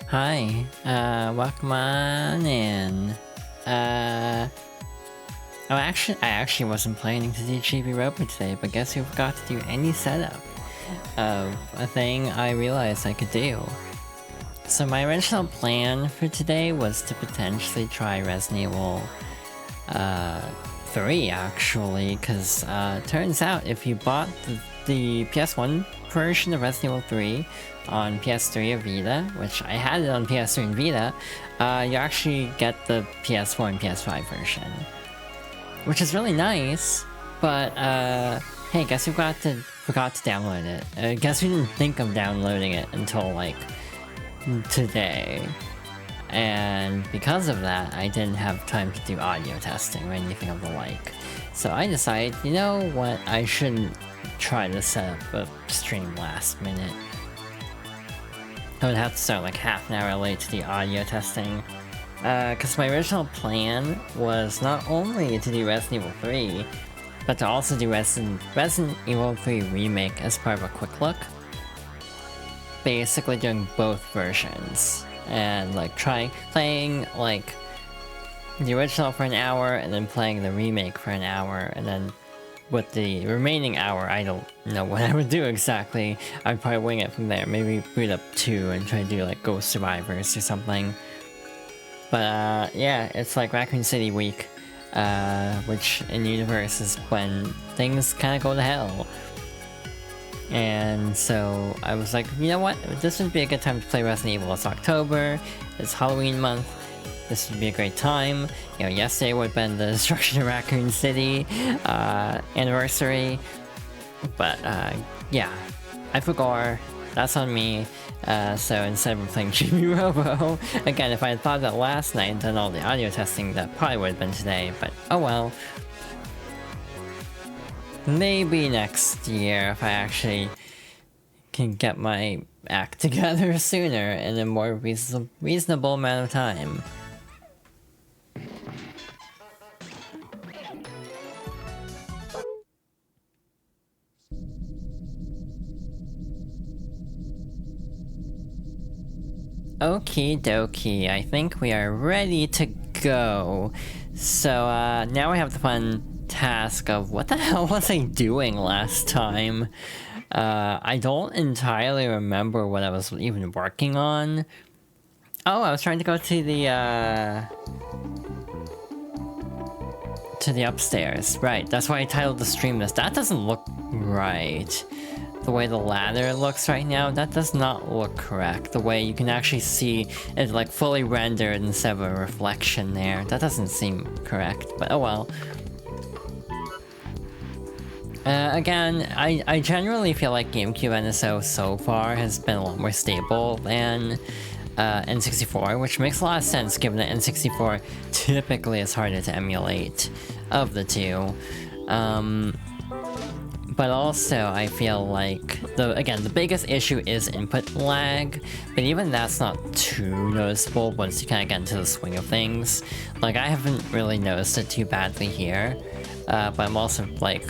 Hi, welcome on in. I actually wasn't planning to do Chibi-Robo today, but guess who forgot to do any setup of a thing I realized I could do. So my original plan for today was to potentially try Resident Evil 3 actually, because turns out if you bought the PS1 version of Resident Evil 3 on PS3 or Vita, which I had it on PS3 and Vita, you actually get the PS4 and PS5 version. Which is really nice, but hey, guess who forgot to download it? Guess we didn't think of downloading it until like today. And because of that, I didn't have time to do audio testing or anything of the like. So I decided, you know what, I shouldn't try to set up a stream last minute. I would have to start like half an hour late to the audio testing. Because my original plan was not only to do Resident Evil 3, but to also do Resident Evil 3 Remake as part of a quick look. Basically doing both versions. And like playing like the original for an hour and then playing the remake for an hour, and then with the remaining hour, I don't know what I would do exactly. I'd probably wing it from there. Maybe boot up 2 and try to do like Ghost Survivors or something. But yeah, it's like Raccoon City week, which in the universe is when things kind of go to hell. And so I was like, you know what, this would be a good time to play Resident Evil. It's October, it's Halloween month, this would be a great time. You know, yesterday would have been the destruction of Raccoon City anniversary. But yeah, I forgot, that's on me. So instead of playing Chibi-Robo, again, if I had thought of that last night and done all the audio testing, that probably would have been today, but oh well. Maybe next year if I actually can get my act together sooner in a more reasonable amount of time. Okie dokie, I think we are ready to go. So now we have the fun task of what the hell was I doing last time? I don't entirely remember what I was even working on. Oh, I was trying to go to the upstairs. Right, that's why I titled the stream this. That doesn't look right. The way the ladder looks right now, that does not look correct. The way you can actually see it like fully rendered instead of a reflection there. That doesn't seem correct, but oh well. Again, I generally feel like GameCube NSO so far has been a lot more stable than N64, which makes a lot of sense given that N64 typically is harder to emulate of the two. But also, I feel like, the biggest issue is input lag, but even that's not too noticeable once you kind of get into the swing of things. Like, I haven't really noticed it too badly here, but I'm also, like,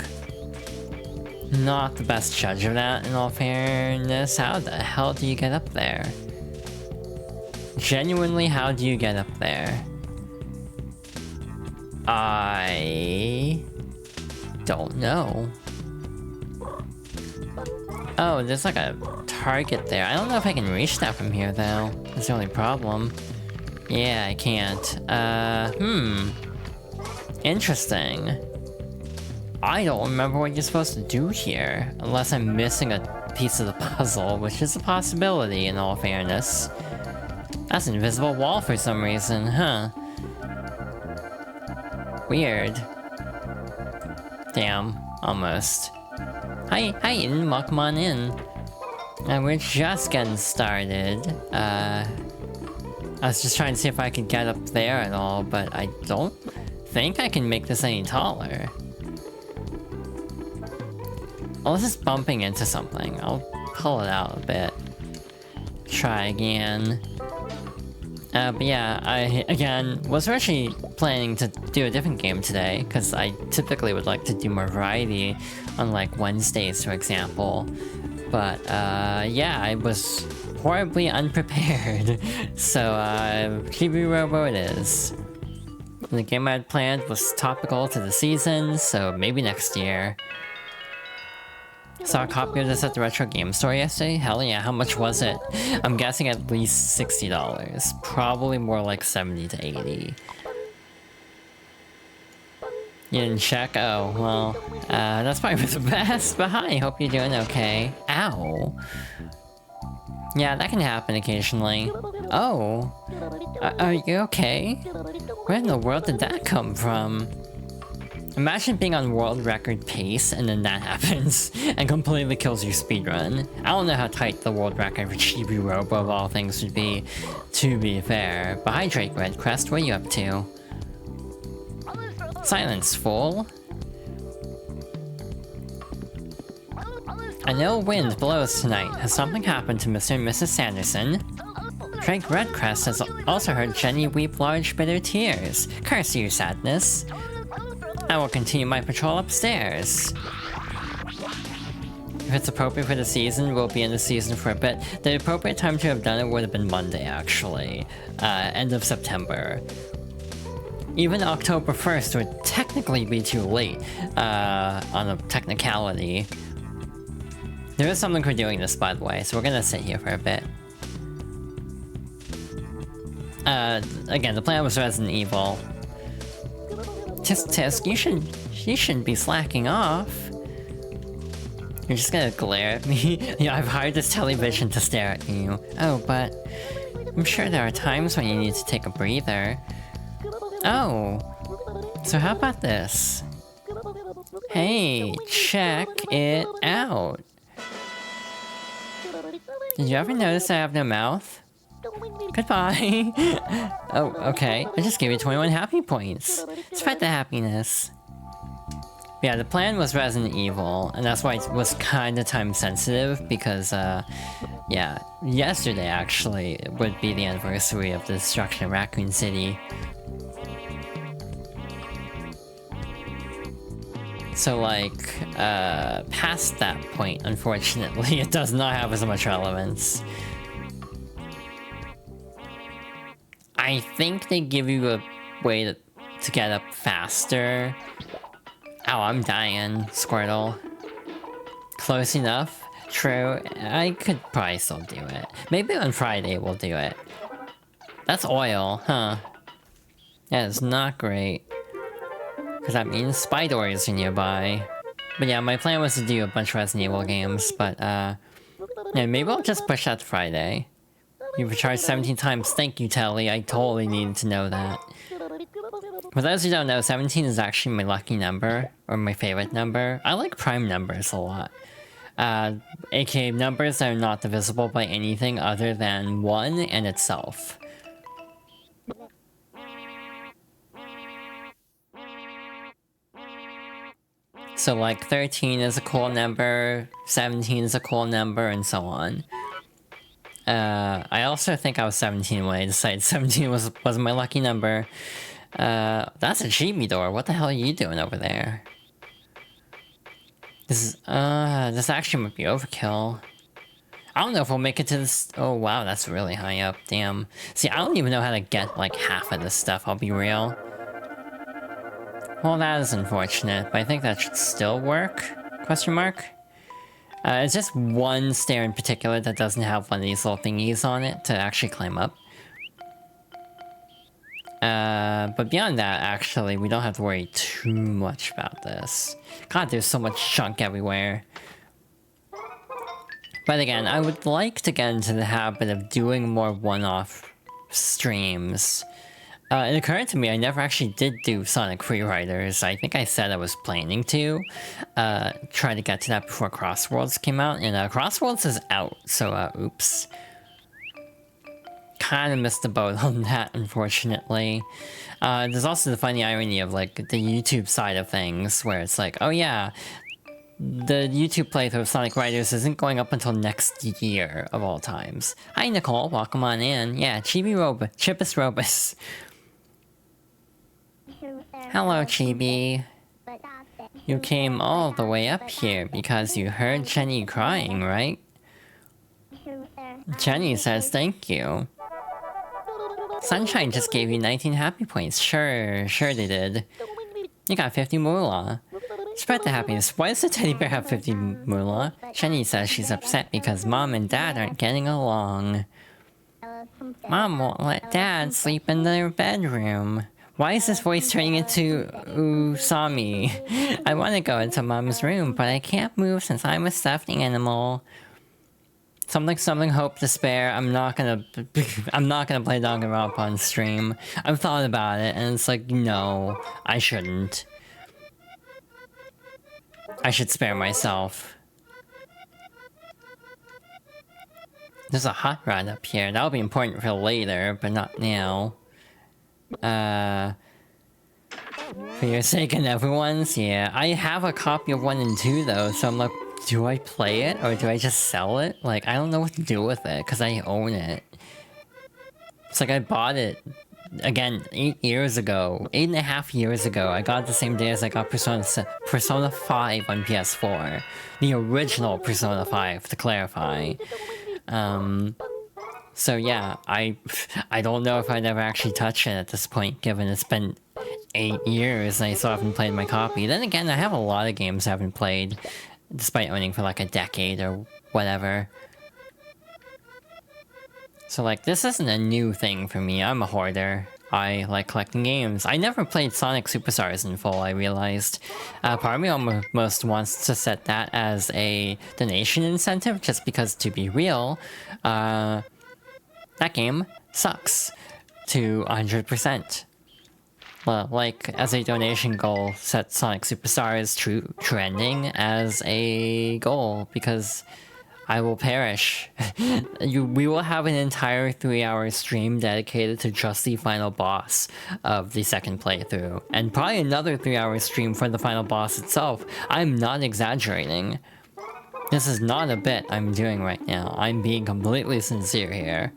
not the best judge of that, in all fairness. How the hell do you get up there? Genuinely, how do you get up there? I don't know. Oh, there's like a target there. I don't know if I can reach that from here, though. That's the only problem. Yeah, I can't. Interesting. I don't remember what you're supposed to do here, unless I'm missing a piece of the puzzle, which is a possibility in all fairness. That's an invisible wall for some reason, huh? Weird. Damn, almost. Hi, Eden, welcome on in. We're just getting started. I was just trying to see if I could get up there at all, but I don't think I can make this any taller. Oh, this is bumping into something. I'll pull it out a bit. Try again. But yeah, I, again, was actually planning to do a different game today, because I typically would like to do more variety on, like, Wednesdays, for example. But, yeah, I was horribly unprepared. So, Chibi-Robo it is. The game I had planned was topical to the season, so maybe next year. Saw a copy of this at the Retro Game Store yesterday? Hell yeah, how much was it? I'm guessing at least $60. Probably more like 70 to 80. You didn't check? Oh, well, that's probably for the best, but hi, hope you're doing okay. Ow. Yeah, that can happen occasionally. Oh. Are you okay? Where in the world did that come from? Imagine being on world record pace and then that happens and completely kills your speedrun. I don't know how tight the world record for Chibi-Robo of all things would be, to be fair. But hi Drake Redcrest, what are you up to? Silence, fool. I know wind blows tonight. Has something happened to Mr. and Mrs. Sanderson? Drake Redcrest has also heard Jenny weep large bitter tears. Curse you, sadness. I will continue my patrol upstairs. If it's appropriate for the season, we'll be in the season for a bit. The appropriate time to have done it would have been Monday, actually. End of September. Even October 1st would technically be too late, on a technicality. There is something for doing this, by the way, so we're gonna sit here for a bit. Again, the plan was Resident Evil. Tisk, you shouldn't be slacking off. You're just gonna glare at me? Yeah, I've hired this television to stare at you. Oh, but I'm sure there are times when you need to take a breather. Oh, so how about this? Hey, check it out. Did you ever notice I have no mouth? Goodbye. Oh, okay. I just gave you 21 happy points. Spread the happiness. Yeah, the plan was Resident Evil, and that's why it was kinda time sensitive, because, yeah, yesterday actually would be the anniversary of the destruction of Raccoon City. So, like, past that point, unfortunately, it does not have as much relevance. I think they give you a way to get up faster. Ow, I'm dying, Squirtle. Close enough? True, I could probably still do it. Maybe on Friday we'll do it. That's oil, huh? That is not great. Because that means spiders are nearby. But yeah, my plan was to do a bunch of Resident Evil games, but yeah, maybe I'll just push that to Friday. You've recharged 17 times, thank you Telly, I totally needed to know that. For those who don't know, 17 is actually my lucky number, or my favorite number. I like prime numbers a lot. AKA numbers that are not divisible by anything other than 1 and itself. So like 13 is a cool number, 17 is a cool number, and so on. I also think I was 17 when I decided 17 was my lucky number. That's a Chibi door. What the hell are you doing over there? This actually might be overkill. I don't know if we'll make it to this. Oh wow, that's really high up. Damn. See, I don't even know how to get like half of this stuff. I'll be real. Well, that is unfortunate, but I think that should still work? Question mark? It's just one stair in particular that doesn't have one of these little thingies on it to actually climb up. But beyond that, actually, we don't have to worry too much about this. God, there's so much junk everywhere. But again, I would like to get into the habit of doing more one-off streams. It occurred to me I never actually did do Sonic Freeriders. I think I said I was planning to. Try to get to that before Crossworlds came out, and Crossworlds is out, so oops. Kinda missed the boat on that, unfortunately. There's also the funny irony of like the YouTube side of things, where it's like, oh yeah, the YouTube playthrough of Sonic Riders isn't going up until next year, of all times. Hi Nicole, welcome on in. Yeah, Chibi-Robo, Chibus-Robus. Hello, Chibi. You came all the way up here because you heard Jenny crying, right? Jenny says thank you. Sunshine just gave you 19 happy points. Sure they did. You got 50 moolah. Spread the happiness. Why does the teddy bear have 50 moolah? Jenny says she's upset because mom and dad aren't getting along. Mom won't let dad sleep in their bedroom. Why is this voice turning into Usami? I want to go into mom's room, but I can't move since I'm a stuffed animal. Something, hope, despair. I'm not gonna play Danganronpa on stream. I've thought about it, and it's like, no, I shouldn't. I should spare myself. There's a hot rod up here. That'll be important for later, but not now. For your sake and everyone's, yeah. I have a copy of 1 and 2 though, so I'm like, do I play it or do I just sell it? Like, I don't know what to do with it, because I own it. It's like I bought it, again, 8 years ago. 8.5 years ago. I got it the same day as I got Persona 5 on PS4. The original Persona 5, to clarify. So yeah, I don't know if I'd ever actually touch it at this point, given it's been 8 years and I still haven't played my copy. Then again, I have a lot of games I haven't played, despite owning for like a decade or whatever. So like, this isn't a new thing for me. I'm a hoarder. I like collecting games. I never played Sonic Superstars in full, I realized. Part of me almost wants to set that as a donation incentive, just because, to be real, that game sucks to 100%. Well, like, as a donation goal, set Sonic Superstars true ending as a goal, because I will perish. We will have an entire 3-hour stream dedicated to just the final boss of the second playthrough. And probably another 3-hour stream for the final boss itself. I'm not exaggerating. This is not a bit I'm doing right now. I'm being completely sincere here.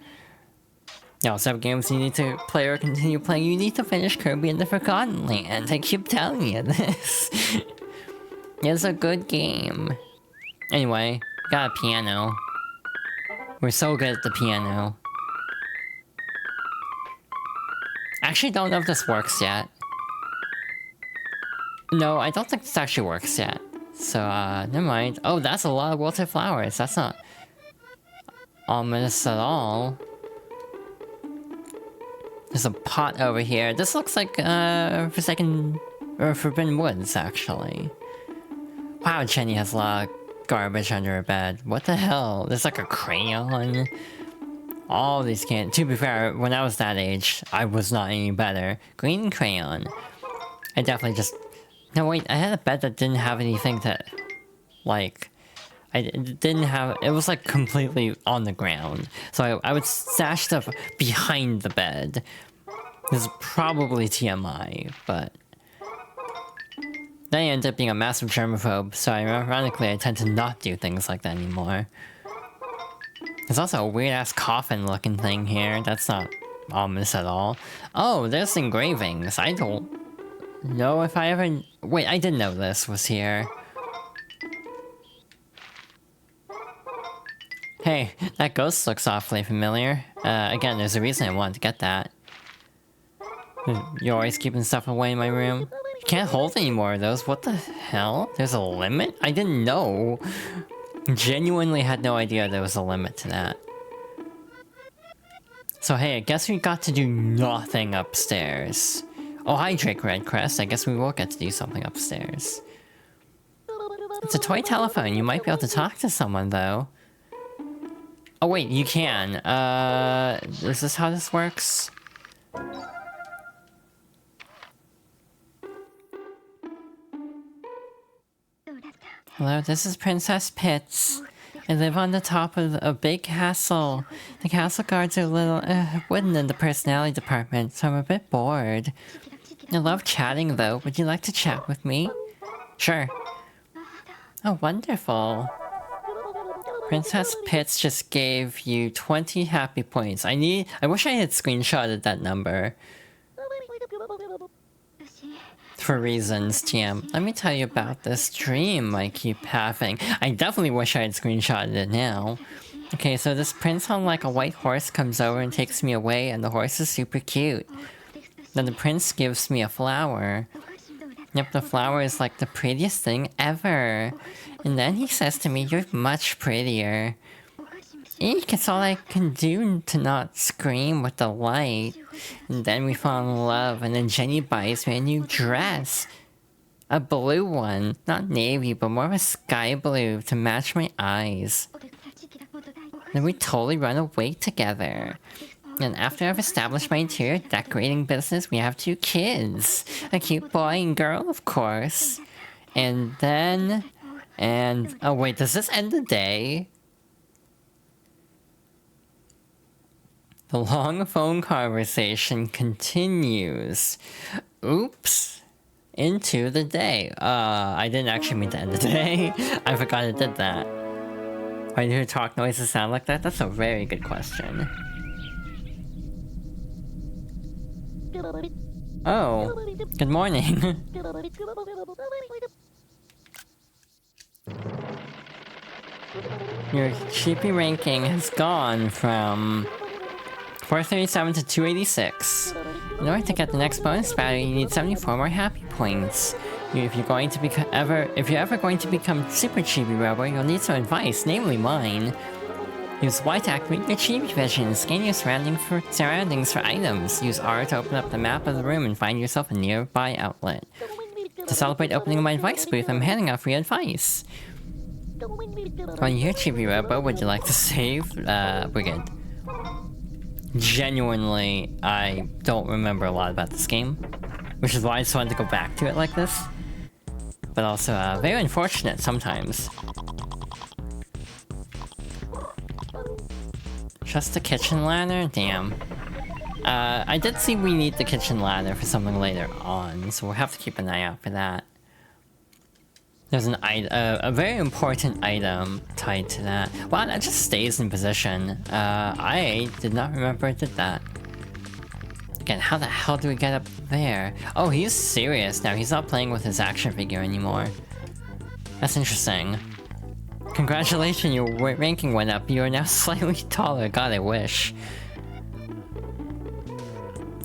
You also have games you need to play or continue playing. You need to finish Kirby in the Forgotten Land. I keep telling you this. It's a good game. Anyway. Got a piano. We're so good at the piano. Actually, don't know if this works yet. No, I don't think this actually works yet. So, never mind. Oh, that's a lot of wilted flowers. That's not ominous at all. There's a pot over here. This looks like, Forbidden Woods, actually. Wow, Jenny has a lot of garbage under her bed. What the hell? There's like a crayon. All these can't. To be fair, when I was that age, I was not any better. Green crayon. I definitely just... No, wait, I had a bed that didn't have anything that... Like... It didn't have... It was like completely on the ground. So I would stash stuff behind the bed. This is probably TMI, but... Then I ended up being a massive germaphobe, so ironically I tend to not do things like that anymore. There's also a weird-ass coffin-looking thing here. That's not ominous at all. Oh, there's engravings. I don't know if I ever... Wait, I didn't know this was here. Hey, that ghost looks awfully familiar. Again, there's a reason I wanted to get that. You're always keeping stuff away in my room? You can't hold any more of those. What the hell? There's a limit? I didn't know. Genuinely had no idea there was a limit to that. So hey, I guess we got to do nothing upstairs. Oh, hi Drake Redcrest. I guess we will get to do something upstairs. It's a toy telephone. You might be able to talk to someone, though. Oh wait, you can. Is this how this works? Hello, this is Princess Pitts. I live on the top of a big castle. The castle guards are a little wooden in the personality department, so I'm a bit bored. I love chatting though. Would you like to chat with me? Sure. Oh, wonderful. Princess Pitts just gave you 20 happy points. I wish I had screenshotted that number. For reasons, TM. Let me tell you about this dream I keep having. I definitely wish I had screenshotted it now. Okay, so this prince on like a white horse comes over and takes me away, and the horse is super cute. Then the prince gives me a flower. Yep, the flower is like the prettiest thing ever. And then he says to me, "You're much prettier." Eek, it's all I can do to not scream with delight. And then we fall in love, and then Jenny buys me a new dress. A blue one. Not navy, but more of a sky blue to match my eyes. Then we totally run away together. And after I've established my interior decorating business, we have 2 kids. A cute boy and girl, of course. And then... oh wait, does this end the day? The long phone conversation continues. Oops. Into the day. I didn't actually mean to end the day. I forgot it did that. Why do talk noises sound like that? That's a very good question. Oh, good morning. Your Chibi ranking has gone from 437 to 286. In order to get the next bonus battle, you need 74 more happy points. If you're ever going to become Super Chibi-Robo, you'll need some advice, namely mine. Use Y to activate your Chibi vision. Scan your surroundings for items. Use R to open up the map of the room and find yourself a nearby outlet. To celebrate opening my advice booth, I'm handing out free advice. On your Chibi-Robo, would you like to save? We're good. Genuinely, I don't remember a lot about this game, which is why I just wanted to go back to it like this. But also, very unfortunate sometimes. Just the kitchen ladder? Damn. I did see we need the kitchen ladder for something later on, so we'll have to keep an eye out for that. There's a very important item tied to that. Wow, that just stays in position. I did not remember it did that. Again, how the hell do we get up there? Oh, he's serious now. He's not playing with his action figure anymore. That's interesting. Congratulations, your ranking went up. You are now slightly taller. God, I wish.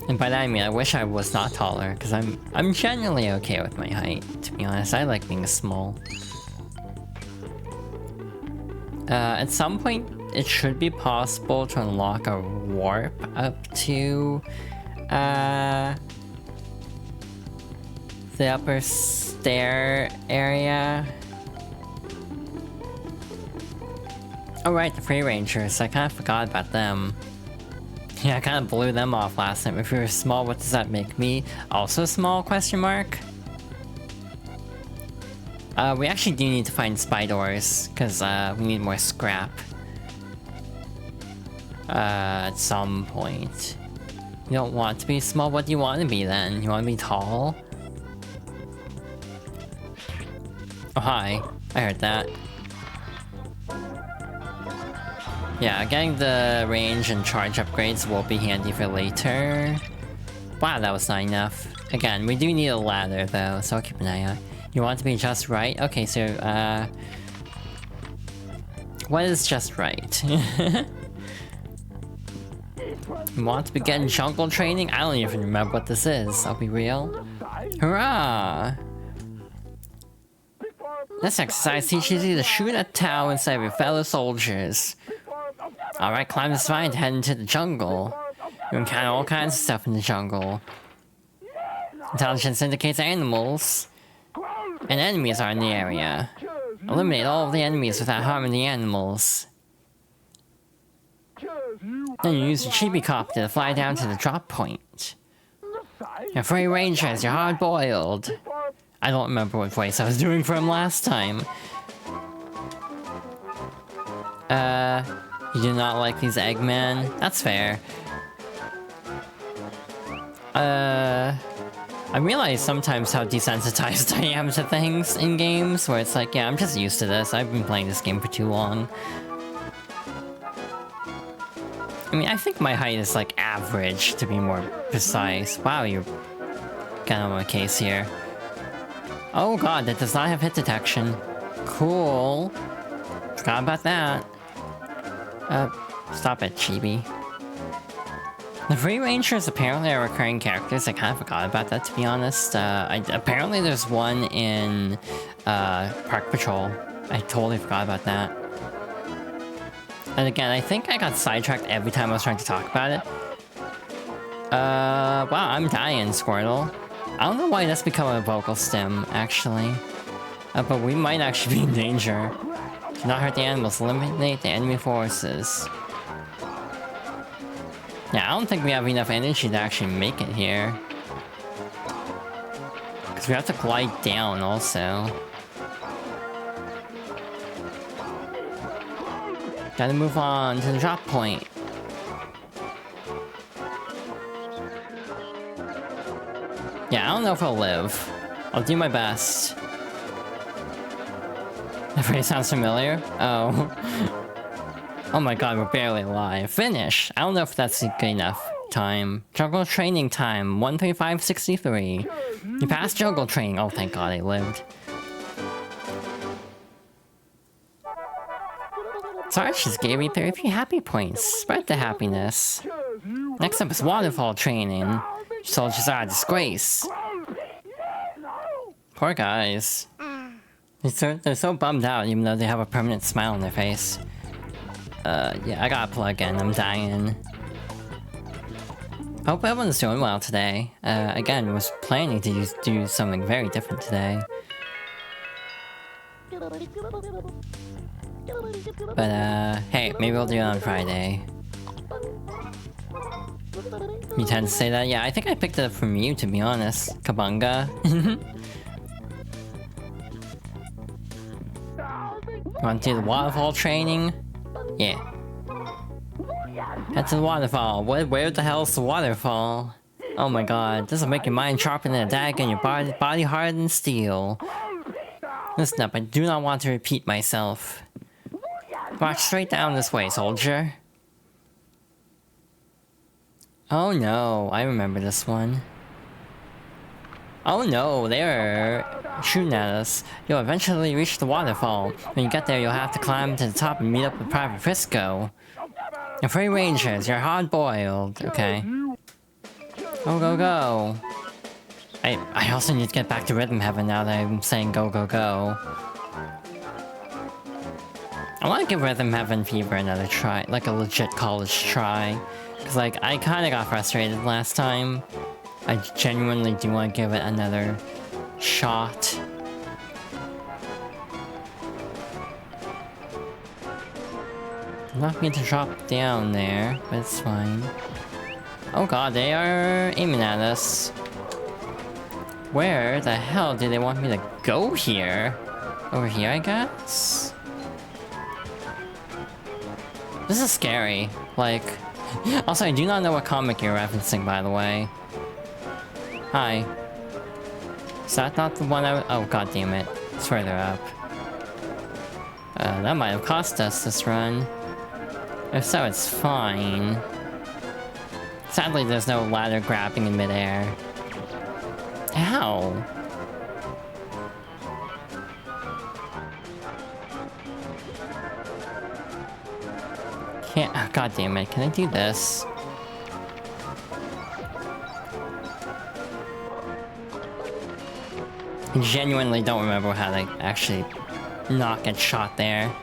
And by that I mean, I wish I was not taller, because I'm generally okay with my height, to be honest. I like being small. At some point, it should be possible to unlock a warp up to, the upper stair area. Oh right, the Free Rangers. I kind of forgot about them. Yeah, I kind of blew them off last time. If you're small, what does that make me? Also small, question mark? We actually do need to find spy doors, because we need more scrap. At some point. You don't want to be small, what do you want to be then? You want to be tall? Oh hi, I heard that. Yeah, getting the range and charge upgrades will be handy for later. Wow, that was not enough. Again, we do need a ladder though, so I'll keep an eye out. You want to be just right? Okay, so, what is just right? You want to be getting jungle training? I don't even remember what this is, I'll be real. Hurrah! This exercise teaches you to shoot at Tau instead of your fellow soldiers. Alright, climb this vine to head into the jungle. You encounter all kinds of stuff in the jungle. Intelligence indicates animals and enemies are in the area. Eliminate all of the enemies without harming the animals. Then you use the Chibi Copter to fly down to the drop point. You're Free Rangers, you're hard-boiled. I don't remember what voice I was doing for him last time. You do not like these Eggmen? That's fair. I realize sometimes how desensitized I am to things in games, where it's like, yeah, I'm just used to this, I've been playing this game for too long. I mean, I think my height is like average, to be more precise. Wow, you're kind of on my case here. Oh god, that does not have hit detection. Cool. Forgot about that. Stop it, Chibi. The Free Rangers apparently are recurring characters. I kind of forgot about that, to be honest. Apparently there's one in Park Patrol. I totally forgot about that. And again, I think I got sidetracked every time I was trying to talk about it. Wow, I'm dying, Squirtle. I don't know why that's become a vocal stem, actually. But we might actually be in danger. Do not hurt the animals, eliminate the enemy forces. Yeah, I don't think we have enough energy to actually make it here. Because we have to glide down, also. Gotta move on to the drop point. Yeah, I don't know if I'll live. I'll do my best. The phrase sounds familiar? Oh. Oh my god, we're barely alive. Finish! I don't know if that's good enough time. Jungle training time, 135.63. You passed jungle training. Oh, thank god I lived. Sarge just gave me 33 happy points. Spread the happiness. Next up is waterfall training. Soldiers are a disgrace. Poor guys. They're so bummed out even though they have a permanent smile on their face. Yeah, I gotta plug in. I'm dying. Hope everyone's doing well today. Again, was planning to do something very different today. But, hey, maybe we'll do it on Friday. You tend to say that? Yeah, I think I picked it up from you, to be honest. Kabunga. Want to do the waterfall training? Yeah. Head to the waterfall. Where the hell is the waterfall? Oh my god, this will make your mind sharper than a dagger and your body harder than steel. Listen up, I do not want to repeat myself. March straight down this way, soldier. Oh no, I remember this one. Oh no, they're shooting at us. You'll eventually reach the waterfall. When you get there, you'll have to climb to the top and meet up with Private Frisco. The Free Rangers, you're hard-boiled. Okay. Go, go, go. I also need to get back to Rhythm Heaven now that I'm saying go, go, go. I want to give Rhythm Heaven Fever another try, like a legit college try. Because, like, I kind of got frustrated last time. I genuinely do want to give it another shot. I'm not going to drop down there, but it's fine. Oh god, they are aiming at us. Where the hell do they want me to go here? Over here, I guess? This is scary. Like... Also, I do not know what comic you're referencing, by the way. Hi. Is that not the one I... Oh, god damn it. It's further up. That might have cost us this run. If so, it's fine. Sadly, there's no ladder grabbing in midair. Ow! Can't... Oh, god damn it. Can I do this? I genuinely don't remember how to actually not get shot there.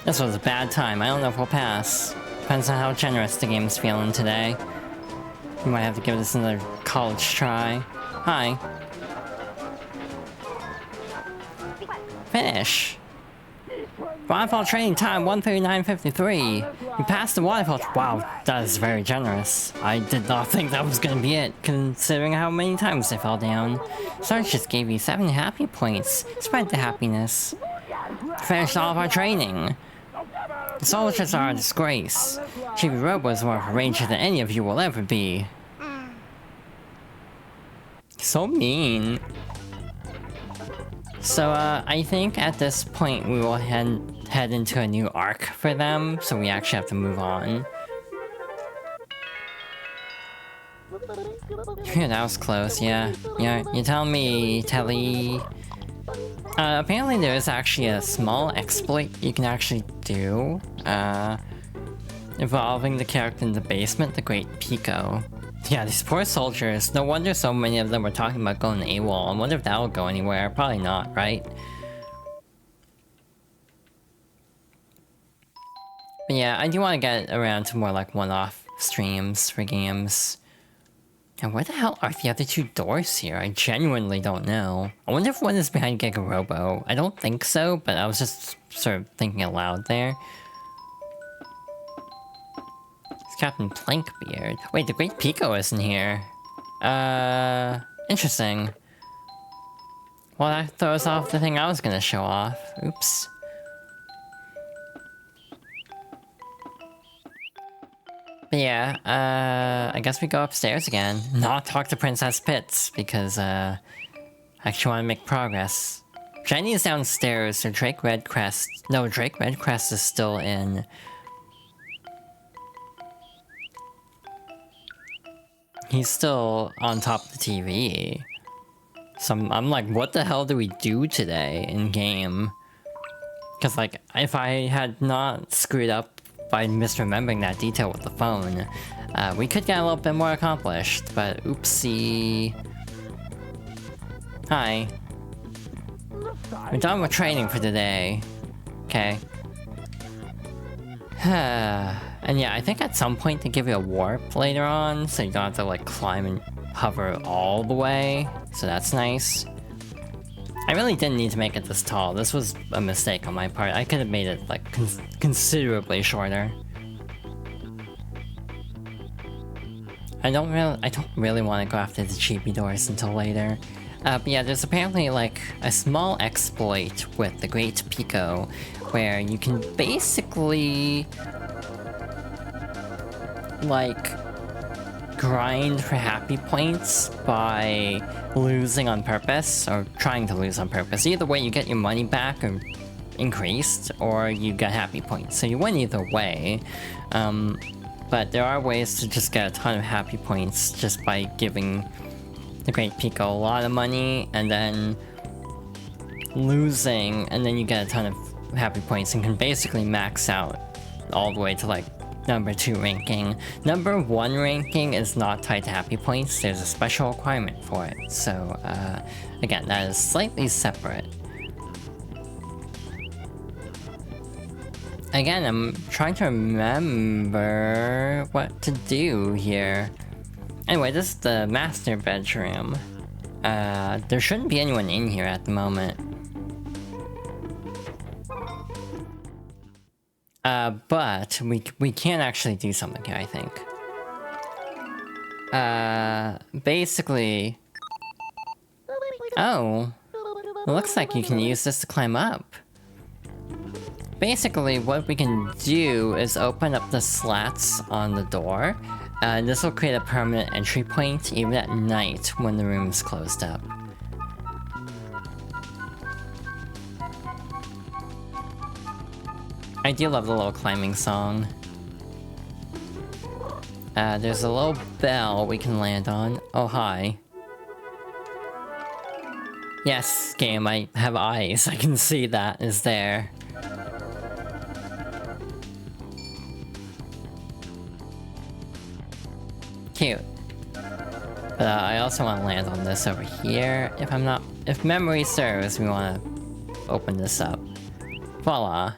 This was a bad time. I don't know if we'll pass. Depends on how generous the game's feeling today. We might have to give this another college try. Hi. Finish. Waterfall training time 139.53. You passed the waterfall. Wow, that is very generous. I did not think that was gonna be it, considering how many times I fell down. Sarge just gave you 7 happy points. Spread the happiness. Finished all of our training. The soldiers are a disgrace. Chibi-Robo is more of a ranger than any of you will ever be. So mean. So, I think at this point we will head into a new arc for them, so we actually have to move on. Phew, that was close, yeah. Yeah, you tell me, Telly. Apparently there is actually a small exploit you can actually do, involving the character in the basement, the Great Pico. Yeah, these poor soldiers. No wonder so many of them were talking about going AWOL. I wonder if that'll go anywhere. Probably not, right? But yeah, I do want to get around to more like one-off streams for games. And where the hell are the other two doors here? I genuinely don't know. I wonder if one is behind Chibi-Robo. I don't think so, but I was just sort of thinking aloud there. It's Captain Plankbeard. Wait, the Great Pico isn't here. Interesting. Well, that throws off the thing I was gonna show off. Oops. But yeah, I guess we go upstairs again. Not talk to Princess Pitts, because, I actually want to make progress. Jenny is downstairs, so Drake Redcrest... No, Drake Redcrest is still in... He's still on top of the TV. So I'm like, what the hell do we do today in game? Because like, if I had not screwed up by misremembering that detail with the phone, we could get a little bit more accomplished, but oopsie. Hi. We're done with training for today. Okay. And yeah, I think at some point they give you a warp later on, so you don't have to like climb and hover all the way, so that's nice. I really didn't need to make it this tall. This was a mistake on my part. I could have made it like considerably shorter. I don't really want to go after the Chibi doors until later. But yeah, there's apparently like a small exploit with the Great Pico where you can basically like grind for happy points by losing on purpose, or trying to lose on purpose. Either way, you get your money back or increased, or you get happy points. So you win either way. But there are ways to just get a ton of happy points just by giving the Great Pico a lot of money, and then losing, and then you get a ton of happy points and can basically max out all the way to like number 2 ranking. Number 1 ranking is not tied to happy points. There's a special requirement for it. So, again, that is slightly separate. Again, I'm trying to remember what to do here. Anyway, this is the master bedroom. There shouldn't be anyone in here at the moment. But we can actually do something here, I think. Basically... Oh. It looks like you can use this to climb up. Basically, what we can do is open up the slats on the door. This will create a permanent entry point even at night when the room is closed up. I do love the little climbing song. There's a little bell we can land on. Oh, hi. Yes, game, I have eyes. I can see that is there. Cute. But I also want to land on this over here. If memory serves, we want to open this up. Voila.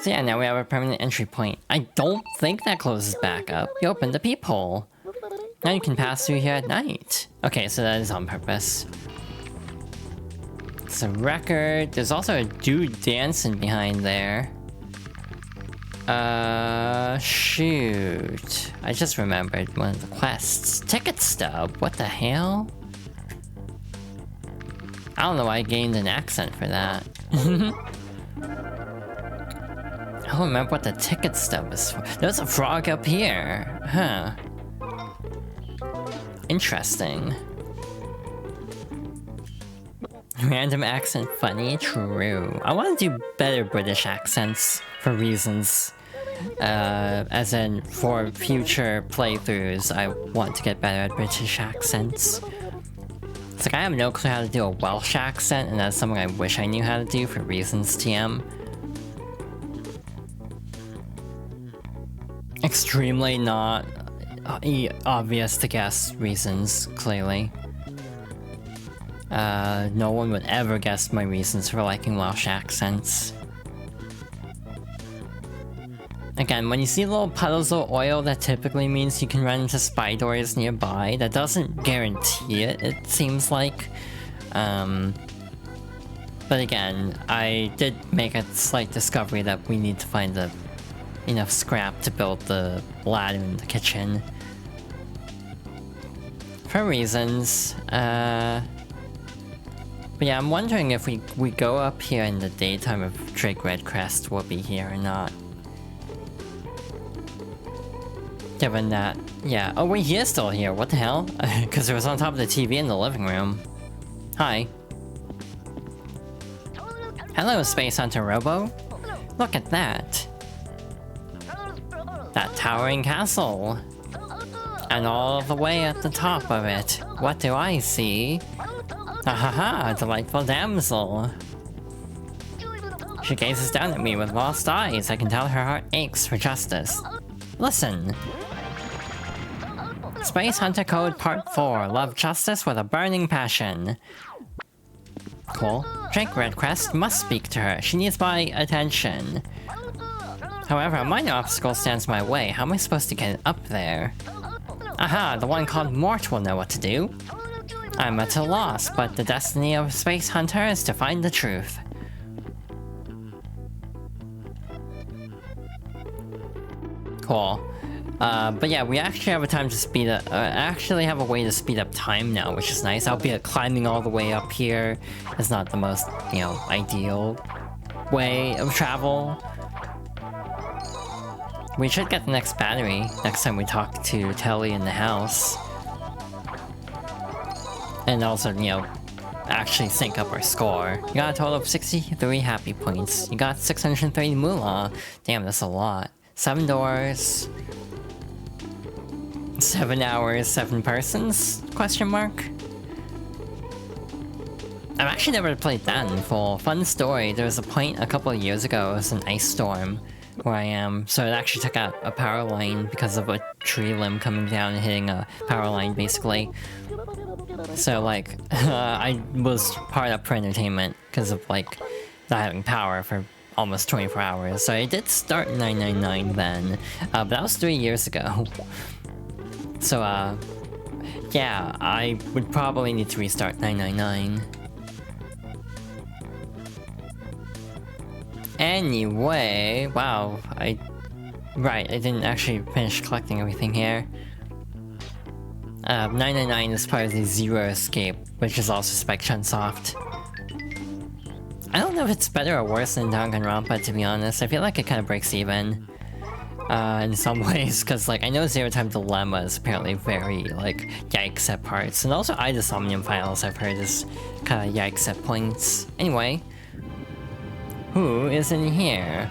So yeah, now we have a permanent entry point. I don't think that closes back up. You opened the peephole. Now you can pass through here at night. Okay, so that is on purpose. It's a record. There's also a dude dancing behind there. Shoot. I just remembered one of the quests. Ticket stub, what the hell? I don't know why I gained an accent for that. I don't remember what the ticket stub is for. There's a frog up here. Huh. Interesting. Random accent funny? True. I want to do better British accents for reasons. As in, for future playthroughs, I want to get better at British accents. It's like I have no clue how to do a Welsh accent, and that's something I wish I knew how to do for reasons TM. Extremely not obvious to guess reasons, clearly. No one would ever guess my reasons for liking Welsh accents. Again, when you see little puddles of oil, that typically means you can run into spy doors nearby. That doesn't guarantee it, it seems like. But again, I did make a slight discovery that we need to find enough scrap to build the ladder in the kitchen. For reasons, but yeah, I'm wondering if we go up here in the daytime if Drake Redcrest will be here or not. Given that, yeah. Oh wait, he is still here, what the hell? Because it was on top of the TV in the living room. Hi. Hello, Space Hunter Robo. Look at that. That towering castle. And all the way at the top of it, what do I see? Ahaha, delightful damsel. She gazes down at me with lost eyes. I can tell her heart aches for justice. Listen. Space Hunter Code Part 4. Love justice with a burning passion. Cool. Drake Redcrest must speak to her. She needs my attention. However, a minor obstacle stands in my way. How am I supposed to get up there? Aha, the one called Mort will know what to do. I'm at a loss, but the destiny of Space Hunter is to find the truth. Cool. But yeah, we actually have a time to speed up. Actually have a way to speed up time now, which is nice. Albeit climbing all the way up here is not the most, ideal way of travel. We should get the next battery next time we talk to Telly in the house. And also, actually sync up our score. You got a total of 63 happy points. You got 630 moolah. Damn, that's a lot. 7 doors. 7 hours, 7 persons? Question mark? I've actually never played that in full. Fun story, there was a point a couple of years ago, it was an ice storm where I am, so it actually took out a power line because of a tree limb coming down and hitting a power line, basically. So, like, I was part up for entertainment because of, like, not having power for almost 24 hours. So I did start 999 then, but that was 3 years ago. So, yeah, I would probably need to restart 999. Anyway, wow, I didn't actually finish collecting everything here. 999 is part of the Zero Escape, which is also Spike Chunsoft. I don't know if it's better or worse than Danganronpa, to be honest. I feel like it kind of breaks even. In some ways, because, like, I know Zero Time Dilemma is apparently very, like, yikes at parts. And also Idosomnium Files, I've heard, is kind of yikes at points. Anyway. Who is in here?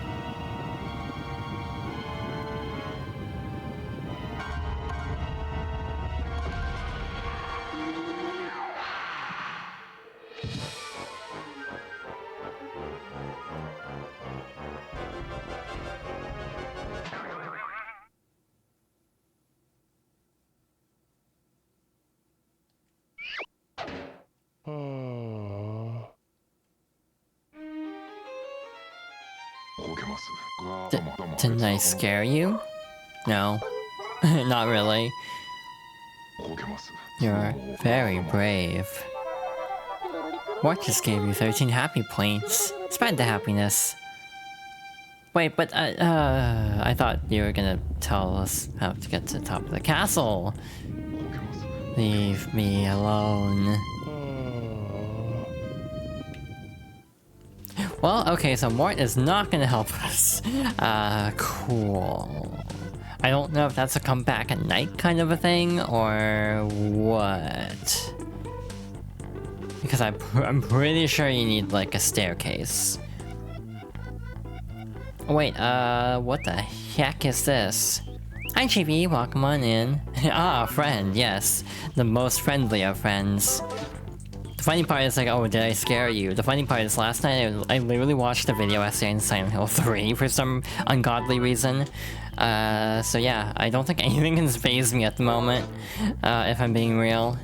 Didn't I scare you? No. Not really. You're very brave. What just gave you 13 happy points? Spread the happiness. Wait, but I thought you were gonna tell us how to get to the top of the castle. Leave me alone. Well, okay, so Mort is not gonna help us. Cool. I don't know if that's a come back at night kind of a thing, or what. Because I'm pretty sure you need, like, a staircase. Oh, wait, what the heck is this? Hi Chibi, welcome on in. Ah, friend, yes. The most friendly of friends. The funny part is like, oh, did I scare you? The funny part is last night I literally watched a video essay in Silent Hill 3 for some ungodly reason. So yeah, I don't think anything can faze me at the moment, if I'm being real.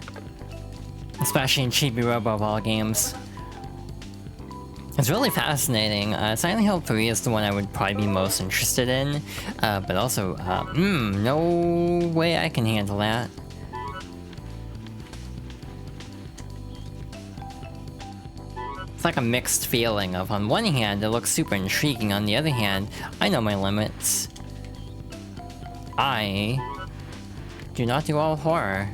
Especially in Chibi-Robo of all games. It's really fascinating. Silent Hill 3 is the one I would probably be most interested in, but also, no way I can handle that. It's like a mixed feeling of, on one hand, it looks super intriguing, on the other hand, I know my limits. I do not do all horror.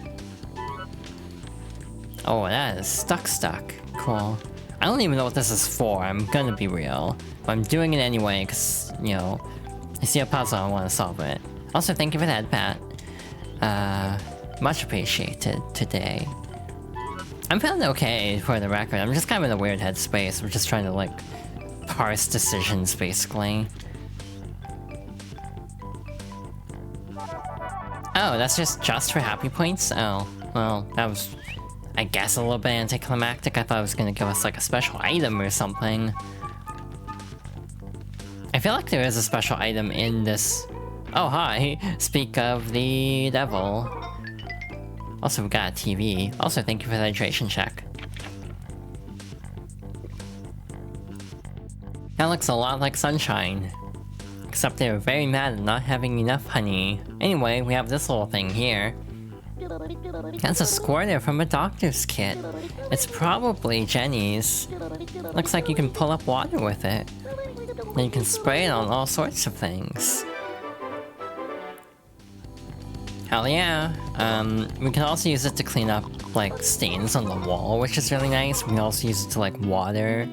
Oh, that is stuck. Cool. I don't even know what this is for, I'm gonna be real. But I'm doing it anyway, because, you know, I see a puzzle, I want to solve it. Also, thank you for that, Pat. Much appreciated today. I'm feeling okay, for the record. I'm just kind of in a weird headspace. I'm just trying to, like, parse decisions, basically. Oh, that's just for happy points? Oh, well, that was, I guess, a little bit anticlimactic. I thought it was gonna give us, like, a special item or something. I feel like there is a special item in this... Oh, hi! Speak of the devil. Also, we got a TV. Also, thank you for the hydration check. That looks a lot like Sunshine. Except they were very mad at not having enough honey. Anyway, we have this little thing here. That's a squirter from a doctor's kit. It's probably Jenny's. Looks like you can pull up water with it. And you can spray it on all sorts of things. Hell yeah. We can also use it to clean up, like, stains on the wall, which is really nice. We can also use it to, like, water,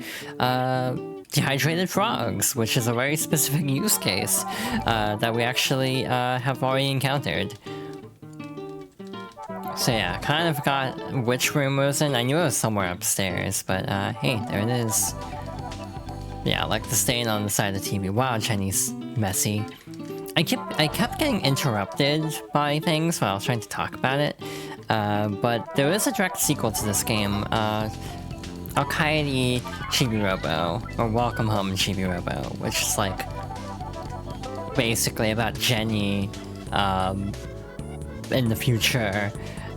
dehydrated frogs, which is a very specific use case, that we actually, have already encountered. So yeah, kind of forgot which room it was in. I knew it was somewhere upstairs, but, hey, there it is. Yeah, like the stain on the side of the TV. Wow, Jenny's messy. I kept getting interrupted by things while I was trying to talk about it, but there is a direct sequel to this game, Alkaidi Chibi-Robo, or Welcome Home Chibi-Robo, which is like basically about Jenny in the future,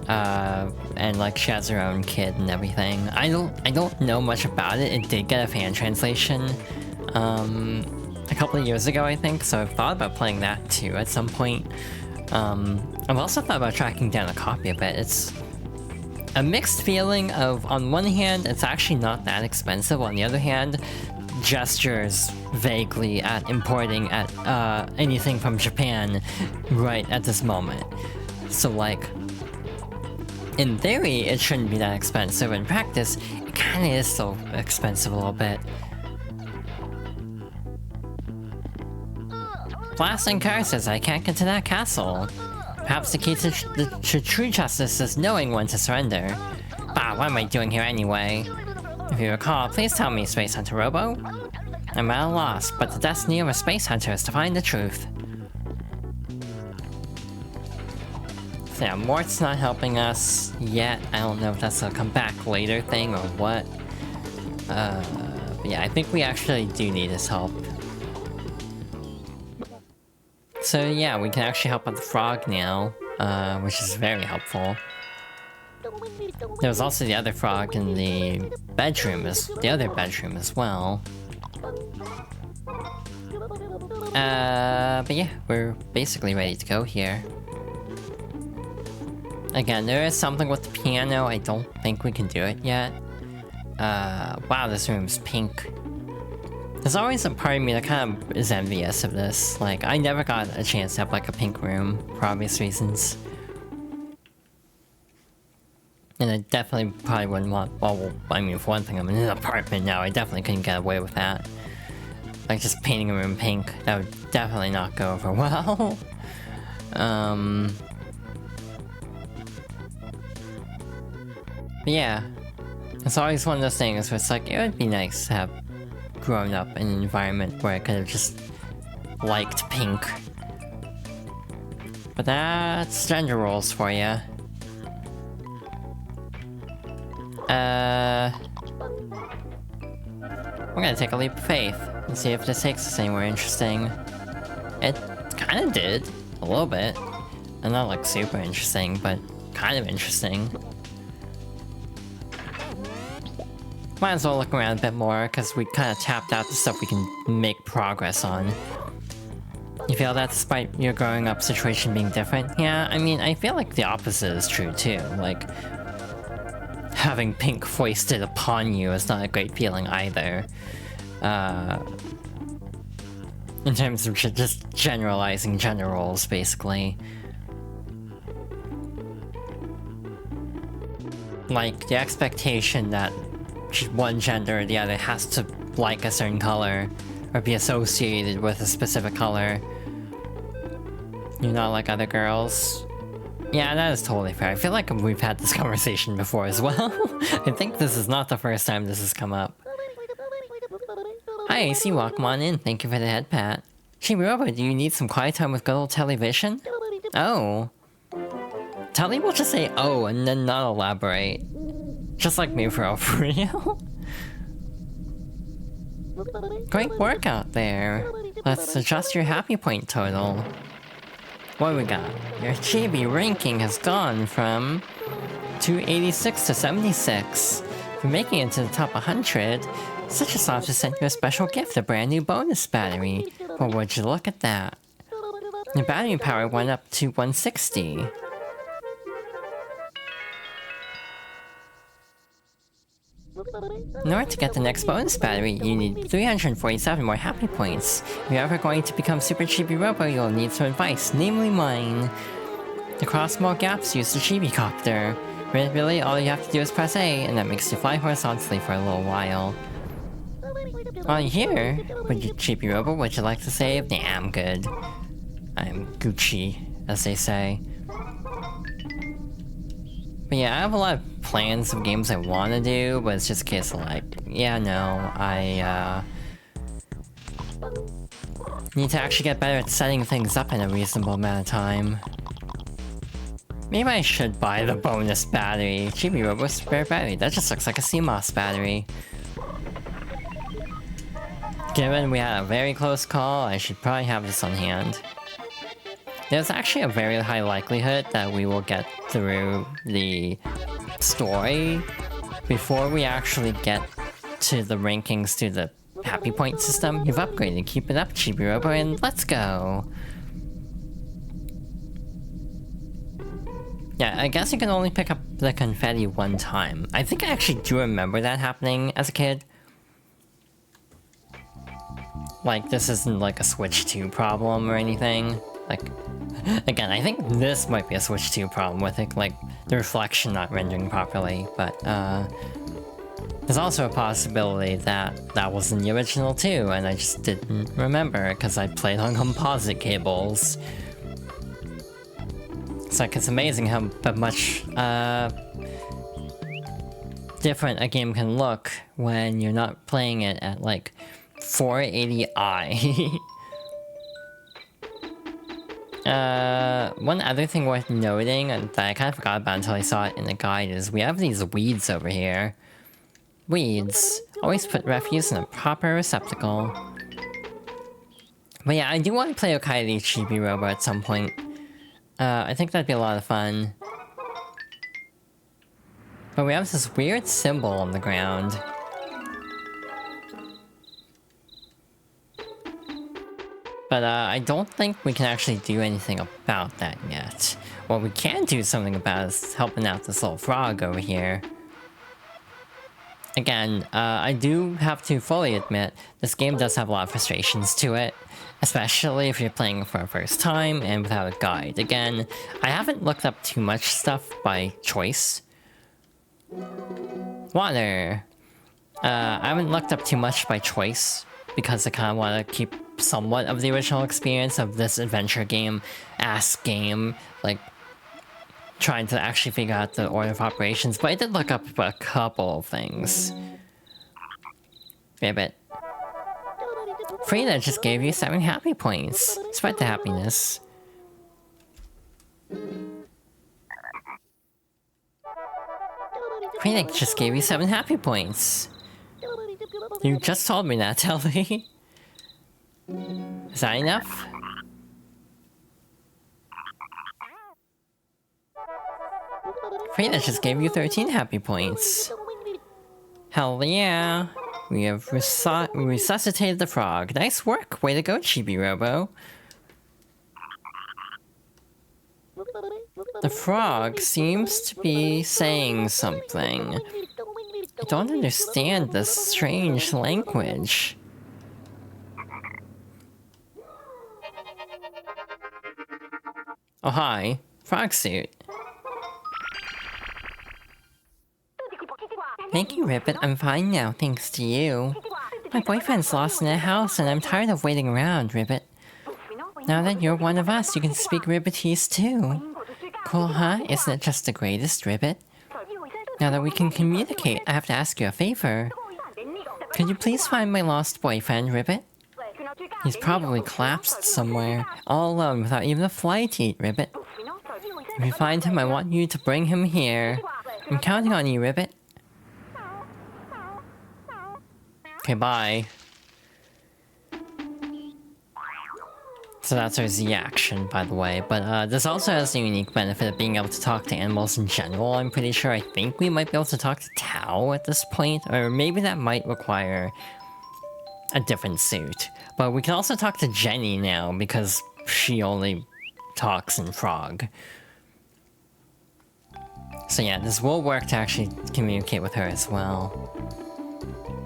and like she has her own kid and everything. I don't know much about it. It did get a fan translation a couple of years ago, I think, so I've thought about playing that too at some point. I've also thought about tracking down a copy of it. It's a mixed feeling of, on one hand, it's actually not that expensive, on the other hand, gestures vaguely at importing anything from Japan right at this moment. So like, in theory, it shouldn't be that expensive. In practice, it kinda is still expensive a little bit. Blasting curses, I can't get to that castle. Perhaps the key to true justice is knowing when to surrender. Bah, what am I doing here anyway? If you recall, please tell me, Space Hunter Robo. I'm at a loss, but the destiny of a space hunter is to find the truth. So yeah, Mort's not helping us yet. I don't know if that's a come back later thing or what. But yeah, I think we actually do need his help. So yeah, we can actually help out the frog now, which is very helpful. There was also the other frog in the other bedroom as well. But yeah, we're basically ready to go here. Again, there is something with the piano. I don't think we can do it yet. Wow, this room's pink. There's always a part of me that kind of is envious of this. Like, I never got a chance to have, like, a pink room, for obvious reasons. And I definitely probably wouldn't want... Well, I mean, for one thing, I'm in an apartment now. I definitely couldn't get away with that. Like, just painting a room pink. That would definitely not go over well. But yeah. It's always one of those things where it's like, it would be nice to have grown up in an environment where I could have just liked pink But that's gender roles for you. We're gonna take a leap of faith and see if this takes us anywhere interesting. It kinda did. A little bit. And not like super interesting, but kind of interesting. Might as well look around a bit more, because we kind of tapped out the stuff we can make progress on. You feel that despite your growing up situation being different? Yeah, I mean, I feel like the opposite is true too. Like, having pink foisted upon you is not a great feeling either. In terms of just generalizing gender roles, basically. Like, the expectation that one gender or the other has to like a certain color, or be associated with a specific color. You're not like other girls. Yeah, that is totally fair. I feel like we've had this conversation before as well. I think this is not the first time this has come up. Hi, AC, welcome on in. Thank you for the head pat. Chibi-Robo, do you need some quiet time with good old television? Oh. Telly will just say oh and then not elaborate. Just like me for real. Great work out there. Let's adjust your happy point total. What do we got? Your Chibi ranking has gone from 286 to 76. For making it to the top 100, Such a Soft has sent you a special gift, a brand new bonus battery. Well, would you look at that? The battery power went up to 160. In order to get the next bonus battery, you need 347 more happy points. If you're ever going to become Super Chibi-Robo, you'll need some advice, namely mine. To cross small gaps, use the Chibi-Copter. Really, all you have to do is press A, and that makes you fly horizontally for a little while. While you're here, would you Chibi-Robo, would you like to save? Nah, I'm good. I'm Gucci, as they say. But yeah, I have a lot of plans of games I want to do, but it's just a case of like, yeah, no, I need to actually get better at setting things up in a reasonable amount of time. Maybe I should buy the bonus battery. Chibi-Robo spare battery, that just looks like a CMOS battery. Given we had a very close call, I should probably have this on hand. There's actually a very high likelihood that we will get through the story before we actually get to the rankings to the happy point system. You've upgraded, keep it up, Chibi-Robo, and let's go! Yeah, I guess you can only pick up the confetti one time. I think I actually do remember that happening as a kid. Like, this isn't like a Switch 2 problem or anything. Like, again, I think this might be a Switch 2 problem with it, like, the reflection not rendering properly, but, there's also a possibility that that was in the original too, and I just didn't remember, because I played on composite cables. It's like, it's amazing how much, different a game can look when you're not playing it at, like, 480i. One other thing worth noting that I kind of forgot about until I saw it in the guide is we have these weeds over here. Weeds. Always put refuse in a proper receptacle. But yeah, I do want to play Okaide Chibi-Robo at some point. I think that'd be a lot of fun. But we have this weird symbol on the ground. But I don't think we can actually do anything about that yet. What we can do something about is helping out this little frog over here. Again, I do have to fully admit, this game does have a lot of frustrations to it. Especially if you're playing it for the first time and without a guide. Again, I haven't looked up too much stuff by choice. Water! I haven't looked up too much by choice, because I kind of want to keep somewhat of the original experience of this adventure game-ass game, like, trying to actually figure out the order of operations, but I did look up a couple of things. Ribbit. Frida just gave you 7 happy points. Spread the happiness. Phoenix just gave you 7 happy points. You just told me that, Telly. Is that enough? Phoenix just gave you 13 happy points. Hell yeah! We have resuscitated the frog. Nice work! Way to go, Chibi-Robo. The frog seems to be saying something. I don't understand this strange language. Oh hi, frog suit. Thank you, Ribbit. I'm fine now, thanks to you. My boyfriend's lost in the house and I'm tired of waiting around, Ribbit. Now that you're one of us, you can speak Ribbitese too. Cool, huh? Isn't it just the greatest, Ribbit? Now that we can communicate, I have to ask you a favor. Could you please find my lost boyfriend, Ribbit? He's probably collapsed somewhere, all alone without even a fly to eat, Ribbit. If you find him, I want you to bring him here. I'm counting on you, Ribbit. Okay, bye. So that's our Z action, by the way. But this also has the unique benefit of being able to talk to animals in general, I'm pretty sure. I think we might be able to talk to Tao at this point. Or maybe that might require a different suit. But we can also talk to Jenny now, because she only talks in frog. So yeah, this will work to actually communicate with her as well.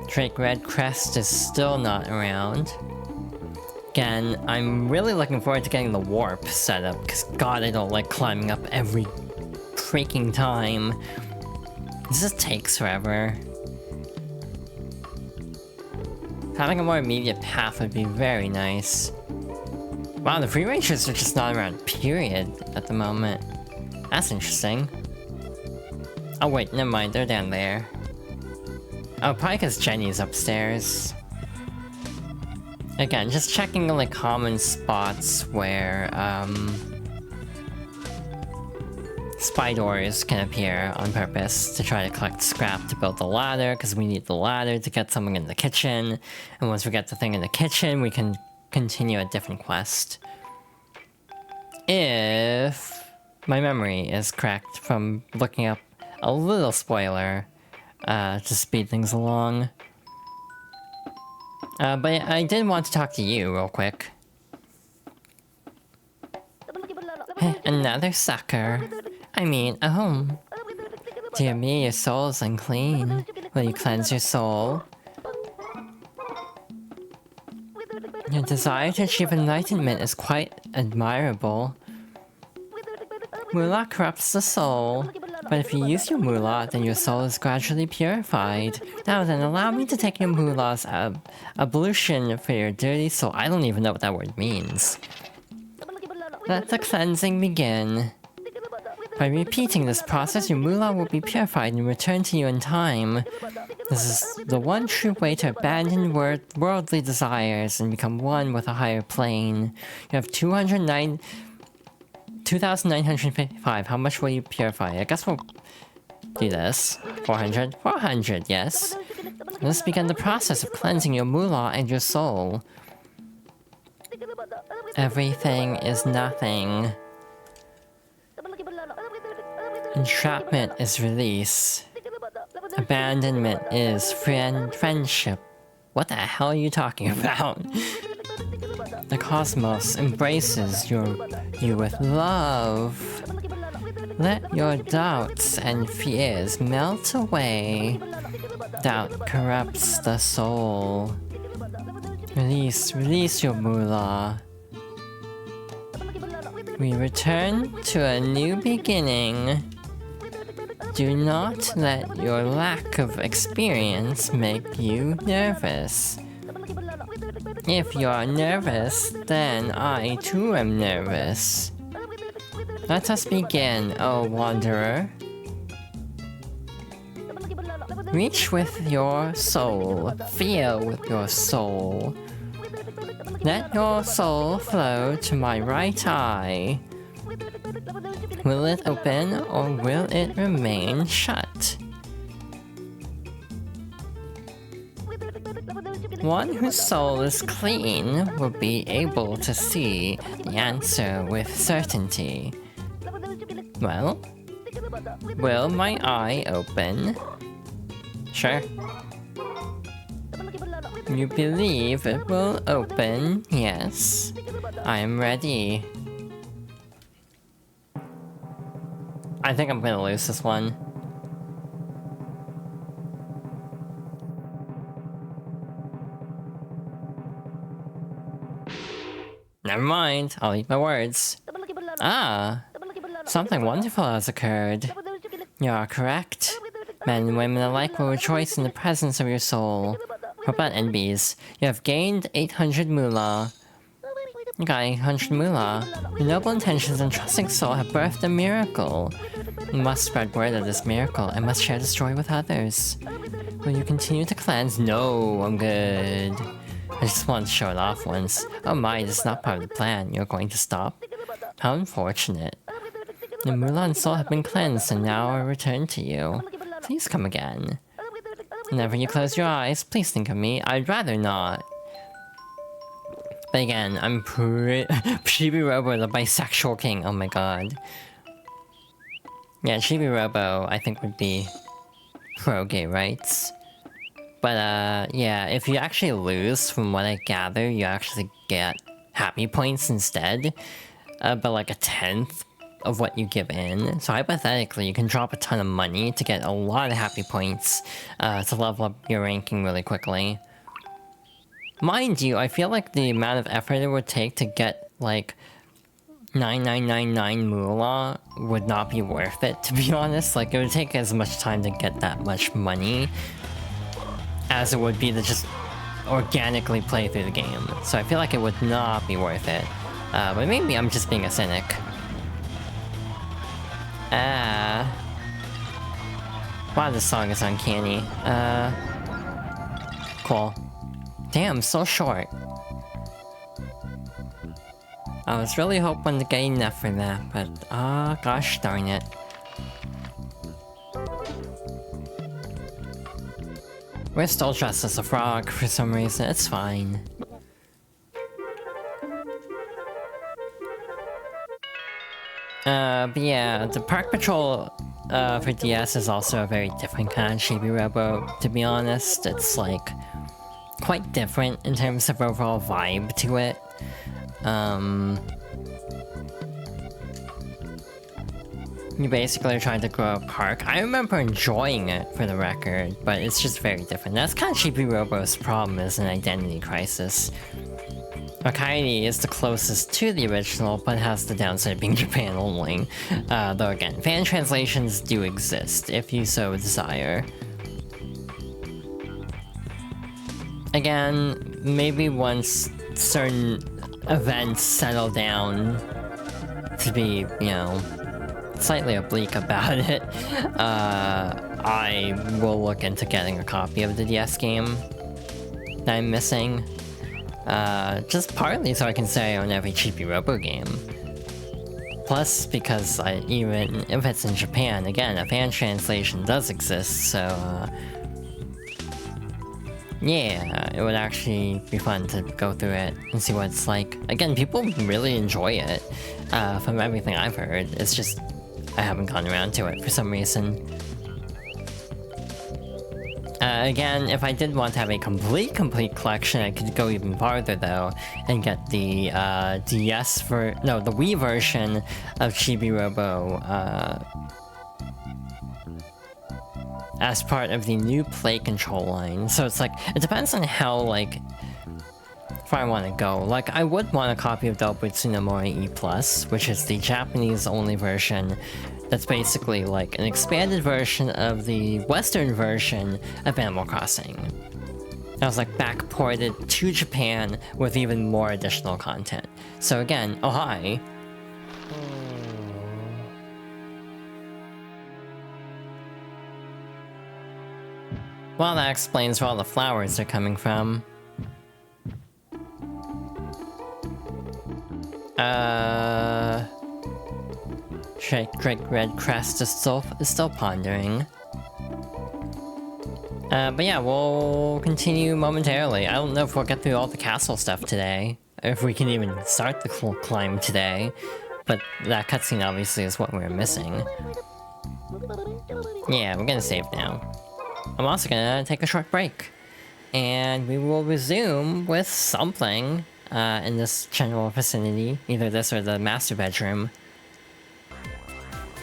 Drake Red Crest is still not around. Again, I'm really looking forward to getting the warp set up, because god, I don't like climbing up every freaking time. This just takes forever. Having a more immediate path would be very nice. Wow, the free rangers are just not around, period, at the moment. That's interesting. Oh wait, never mind, they're down there. Oh, probably because Jenny's upstairs. Again, just checking like common spots where spiders can appear on purpose to try to collect scrap to build the ladder, because we need the ladder to get something in the kitchen. And once we get the thing in the kitchen, we can continue a different quest. If my memory is correct from looking up a little spoiler to speed things along. But I did want to talk to you real quick. Another sucker. I mean, oh. Dear me, your soul is unclean. Will you cleanse your soul? Your desire to achieve enlightenment is quite admirable. Moolah corrupts the soul. But if you use your moolah, then your soul is gradually purified. Now then, allow me to take your moolah's ablution for your dirty soul. I don't even know what that word means. Let the cleansing begin. By repeating this process, your moolah will be purified and return to you in time. This is the one true way to abandon worldly desires and become one with a higher plane. You have 2,955. How much will you purify? I guess we'll do this. 400? 400, yes. Let's begin the process of cleansing your moolah and your soul. Everything is nothing. Entrapment is release. Abandonment is friendship. What the hell are you talking about? The cosmos embraces you with love. Let your doubts and fears melt away. Doubt corrupts the soul. Release your moolah. We return to a new beginning. Do not let your lack of experience make you nervous. If you are nervous, then I too am nervous. Let us begin, O wanderer. Reach with your soul, feel with your soul. Let your soul flow to my right eye. Will it open or will it remain shut? One whose soul is clean will be able to see the answer with certainty. Well, will my eye open? Sure. You believe it will open? Yes. I am ready. I think I'm gonna lose this one. Never mind, I'll eat my words. Ah, something wonderful has occurred. You are correct. Men and women alike will rejoice in the presence of your soul. What about NBs? You have gained 800 moolah. You got 800 moolah. Your noble intentions and trusting soul have birthed a miracle. You must spread word of this miracle and must share this joy with others. Will you continue to cleanse? No, I'm good. I just wanted to show it off once. Oh my, this is not part of the plan. You're going to stop? How unfortunate. The moolah and soul have been cleansed and now I return to you. Please come again. Whenever you close your eyes, please think of me. I'd rather not. But again, I'm Chibi-Robo, the bisexual king. Oh my god. Yeah, Chibi-Robo, I think would be pro-gay rights. But yeah, if you actually lose, from what I gather, you actually get happy points instead. But like a 10th of what you give in. So hypothetically, you can drop a ton of money to get a lot of happy points to level up your ranking really quickly. Mind you, I feel like the amount of effort it would take to get like 9999 moolah would not be worth it, to be honest. Like, it would take as much time to get that much money as it would be to just organically play through the game. So I feel like it would not be worth it. But maybe I'm just being a cynic. Wow, this song is uncanny. Cool. Damn, so short. I was really hoping to get enough for that, but gosh darn it. We're still dressed as a frog for some reason, it's fine. But yeah, the Park Patrol for DS is also a very different kind of Chibi-Robo, to be honest. It's like quite different in terms of overall vibe to it. You basically are trying to grow a park. I remember enjoying it, for the record, but it's just very different. That's kind of Chibi-Robo's problem, is an identity crisis. Akairi is the closest to the original, but has the downside of being Japan only. Though again, fan translations do exist, if you so desire. Again, maybe once certain events settle down to be, you know, slightly oblique about it, I will look into getting a copy of the DS game that I'm missing. Just partly so I can say I own every Chibi-Robo game. Plus, because even if it's in Japan, again, a fan translation does exist, so yeah, it would actually be fun to go through it and see what it's like. Again, people really enjoy it, from everything I've heard. It's just, I haven't gotten around to it for some reason. Again, if I did want to have a complete collection, I could go even farther though, and get the the Wii version of Chibi-Robo, as part of the new Play control line. So it's like, it depends on how, like, far I want to go. Like, I would want a copy of Doubutsu no Mori E+, which is the Japanese-only version. That's basically like an expanded version of the Western version of Animal Crossing. That was like backported to Japan with even more additional content. So again, oh hi! Well, that explains where all the flowers are coming from. Drake Red Crest is still pondering. But yeah, we'll continue momentarily. I don't know if we'll get through all the castle stuff today, or if we can even start the climb today. But that cutscene obviously is what we're missing. Yeah, we're gonna save now. I'm also gonna take a short break. And we will resume with something in this general vicinity. Either this or the master bedroom.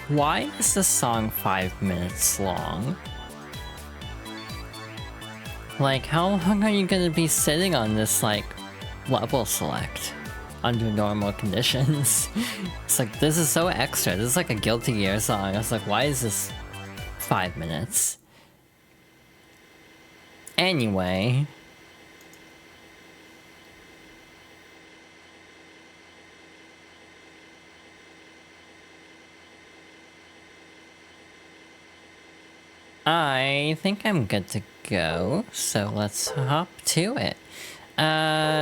Why is this song 5 minutes long? Like, how long are you gonna be sitting on this, like, level select? Under normal conditions. It's like, this is so extra. This is like a Guilty Gear song. I was like, why is this 5 minutes? Anyway. I think I'm good to go, so let's hop to it.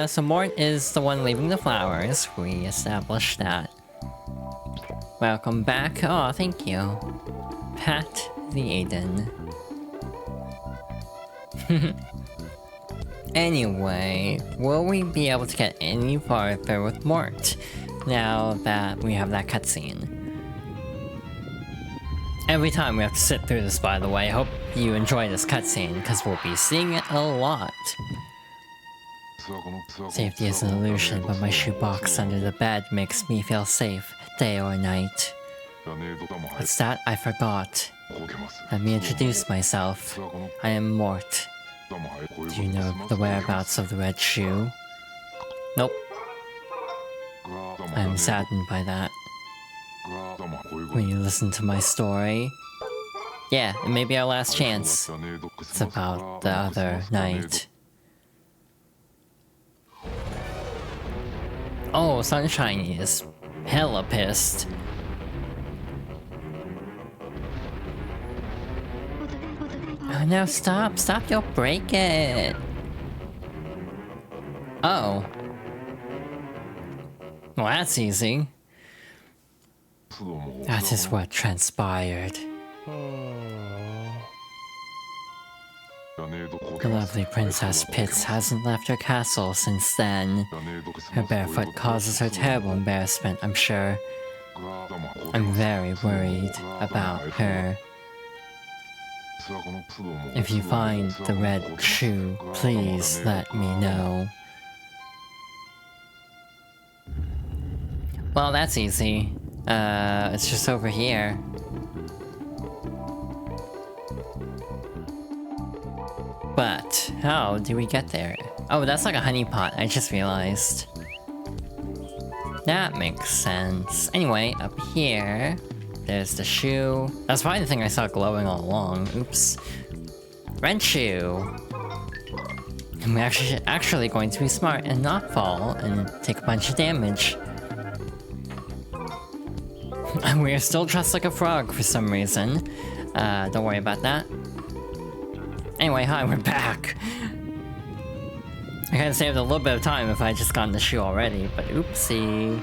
So Mort is the one leaving the flowers. We established that. Welcome back. Oh, thank you. Pat the Aiden. Anyway, will we be able to get any farther with Mort now that we have that cutscene? Every time we have to sit through this, by the way. I hope you enjoy this cutscene, because we'll be seeing it a lot. Safety is an illusion, but my shoebox under the bed makes me feel safe, day or night. What's that? I forgot. Let me introduce myself. I am Mort. Do you know the whereabouts of the red shoe? Nope. I'm saddened by that. When you listen to my story... Yeah, it may be our last chance. It's about the other night. Oh, Sunshine is hella pissed. Oh no, stop, you'll break it! Oh. Well, that's easy. That is what transpired. The lovely Princess Pitts hasn't left her castle since then. Her barefoot causes her terrible embarrassment, I'm sure. I'm very worried about her. If you find the red shoe, please let me know. Well, that's easy. It's just over here. But, how do we get there? Oh, that's like a honeypot, I just realized. That makes sense. Anyway, up here, there's the shoe. That's probably the thing I saw glowing all along. Oops. Red shoe. I'm actually going to be smart and not fall and take a bunch of damage. We are still dressed like a frog for some reason. Don't worry about that. Anyway, hi, we're back. I could've saved a little bit of time if I had just gotten the shoe already, but oopsie.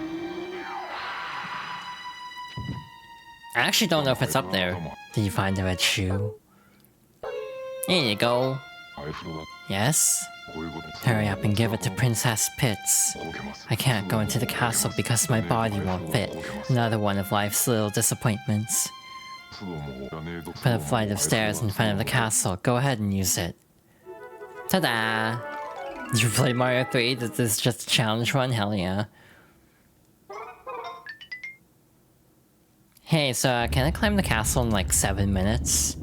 I actually don't know if it's up there. Did you find the red shoe? Here you go. Yes? Hurry up and give it to Princess Pitts. I can't go into the castle because my body won't fit. Another one of life's little disappointments. Put a flight of stairs in front of the castle. Go ahead and use it. Ta-da! Did you play Mario 3? This is just a challenge run? Hell yeah. Hey, so can I climb the castle in like 7 minutes?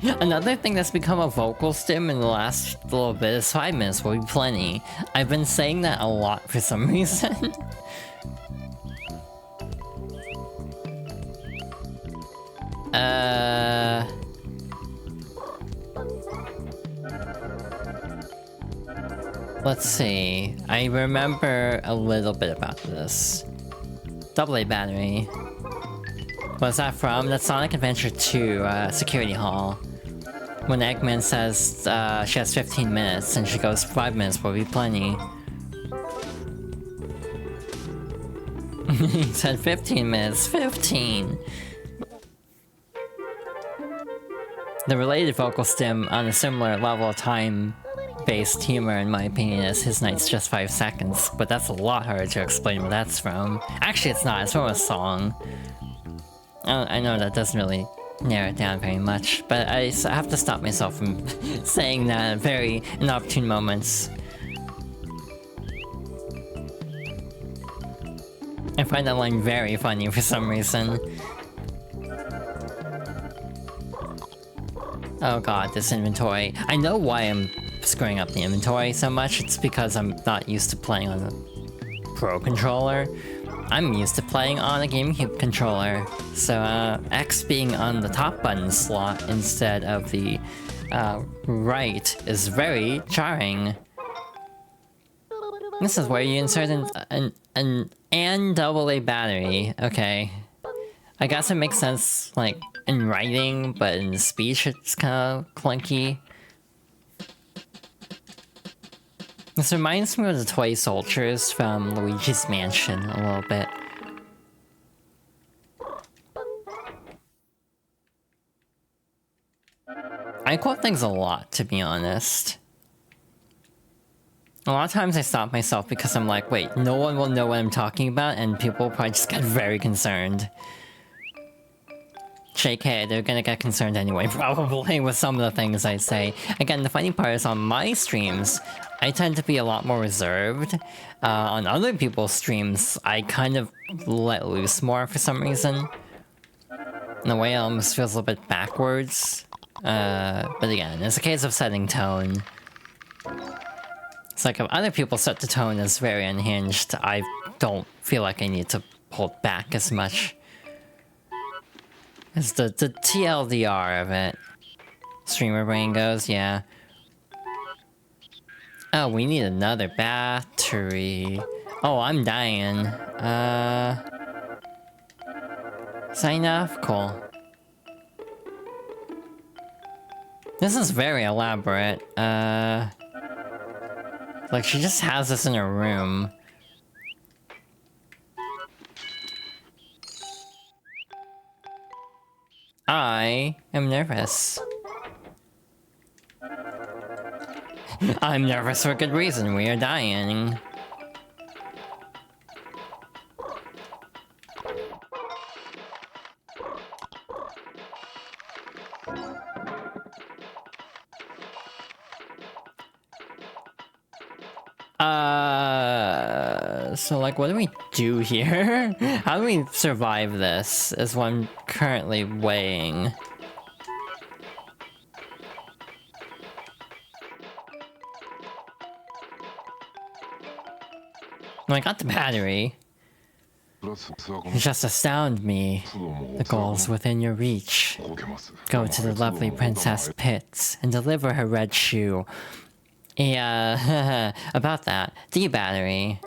Another thing that's become a vocal stim in the last little bit is 5 minutes will be plenty. I've been saying that a lot for some reason. Let's see. I remember a little bit about this. AA battery. What's that from? That's Sonic Adventure 2, Security Hall. When Eggman says she has 15 minutes, and she goes 5 minutes will be plenty. He said 15 minutes. 15! The related vocal stim on a similar level of time-based humor, in my opinion, is His Night's Just 5 Seconds, but that's a lot harder to explain where that's from. Actually, it's not. It's from a song. I know that doesn't really narrow it down very much, but I have to stop myself from saying that at very inopportune moments. I find that line very funny for some reason. Oh god, this inventory. I know why I'm screwing up the inventory so much. It's because I'm not used to playing on a Pro controller. I'm used to playing on a GameCube controller. So X being on the top button slot instead of the right is very jarring. This is where you insert an AA battery. Okay. I guess it makes sense, like, in writing, but in speech it's kind of clunky. This reminds me of the toy soldiers from Luigi's Mansion a little bit. I quote things a lot, to be honest. A lot of times I stop myself because I'm like, wait, no one will know what I'm talking about, and people will probably just get very concerned. JK, they're gonna get concerned anyway, probably, with some of the things I say. Again, the funny part is on my streams, I tend to be a lot more reserved. On other people's streams, I kind of let loose more for some reason. In a way, it almost feels a little bit backwards. But again, it's a case of setting tone. It's like if other people set the tone as very unhinged, I don't feel like I need to hold back as much. It's the TLDR of it. Streamer brain goes, yeah. Oh, we need another battery. Oh, I'm dying. Is that enough? Cool. This is very elaborate. Like, she just has this in her room. I am nervous. I'm nervous for good reason. We are dying. So like, what do we do here? How do we survive this, is what I'm currently weighing. Well, I got the battery. You just astound me. The goal's within your reach. Go to the lovely Princess Pits and deliver her red shoe. Yeah, about that. The battery.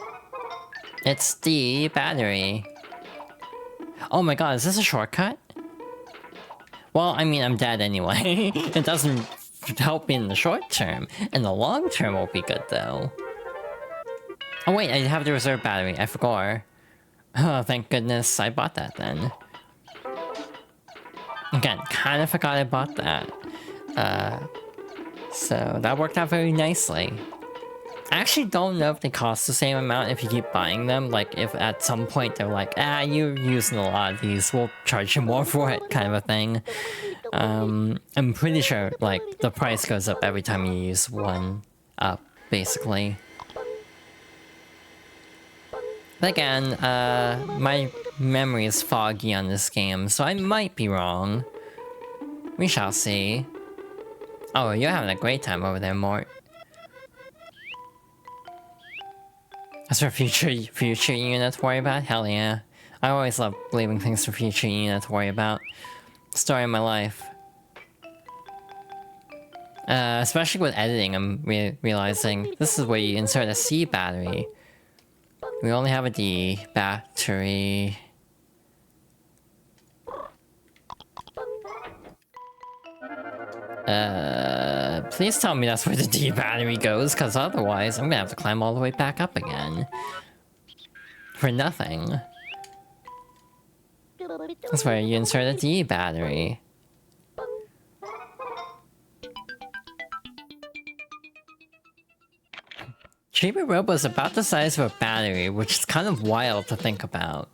It's the battery. Oh my god, is this a shortcut? Well, I mean, I'm dead anyway. It doesn't help me in the short term. In the long term, will be good though. Oh wait, I have the reserve battery. I forgot. Oh, thank goodness I bought that then. Again, kind of forgot I bought that. So that worked out very nicely. I actually don't know if they cost the same amount if you keep buying them. Like, if at some point they're like, you're using a lot of these, we'll charge you more for it, kind of a thing. I'm pretty sure, like, the price goes up every time you use one up, basically. But again, my memory is foggy on this game, so I might be wrong. We shall see. Oh, you're having a great time over there, Mort. As for future Yuna to worry about? Hell yeah. I always love leaving things for future Yuna to worry about. Story of my life. Especially with editing, I'm realizing this is where you insert a C battery. We only have a D battery. Please tell me that's where the D battery goes, because otherwise I'm gonna have to climb all the way back up again. For nothing. That's where you insert a D battery. Chibi-Robo is about the size of a battery, which is kind of wild to think about.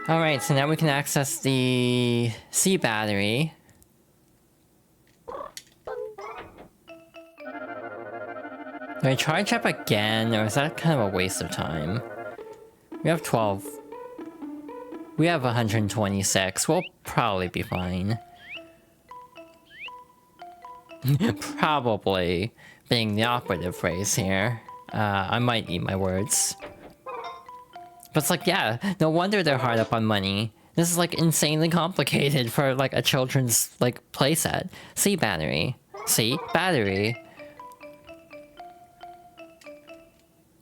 Alright, so now we can access the C battery. Do I charge up again, or is that kind of a waste of time? We have 12. We have 126. We'll probably be fine. Probably being the operative phrase here. I might eat my words. But it's like, yeah, no wonder they're hard up on money. This is like insanely complicated for like a children's like playset. C battery. C battery.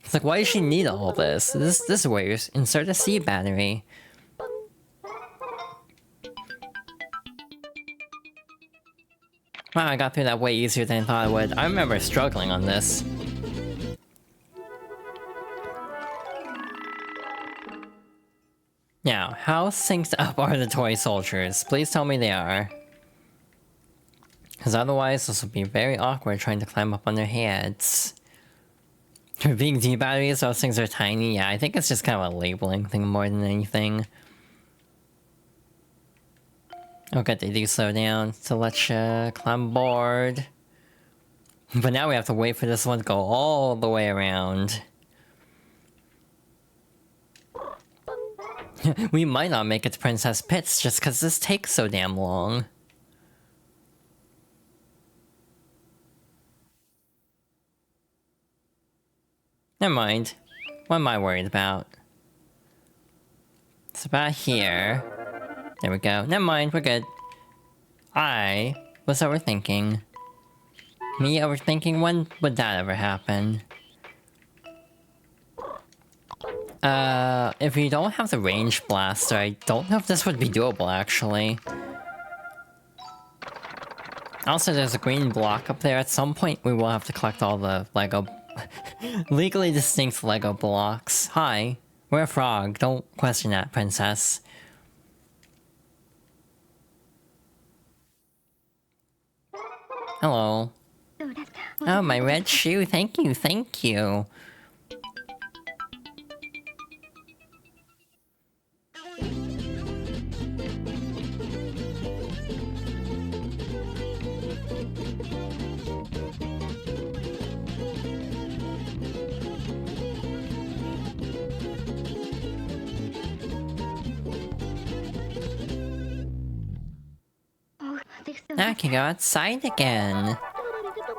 It's like, why does she need all of this? This is where you insert a C battery. Wow, I got through that way easier than I thought I would. I remember struggling on this. Now, how synced up are the toy soldiers? Please tell me they are. Because otherwise, this will be very awkward trying to climb up on their heads. For being D batteries, those things are tiny. Yeah, I think it's just kind of a labeling thing more than anything. Oh good, they do slow down to let you climb aboard. But now we have to wait for this one to go all the way around. We might not make it to Princess Pits just because this takes so damn long. Never mind. What am I worried about? It's about here. There we go. Never mind, we're good. I was overthinking. Me overthinking? When would that ever happen? If you don't have the range blaster, I don't know if this would be doable, actually. Also, there's a green block up there. At some point, we will have to collect all the Lego... legally distinct Lego blocks. Hi. We're a frog. Don't question that, princess. Hello. Oh, my red shoe. Thank you, thank you. Now I can go outside again.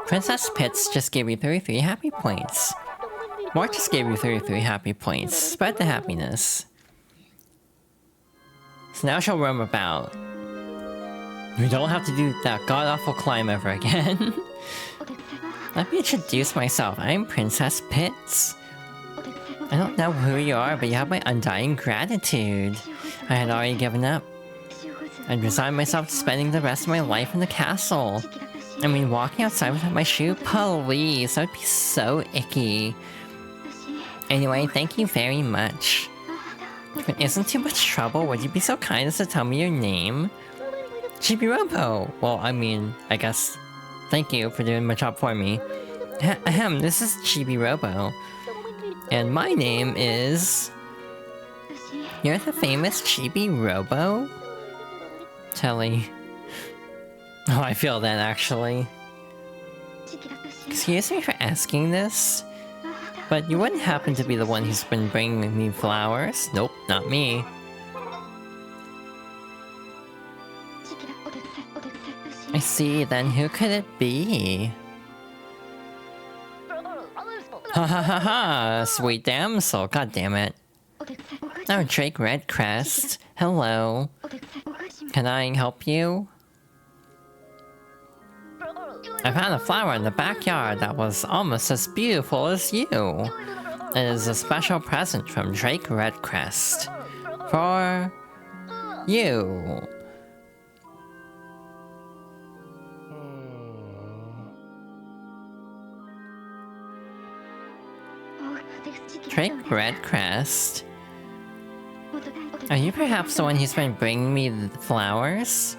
Princess Pits just gave you 33 happy points. Mark just gave you 33 happy points. Spread the happiness. So now she'll roam about. We don't have to do that god-awful climb ever again. Let me introduce myself. I'm Princess Pits. I don't know who you are, but you have my undying gratitude. I had already given up. I'd resigned myself to spending the rest of my life in the castle. I mean, walking outside without my shoe? Please, that would be so icky. Anyway, thank you very much. If it isn't too much trouble, would you be so kind as to tell me your name? Chibi-Robo! Well, I mean, I guess... Thank you for doing my job for me. Ahem, this is Chibi-Robo. And my name is... You're the famous Chibi-Robo? Telly. Oh, I feel that, actually. Excuse me for asking this, but you wouldn't happen to be the one who's been bringing me flowers? Nope, not me. I see, then who could it be? Ha ha ha ha! Sweet damsel, god damn it. Oh, Drake Redcrest. Hello. Can I help you? I found a flower in the backyard that was almost as beautiful as you. It is a special present from Drake Redcrest. For... you. Drake Redcrest? Are you perhaps the one who's been bringing me the flowers?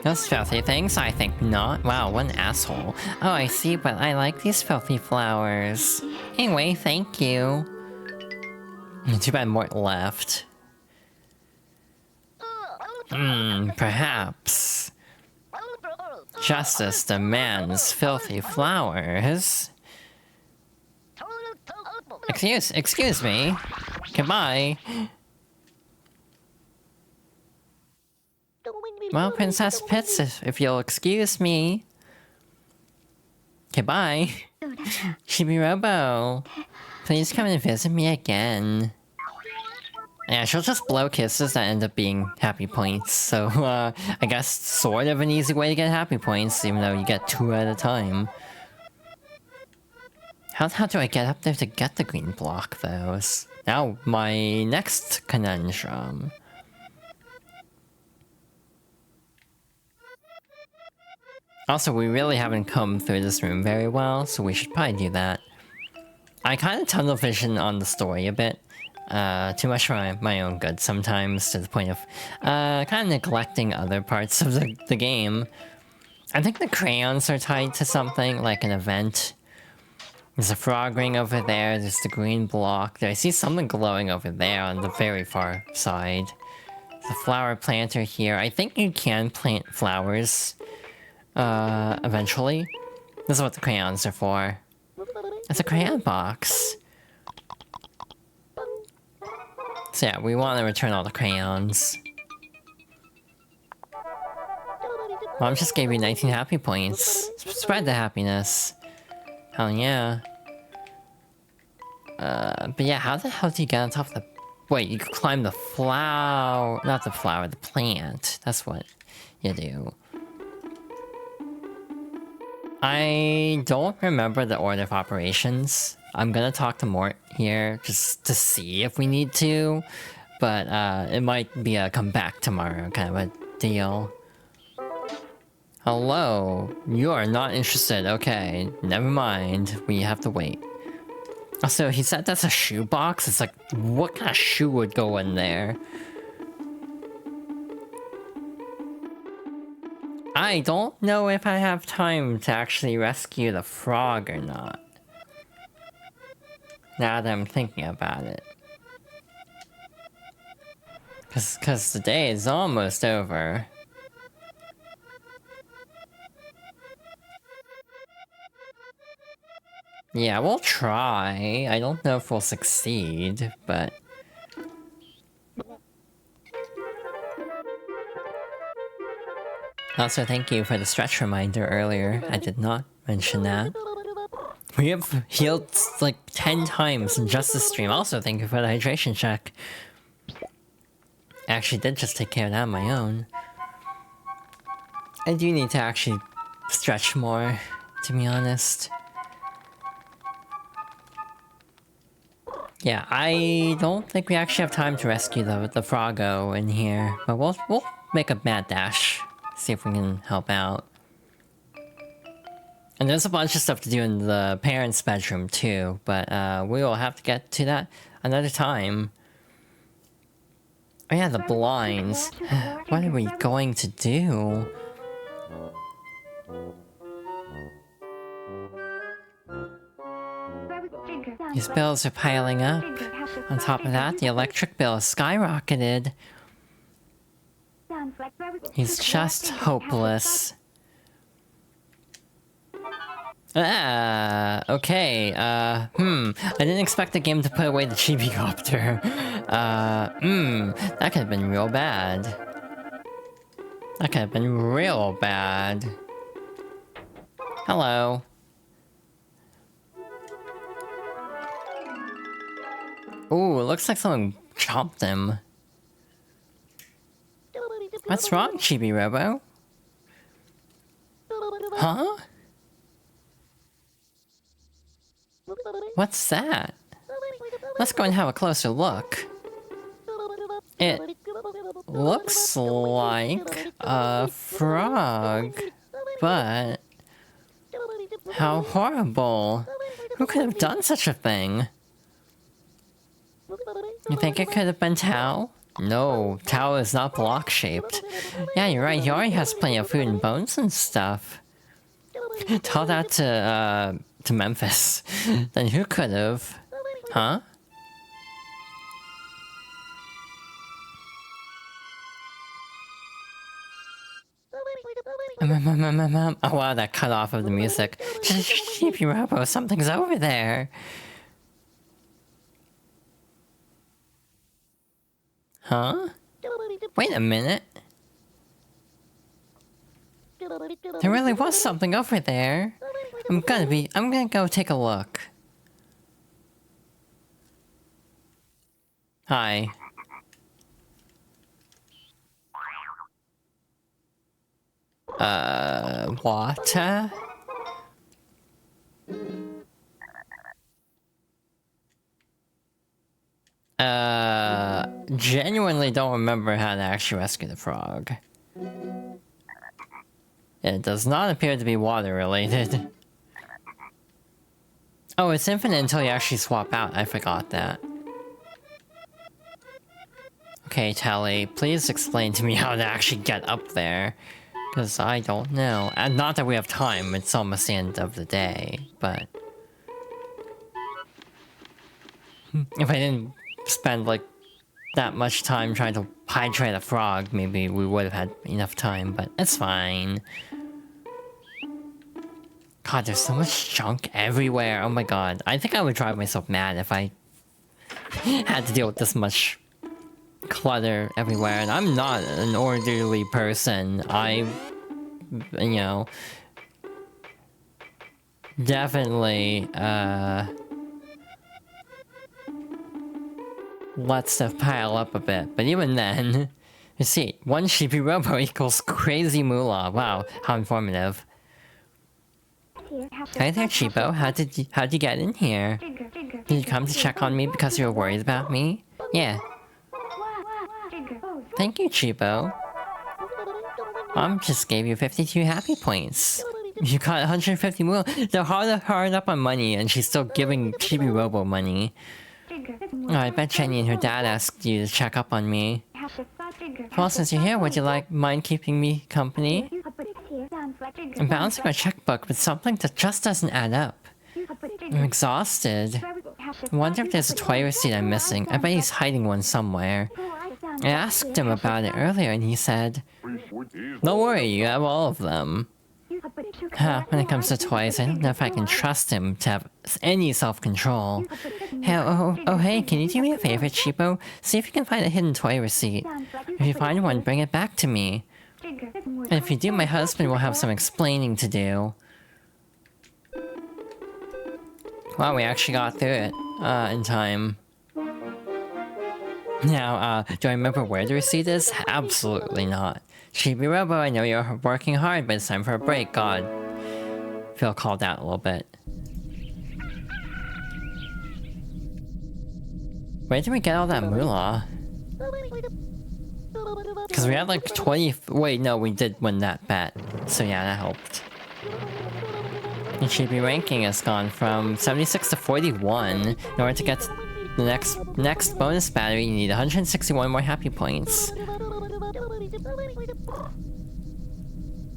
Those filthy things? I think not. Wow, what an asshole. Oh, I see, but I like these filthy flowers. Anyway, thank you. Too bad Mort left. Perhaps. Justice demands filthy flowers. Excuse me. Goodbye. Well, Princess Pitts, if you'll excuse me. Goodbye. Chibi-Robo, please come and visit me again. Yeah, she'll just blow kisses that end up being happy points, so, I guess sort of an easy way to get happy points, even though you get 2 at a time. How do I get up there to get the green block, though? Now, my next conundrum. Also, we really haven't come through this room very well, so we should probably do that. I kind of tunnel vision on the story a bit. Too much for my own good sometimes, to the point of kind of neglecting other parts of the game. I think the crayons are tied to something, like an event. There's a frog ring over there, there's the green block there. I see something glowing over there on the very far side. There's a flower planter here. I think you can plant flowers, eventually. This is what the crayons are for. It's a crayon box. So yeah, we want to return all the crayons. Mom just gave you 19 happy points. Spread the happiness. Hell yeah. But yeah, how the hell do you get on top of the... Wait, you can climb the flower... Not the flower, the plant. That's what you do. I don't remember the order of operations. I'm gonna talk to Mort here, just to see if we need to. But, it might be a come back tomorrow kind of a deal. Hello? You are not interested. Okay, never mind. We have to wait. Also, he said that's a shoe box? It's like, what kind of shoe would go in there? I don't know if I have time to actually rescue the frog or not. Now that I'm thinking about it. Cause the day is almost over. Yeah, we'll try. I don't know if we'll succeed, but... Also, thank you for the stretch reminder earlier. I did not mention that. We have healed like 10 times in just this stream. Also, thank you for the hydration check. I actually did just take care of that on my own. I do need to actually stretch more, to be honest. Yeah, I don't think we actually have time to rescue the froggo in here, but we'll make a mad dash, see if we can help out. And there's a bunch of stuff to do in the parents' bedroom too, but we will have to get to that another time. Oh yeah, the blinds. What are we going to do? These bills are piling up. On top of that, the electric bill has skyrocketed. He's just hopeless. Okay, I didn't expect the game to put away the Chibi-Copter. That could have been real bad. That could have been real bad. Hello. Ooh, it looks like someone chomped him. What's wrong, Chibi-Robo? Huh? What's that? Let's go and have a closer look. It looks like a frog, but how horrible. Who could have done such a thing? You think it could have been Tao? No, Tao is not block-shaped. Yeah, you're right, he already has plenty of food and bones and stuff. Tell that to Memphis. Then who could've? Huh? Oh wow, that cut off of the music. Chibi-Robo, something's over there. Huh? Wait a minute. There really was something over there. I'm gonna go take a look. Hi. Water? Genuinely don't remember how to actually rescue the frog. It does not appear to be water related. Oh, it's infinite until you actually swap out. I forgot that. Okay, Tally, please explain to me how to actually get up there. Because I don't know. And not that we have time, it's almost the end of the day, but... if I didn't spend, like, that much time trying to hydrate a frog, maybe we would have had enough time, but it's fine. God, there's so much junk everywhere, oh my god. I think I would drive myself mad if I had to deal with this much clutter everywhere, and I'm not an orderly person. I, you know, definitely, let stuff pile up a bit, but even then, you see, one Chibi-Robo equals crazy moolah. Wow, how informative. Hi there, Chibo. How'd you get in here? Did you come to check on me because you were worried about me? Yeah. Thank you, Chibo. Mom just gave you 52 happy points. You got 150 moolah. They're hard up on money, and she's still giving Chibi-Robo money. Oh, I bet Jenny and her dad asked you to check up on me. Well, since you're here, would you mind keeping me company? I'm balancing my checkbook with something that just doesn't add up. I'm exhausted. I wonder if there's a toy receipt I'm missing. I bet he's hiding one somewhere. I asked him about it earlier and he said, "Don't worry, you have all of them." When it comes to toys, I don't know if I can trust him to have any self-control. Hey, can you do me a favor, Cheapo? See if you can find a hidden toy receipt. If you find one, bring it back to me. And if you do, my husband will have some explaining to do. Wow, we actually got through it, in time. Now, do I remember where the receipt is? Absolutely not. Chibi-Robo, I know you're working hard, but it's time for a break. God. Feel called out a little bit. Where did we get all that moolah? Because we had like 20... Wait, no, we did win that bet. So yeah, that helped. The Chibi ranking has gone from 76 to 41. In order to get the next bonus battery, you need 161 more happy points.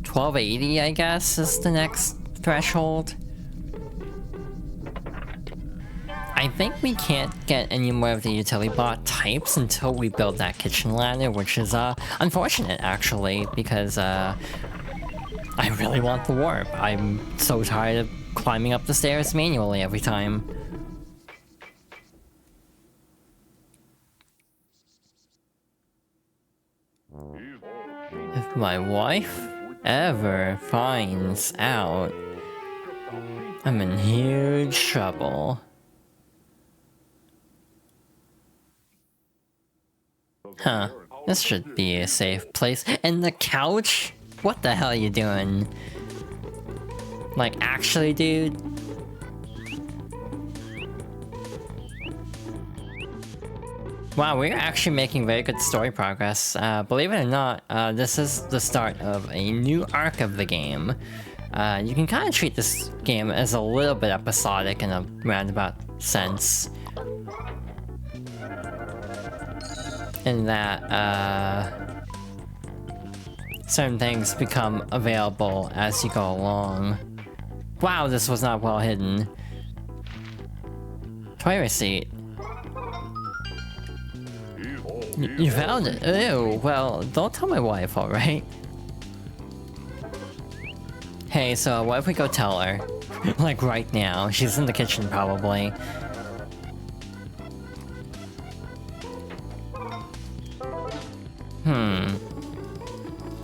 1280, I guess, is the next threshold. I think we can't get any more of the utility bot types until we build that kitchen ladder, which is unfortunate, actually, because I really want the warp. I'm so tired of climbing up the stairs manually every time. If my wife ever finds out, I'm in huge trouble. Huh, this should be a safe place. And the couch? What the hell are you doing? Like, actually, dude? Wow, we're actually making very good story progress. Believe it or not, this is the start of a new arc of the game. You can kind of treat this game as a little bit episodic in a roundabout sense. in that, certain things become available as you go along. Wow, this was not well hidden. Toy receipt. You found it? Ew, well, don't tell my wife, alright? Hey, so what if we go tell her? Like right now. She's in the kitchen, probably.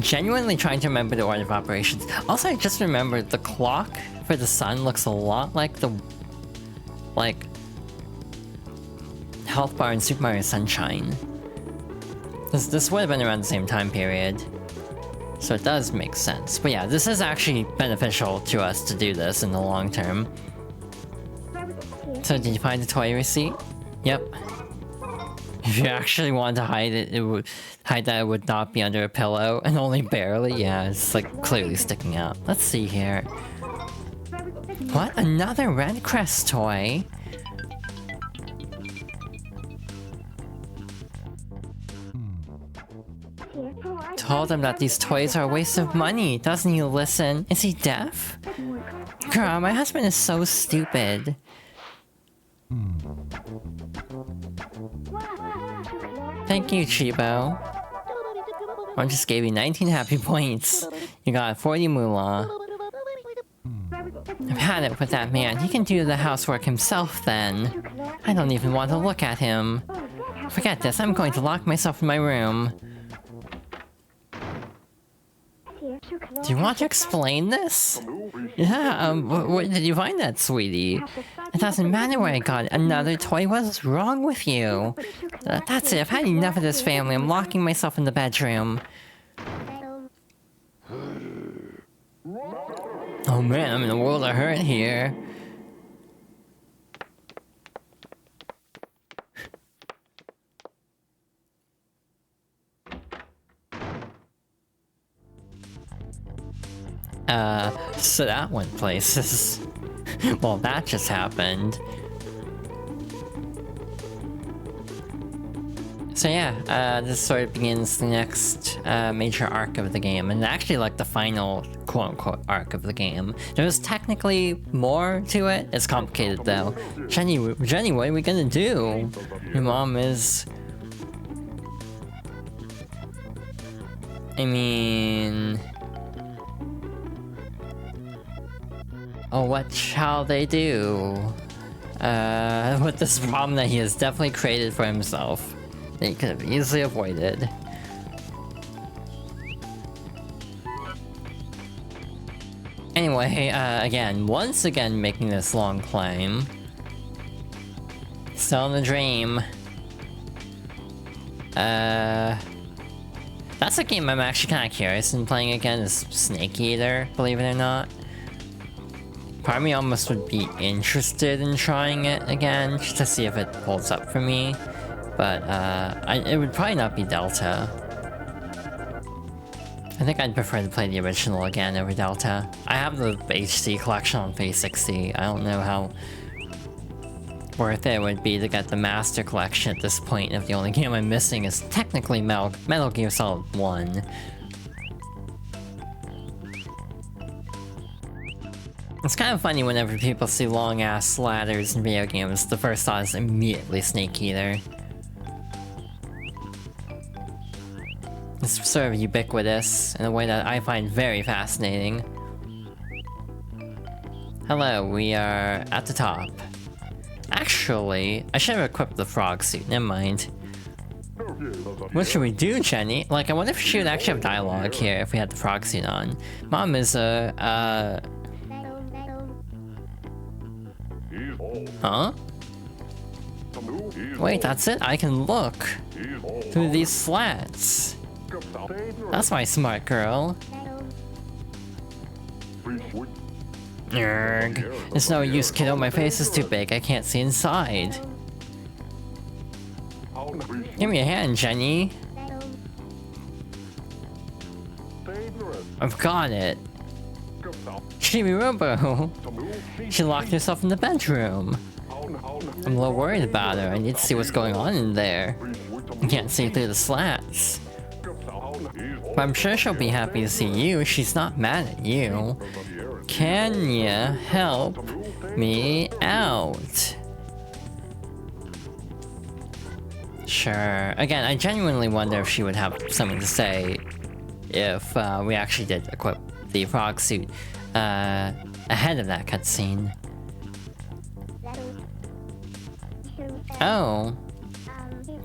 Genuinely trying to remember the order of operations. Also, I just remembered the clock for the sun looks a lot like the... like... health bar in Super Mario Sunshine. This would have been around the same time period. So it does make sense. But yeah, this is actually beneficial to us to do this in the long term. So did you find the toy receipt? Yep. If you actually wanted to hide it, hide that it would not be under a pillow, and only barely. Yeah, it's like clearly sticking out. Let's see here. What? Another Red Crest toy? Told him that these toys are a waste of money. Doesn't he listen? Is he deaf? Girl, my husband is so stupid. Thank you, Chibo. I just gave you 19 happy points. You got 40 moolah. I've had it with that man. He can do the housework himself then. I don't even want to look at him. Forget this, I'm going to lock myself in my room. Do you want to explain this? Yeah, where did you find that, sweetie? It doesn't matter where I got it. Another toy? What's wrong with you? That's it, I've had enough of this family. I'm locking myself in the bedroom. Oh man, I'm in a world of hurt here. So that went places. Well, that just happened. So yeah, this sort of begins the next major arc of the game, and actually like the final quote-unquote arc of the game. There's technically more to it. It's complicated though. Jenny, what are we gonna do? Your mom is... I mean... Oh, what shall they do? With this problem that he has definitely created for himself. That he could have easily avoided. Anyway, again, once again making this long climb. Still in the dream. That's a game I'm actually kind of curious in playing again, is Snake Eater, believe it or not. Part of me almost would be interested in trying it again, just to see if it holds up for me. But, it would probably not be Delta. I think I'd prefer to play the original again over Delta. I have the HD collection on 360. I don't know how worth it would be to get the Master Collection at this point if the only game I'm missing is technically Metal Gear Solid 1. It's kind of funny whenever people see long-ass ladders in video games, the first thought is immediately Snake Eater. It's sort of ubiquitous in a way that I find very fascinating. Hello, we are at the top. Actually, I should have equipped the frog suit, never mind. What should we do, Jenny? Like, I wonder if she would actually have dialogue here if we had the frog suit on. Mom is Huh? Wait, that's it? I can look through these slats. That's my smart girl. Urgh. It's no use, kiddo. My face is too big. I can't see inside. Give me a hand, Jenny. I've got it. Chibi-Robo. She locked herself in the bedroom. I'm a little worried about her. I need to see what's going on in there. You can't see through the slats. But I'm sure she'll be happy to see you. She's not mad at you. Can ya help me out? Sure. Again, I genuinely wonder if she would have something to say if we actually did equip the frog suit ahead of that cutscene. Oh.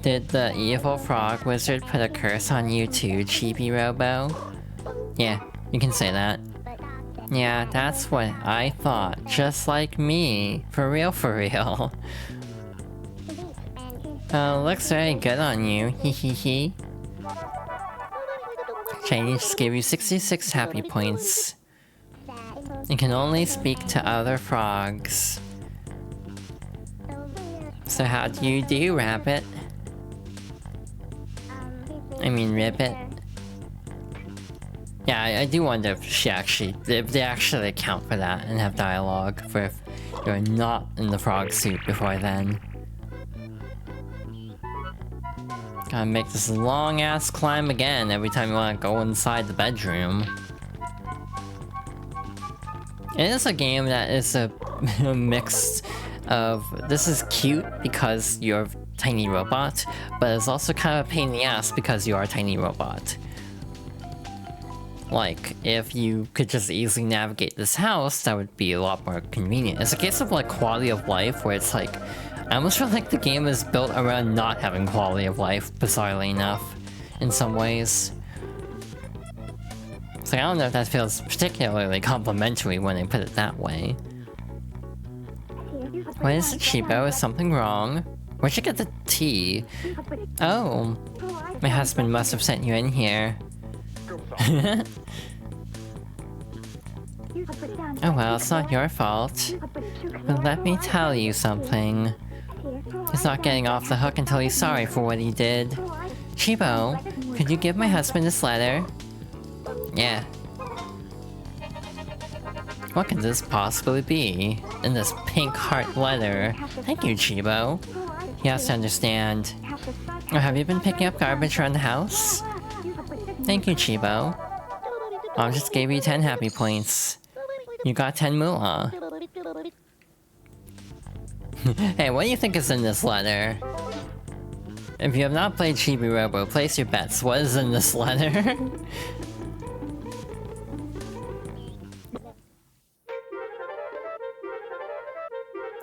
Did the evil frog wizard put a curse on you too, Chibi-Robo? Yeah, you can say that. Yeah, that's what I thought. Just like me. For real, for real. Looks very good on you. Hee hee hee. Shiny just gave you 66 happy points. You can only speak to other frogs. So how do you do, Rabbit? I mean, Ribbit. Yeah, I do wonder if they actually account for that and have dialogue for if you're not in the frog suit before then. Gotta make this long ass climb again every time you want to go inside the bedroom. It is a game that is a mix of this is cute because you're a tiny robot, but it's also kind of a pain in the ass because you are a tiny robot. Like, if you could just easily navigate this house, that would be a lot more convenient. It's a case of like quality of life where it's like, I almost feel like the game is built around not having quality of life, bizarrely enough, in some ways. So I don't know if that feels particularly complimentary when they put it that way. What is it, Chibo? Is something wrong? Where'd you get the tea? Oh, my husband must have sent you in here. Oh well, it's not your fault. But let me tell you something. He's not getting off the hook until he's sorry for what he did. Chibo, could you give my husband this letter? Yeah. What could this possibly be? In this pink heart letter? Thank you, Chibo. He has to understand. Oh, have you been picking up garbage around the house? Thank you, Chibo. Mom just gave you 10 happy points. You got 10 moolah. Hey, what do you think is in this letter? If you have not played Chibi-Robo, place your bets. What is in this letter?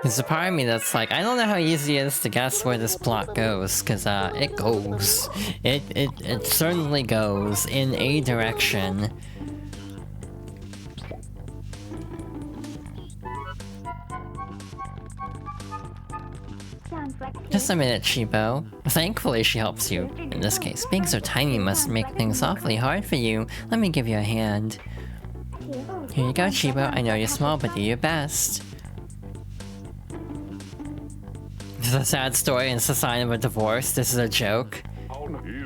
There's a part of me that's like, I don't know how easy it is to guess where this plot goes, cause it goes. It certainly goes in a direction. Just a minute, Chibo. Thankfully she helps you. In this case, being so tiny must make things awfully hard for you. Let me give you a hand. Here you go, Chibo. I know you're small, but do your best. This is a sad story and it's a sign of a divorce. This is a joke.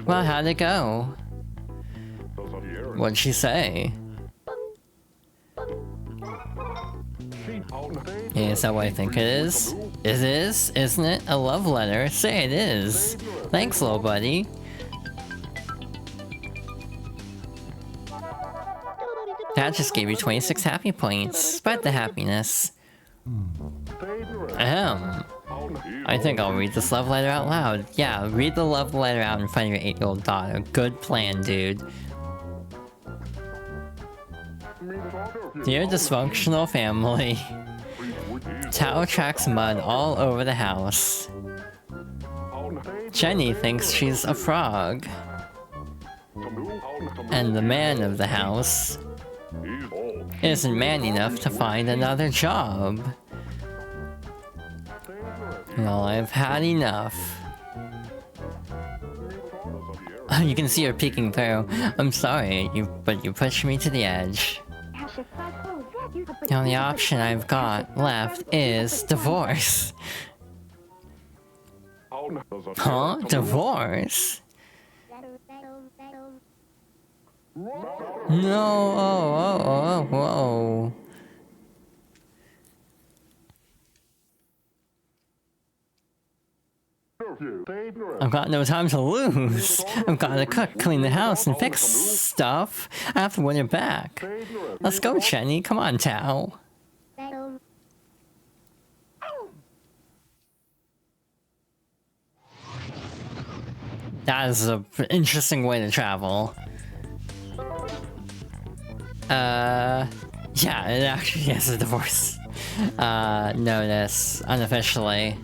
Well, how'd it go? What'd she say? Yeah, is that what I think it is? It is, isn't it? A love letter? Say it is. Thanks, little buddy. That just gave you 26 happy points. Spread the happiness. Ahem. I think I'll read this love letter out loud. Yeah, read the love letter out in front of your 8-year-old daughter. Good plan, dude. Dear dysfunctional family. Tao tracks mud all over the house. Jenny thinks she's a frog. And the man of the house isn't man enough to find another job. Well, I've had enough. You can see her peeking through. I'm sorry, but you pushed me to the edge. The only option I've got left is divorce. Huh? Divorce? No, whoa. I've got no time to lose. I've got to cook, clean the house, and fix stuff. I have to win it back. Let's go, Chenny. Come on, Tao. That is an interesting way to travel. Yeah, it actually is a divorce. Notice, unofficially.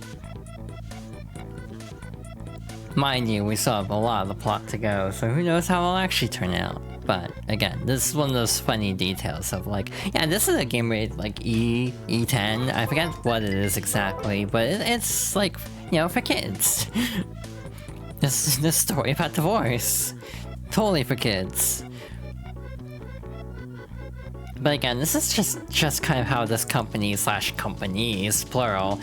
Mind you, we still have a lot of the plot to go, so who knows how it'll actually turn out. But again, this is one of those funny details of like, yeah, this is a game rated like E10. I forget what it is exactly, but it's like, you know, for kids. This story about divorce. Totally for kids. But again, this is just kind of how this company/companies, plural,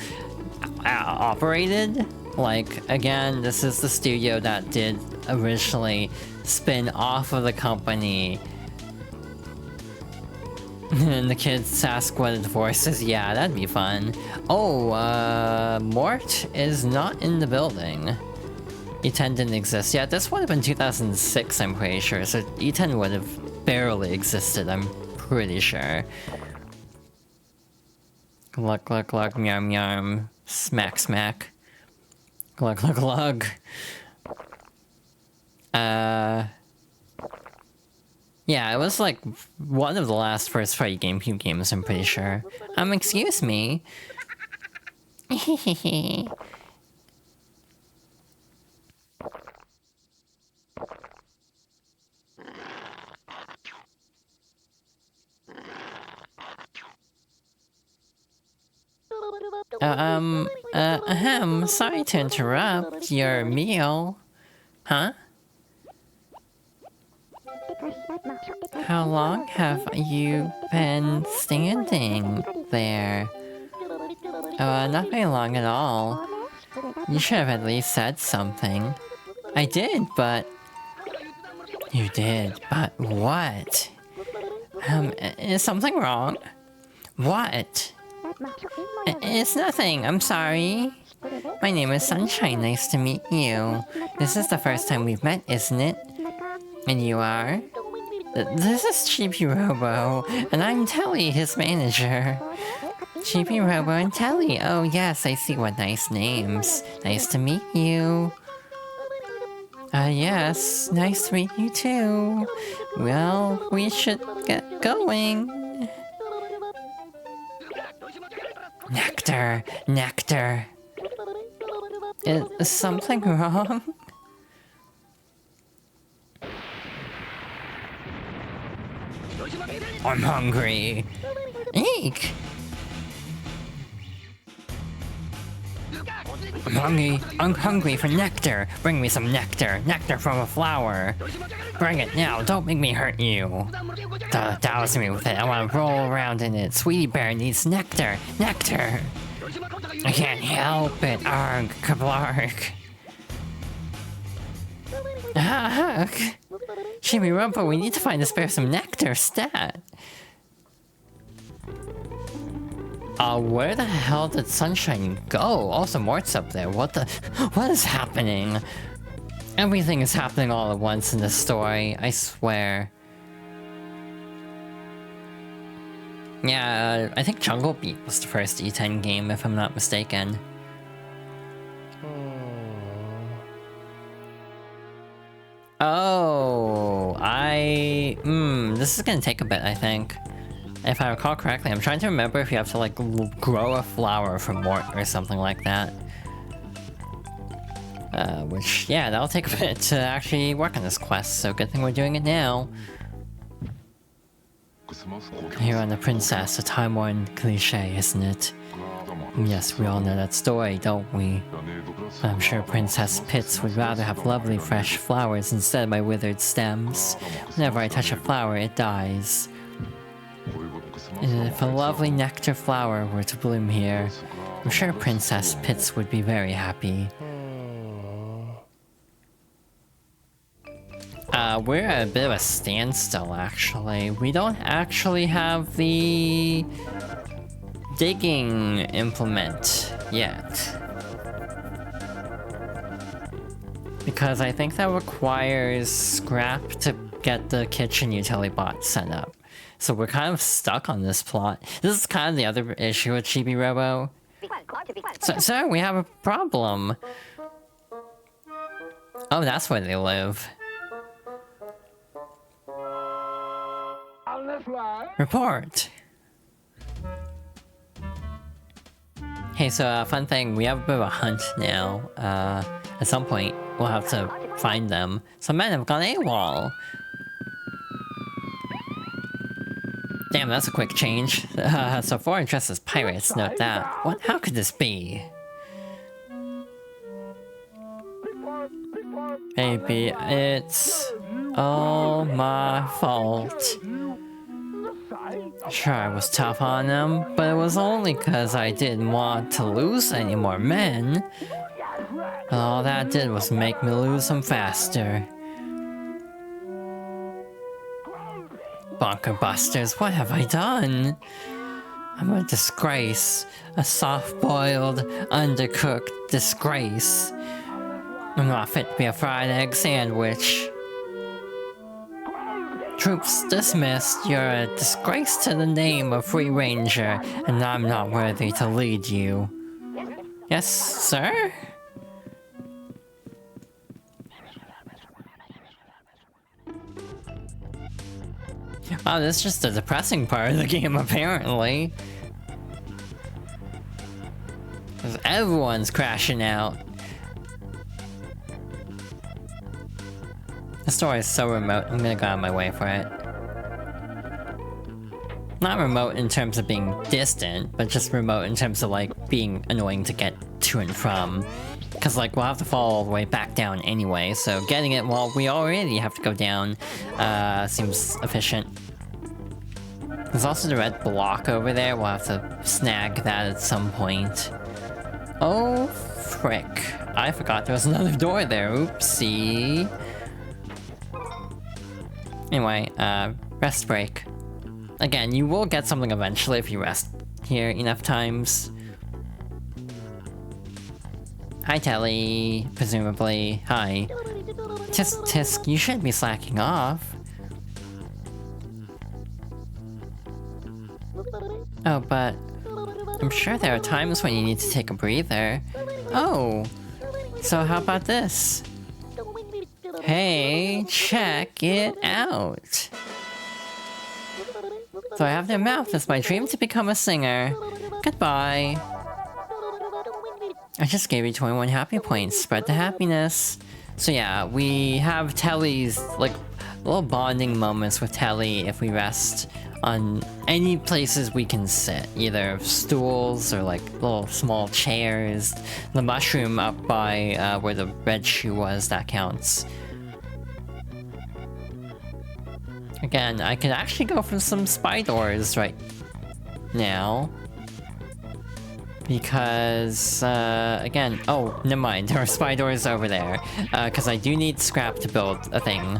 operated. Like, again, this is the studio that did originally spin off of the company. And the kids ask what a divorce is. Yeah, that'd be fun. Oh, Mort is not in the building. E10 didn't exist. Yeah, this would have been 2006, I'm pretty sure. So E10 would have barely existed, I'm pretty sure. Glug, glug, glug, yum, yum. Smack, smack. Glug, glug, glug. Yeah, it was like one of the last first-party GameCube games, I'm pretty sure. Excuse me. Sorry to interrupt your meal. Huh? How long have you been standing there? Not very long at all. You should have at least said something. I did, but... You did, but what? Is something wrong? What? It's nothing, I'm sorry. My name is Sunshine, nice to meet you. This is the first time we've met, isn't it? And you are? This is Chibi-Robo, and I'm Telly, his manager. Chibi-Robo and Telly, oh yes, I see, what nice names. Nice to meet you. Yes, nice to meet you too. Well, we should get going. Nectar! Nectar! Is something wrong? I'm hungry! Eek! I'm hungry for nectar! Bring me some nectar! Nectar from a flower! Bring it now, don't make me hurt you! Douse me with it, I want to roll around in it! Sweetie Bear needs nectar! Nectar! I can't help it! Arg, kablark! Ugh! Chibi-Robo, we need to find this bear some nectar, stat! Where the hell did Sunshine go? Also, Mort's up there. What is happening? Everything is happening all at once in this story, I swear. Yeah, I think Jungle Beat was the first E10 game, if I'm not mistaken. Oh, this is gonna take a bit, I think. If I recall correctly, I'm trying to remember if you have to, like, grow a flower from Mort or something like that. Which, yeah, that'll take a bit to actually work on this quest, so good thing we're doing it now. Here on the Princess, a time-worn cliche, isn't it? Yes, we all know that story, don't we? But I'm sure Princess Pitts would rather have lovely fresh flowers instead of my withered stems. Whenever I touch a flower, it dies. And if a lovely nectar flower were to bloom here, I'm sure Princess Pitts would be very happy. We're at a bit of a standstill, actually. We don't actually have the digging implement yet. Because I think that requires scrap to get the kitchen utility bot set up. So we're kind of stuck on this plot. This is kind of the other issue with Chibi-Robo. So we have a problem. Oh, that's where they live. Report. Hey, so fun thing, we have a bit of a hunt now. At some point, we'll have to find them. Some men have gone AWOL. Damn, that's a quick change. So foreign dressed as pirates, note that. What? How could this be? Maybe it's all my fault. Sure, I was tough on them, but it was only because I didn't want to lose any more men. But all that did was make me lose them faster. Bonker busters, what have I done? I'm a disgrace. A soft-boiled, undercooked disgrace. I'm not fit to be a fried egg sandwich. Troops dismissed. You're a disgrace to the name of Free Ranger, and I'm not worthy to lead you. Yes, sir? Wow, this is just a depressing part of the game, apparently. Because everyone's crashing out. The story is so remote, I'm gonna go out of my way for it. Not remote in terms of being distant, but just remote in terms of, like, being annoying to get to and from. Because, like, we'll have to fall all the way back down anyway, so getting it while we already have to go down, seems efficient. There's also the red block over there, we'll have to snag that at some point. Oh, frick. I forgot there was another door there, oopsie. Anyway, rest break. Again, you will get something eventually if you rest here enough times. Hi, Telly. Presumably. Hi. Tisk tisk, you shouldn't be slacking off. Oh, but I'm sure there are times when you need to take a breather. Oh, so how about this? Hey, check it out. So I have their mouth as my dream to become a singer. Goodbye. I just gave you 21 happy points. Spread the happiness. So yeah, we have Telly's, like, little bonding moments with Telly if we rest on any places we can sit. Either stools or, like, little small chairs. The mushroom up by where the red shoe was, that counts. Again, I could actually go for some spy doors right now. Because, again, oh, never mind, there are spy doors over there. Because I do need scrap to build a thing.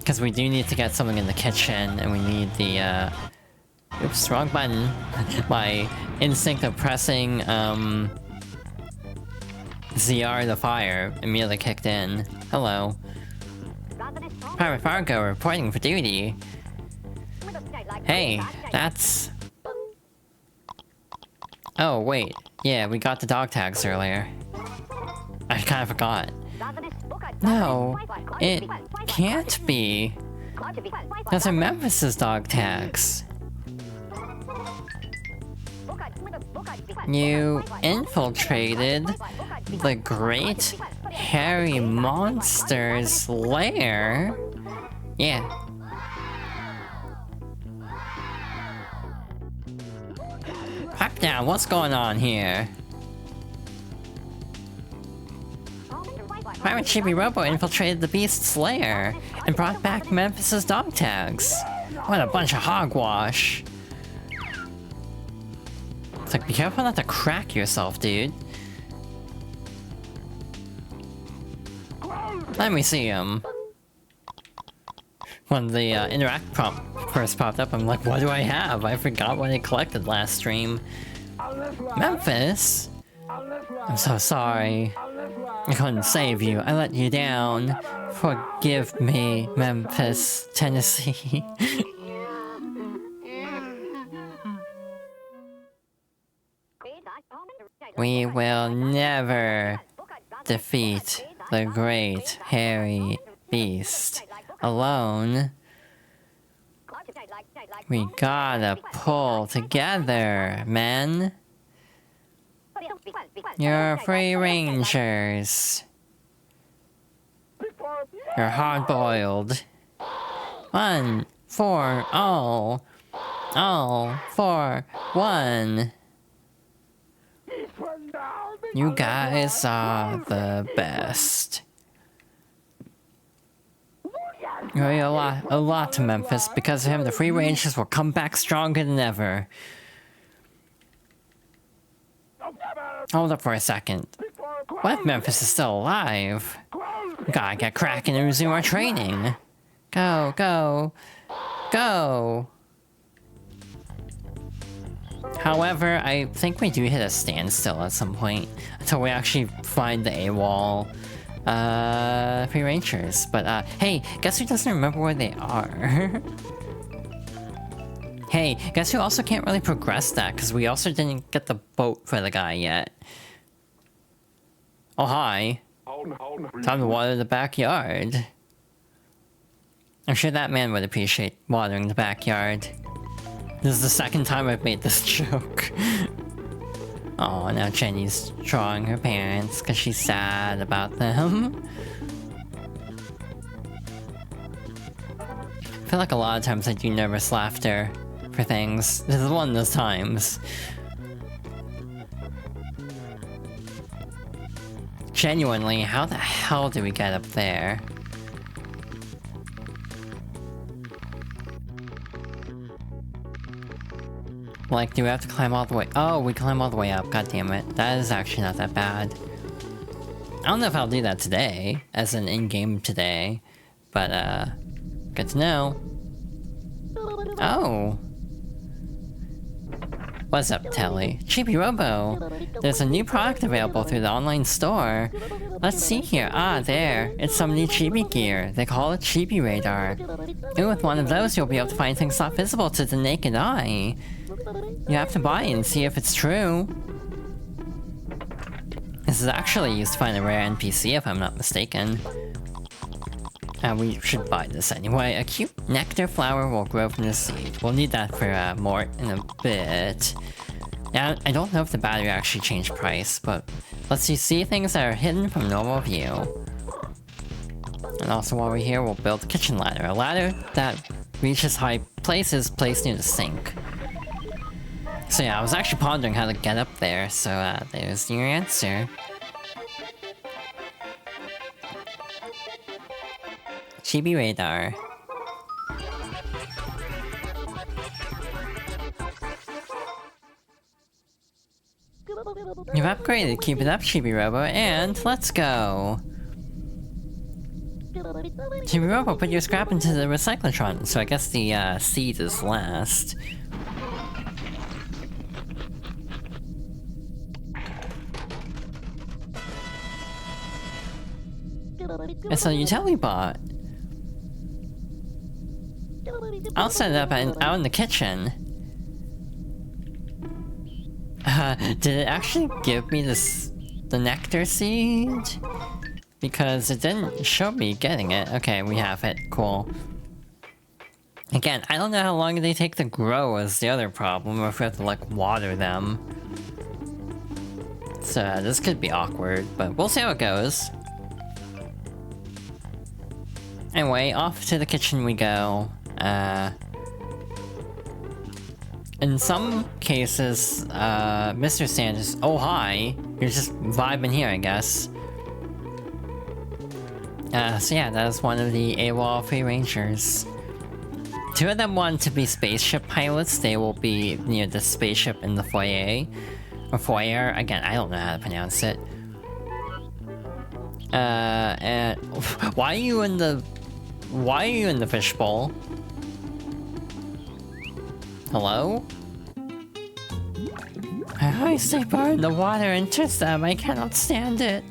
Because we do need to get something in the kitchen, and we need the, oops, wrong button. My instinct of pressing, ZR the fire immediately kicked in. Hello. Pirate Fargo reporting for duty. Hey, that's... Oh, wait. Yeah, we got the dog tags earlier. I kinda forgot. No, it can't be. Those are Memphis's dog tags. You infiltrated the great hairy monster's lair? Yeah. Pipe down, what's going on here? Pirate Chibi-Robo infiltrated the beast's lair and brought back Memphis's dog tags. What a bunch of hogwash. It's like, be careful not to crack yourself, dude. Let me see him. When the interact prompt first popped up, I'm like, what do I have? I forgot what I collected last stream. Memphis? I'm so sorry. I couldn't save you. I let you down. Forgive me, Memphis, Tennessee. We will never defeat the great hairy beast alone. We gotta pull together, men. You're free rangers. You're hard-boiled. One for all. All for one. You guys are the best. You owe a lot to Memphis. Because of him, the Free Rangers will come back stronger than ever. Hold up for a second. What if Memphis is still alive? We gotta get cracking and resume our training. Go, go, go! However, I think we do hit a standstill at some point until we actually find the AWOL Free Rangers. But hey, guess who doesn't remember where they are? Hey, guess who also can't really progress that because we also didn't get the boat for the guy yet. Oh hi. Time to water the backyard. I'm sure that man would appreciate watering the backyard. This is the second time I've made this joke. Oh, now Jenny's drawing her parents because she's sad about them. I feel like a lot of times I do nervous laughter for things. This is one of those times. Genuinely, how the hell do we get up there? Like, do we have to climb all the way? Oh, we climb all the way up. God damn it. That is actually not that bad. I don't know if I'll do that today, as an in-game today. But, good to know. Oh. What's up, Telly? Chibi-Robo! There's a new product available through the online store. Let's see here. Ah, there. It's some new Chibi gear. They call it Chibi Radar. And with one of those, you'll be able to find things not visible to the naked eye. You have to buy it and see if it's true. This is actually used to find a rare NPC, if I'm not mistaken. We should buy this anyway. A cute nectar flower will grow from the seed. We'll need that for more in a bit. Now, I don't know if the battery actually changed price, but lets you see things that are hidden from normal view. And also while we're here, we'll build a kitchen ladder. A ladder that reaches high places placed near the sink. So yeah, I was actually pondering how to get up there, so there's your answer. Chibi Radar. You've upgraded, keep it up, Chibi-Robo, and let's go! Chibi-Robo, put your scrap into the recyclotron, so I guess the seed is last. It's a utility bot. I'll set it up out in the kitchen. Did it actually give me the nectar seed? Because it didn't show me getting it. Okay, we have it. Cool. Again, I don't know how long they take to grow is the other problem, or if we have to, like, water them. So, this could be awkward, but we'll see how it goes. Anyway, off to the kitchen we go. In some cases, Mr. Sanders... Oh, hi! You're just vibing here, I guess. So yeah, that is one of the AWOL Free Rangers. Two of them want to be spaceship pilots. They will be near the spaceship in the foyer. Or foyer, again, I don't know how to pronounce it. And... Why are you in the fishbowl? Hello? I stay bar in the water enters them. I cannot stand it.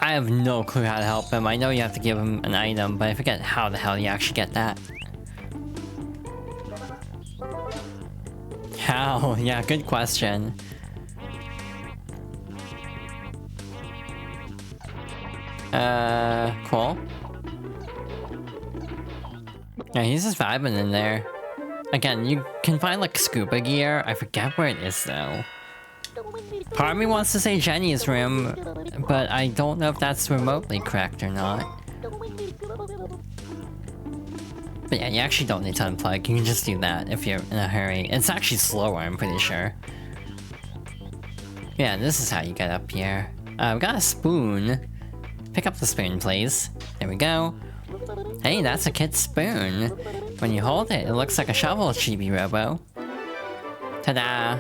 I have no clue how to help him. I know you have to give him an item, but I forget how the hell you actually get that. How? Yeah, good question. Cool. Yeah, he's just vibing in there. Again, you can find like scuba gear. I forget where it is though. Part of me wants to say Jenny's room, but I don't know if that's remotely correct or not. But yeah, you actually don't need to unplug. You can just do that if you're in a hurry. It's actually slower, I'm pretty sure. Yeah, this is how you get up here. We got a spoon. Pick up the spoon, please. There we go. Hey, that's a kid's spoon. When you hold it, it looks like a shovel, Chibi-Robo. Ta-da!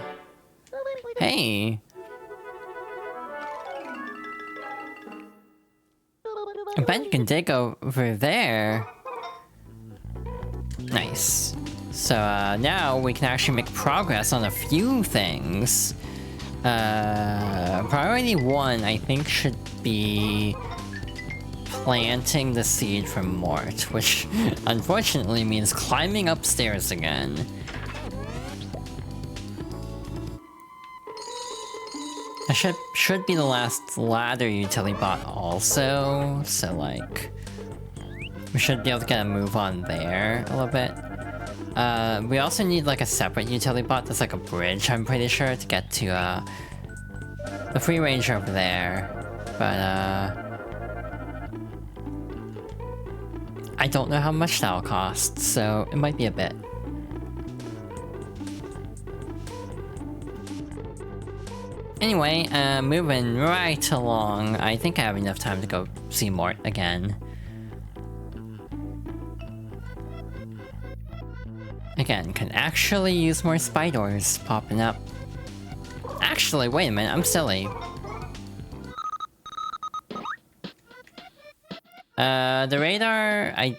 Hey! I bet you can dig over there. Nice. So, now we can actually make progress on a few things. Priority 1, I think, should be planting the seed for Mort, which unfortunately means climbing upstairs again. That should be the last ladder utility bot also, so like... we should be able to get a move on there a little bit. We also need like a separate utility bot that's like a bridge, I'm pretty sure, to get to the free range over there. But I don't know how much that'll cost, so it might be a bit. Anyway, moving right along. I think I have enough time to go see Mort again. Again, can actually use more spiders popping up. Actually, wait a minute, I'm silly. The radar, I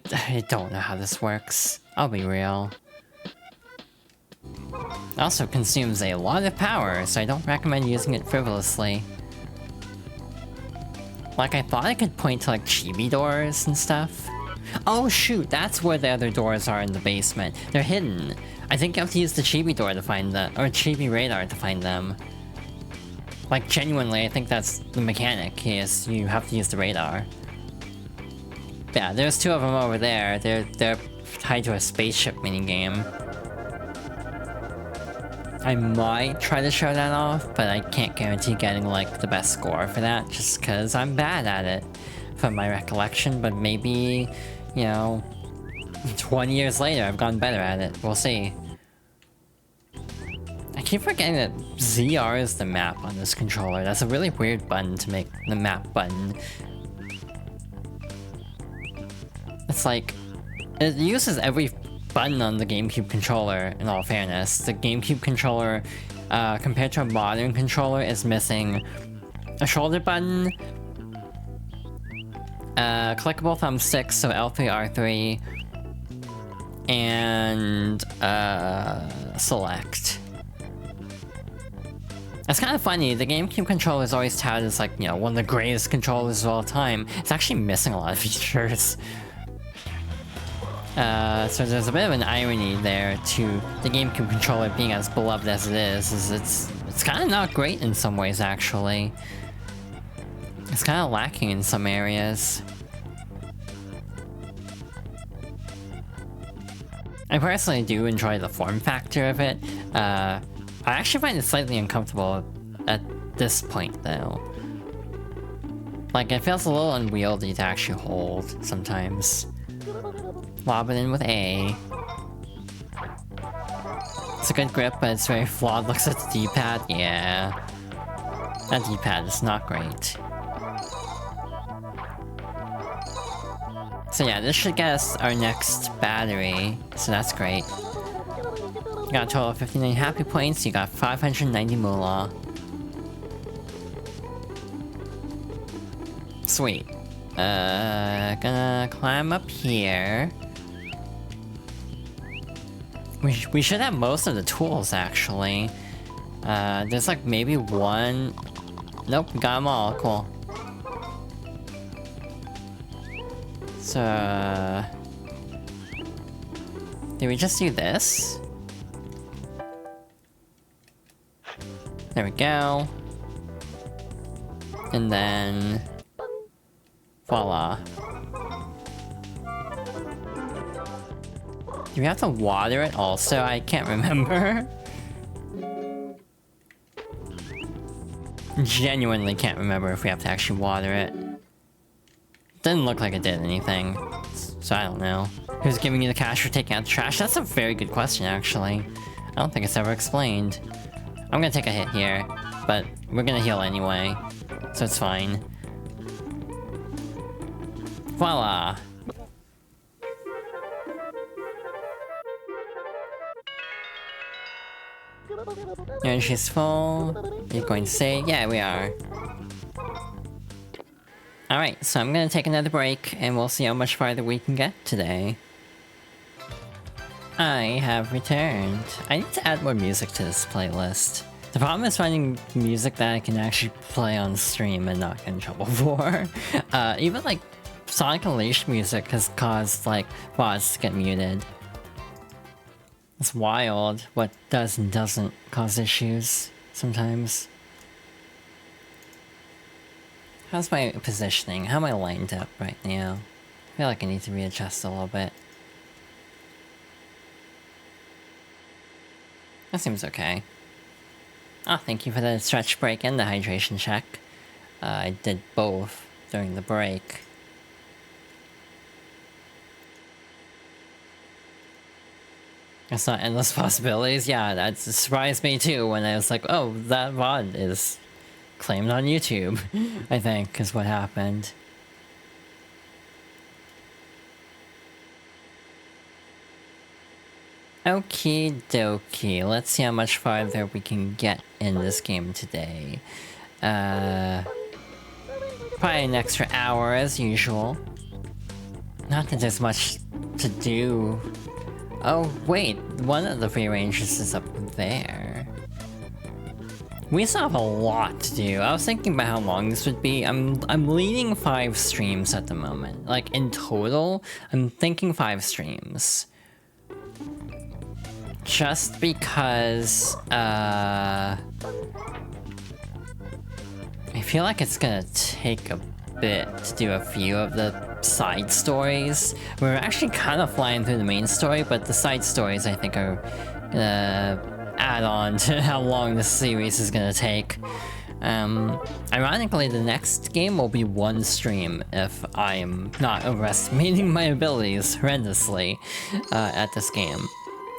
don't know how this works. I'll be real. It also consumes a lot of power, so I don't recommend using it frivolously. Like, I thought I could point to like chibi doors and stuff. Oh shoot, that's where the other doors are in the basement. They're hidden. I think you have to use the chibi door to find them, or chibi radar to find them. Like, genuinely, I think that's the mechanic, is you have to use the radar. Yeah, there's two of them over there. They're tied to a spaceship minigame. I might try to show that off, but I can't guarantee getting like the best score for that, just because I'm bad at it, from my recollection. But maybe, you know, 20 years later, I've gotten better at it. We'll see. I keep forgetting that ZR is the map on this controller. That's a really weird button to make the map button. It's like, it uses every button on the GameCube controller, in all fairness. The GameCube controller, compared to a modern controller, is missing a shoulder button, clickable thumbsticks, so L3, R3, and select. It's kind of funny, the GameCube controller is always touted as like, you know, one of the greatest controllers of all time. It's actually missing a lot of features. So there's a bit of an irony there to the GameCube controller being as beloved as it is it's kind of not great in some ways, actually. It's kind of lacking in some areas. I personally do enjoy the form factor of it. I actually find it slightly uncomfortable at this point, though. Like, it feels a little unwieldy to actually hold, sometimes. Lob it in with A. It's a good grip, but it's very flawed. Looks at the D-pad. Yeah. That D-pad is not great. So yeah, this should get us our next battery. So that's great. You got a total of 59 happy points. You got 590 moolah. Sweet. Gonna climb up here. We should have most of the tools, actually. There's like maybe one... Nope, we got them all. Cool. So... did we just do this? There we go. And then... voila. Do we have to water it also? I can't remember. Genuinely can't remember if we have to actually water it. Didn't look like it did anything, so I don't know. Who's giving you the cash for taking out the trash? That's a very good question, actually. I don't think it's ever explained. I'm gonna take a hit here, but we're gonna heal anyway, so it's fine. Voila! Energy's full. Are you going to say? Yeah, we are. Alright, so I'm gonna take another break, and we'll see how much farther we can get today. I have returned. I need to add more music to this playlist. The problem is finding music that I can actually play on stream and not get in trouble for. Even like Sonic Unleashed music has caused like VODs to get muted. It's wild what does and doesn't cause issues sometimes. How's my positioning? How am I lined up right now? I feel like I need to readjust a little bit. That seems okay. Oh, thank you for the stretch break and the hydration check. I did both during the break. It's not endless possibilities. Yeah, that surprised me too when I was like, oh, that VOD is claimed on YouTube, I think, is what happened. Okie dokie, let's see how much farther we can get in this game today. Probably an extra hour as usual. Not that there's much to do. Oh wait, one of the free ranges is up there. We still have a lot to do. I was thinking about how long this would be. I'm leading 5 streams at the moment. Like in total, I'm thinking 5 streams. Just because, I feel like it's gonna take a bit to do a few of the side stories. We're actually kind of flying through the main story, but the side stories I think are gonna add on to how long this series is gonna take. Ironically, the next game will be 1 stream if I am not overestimating my abilities horrendously at this game.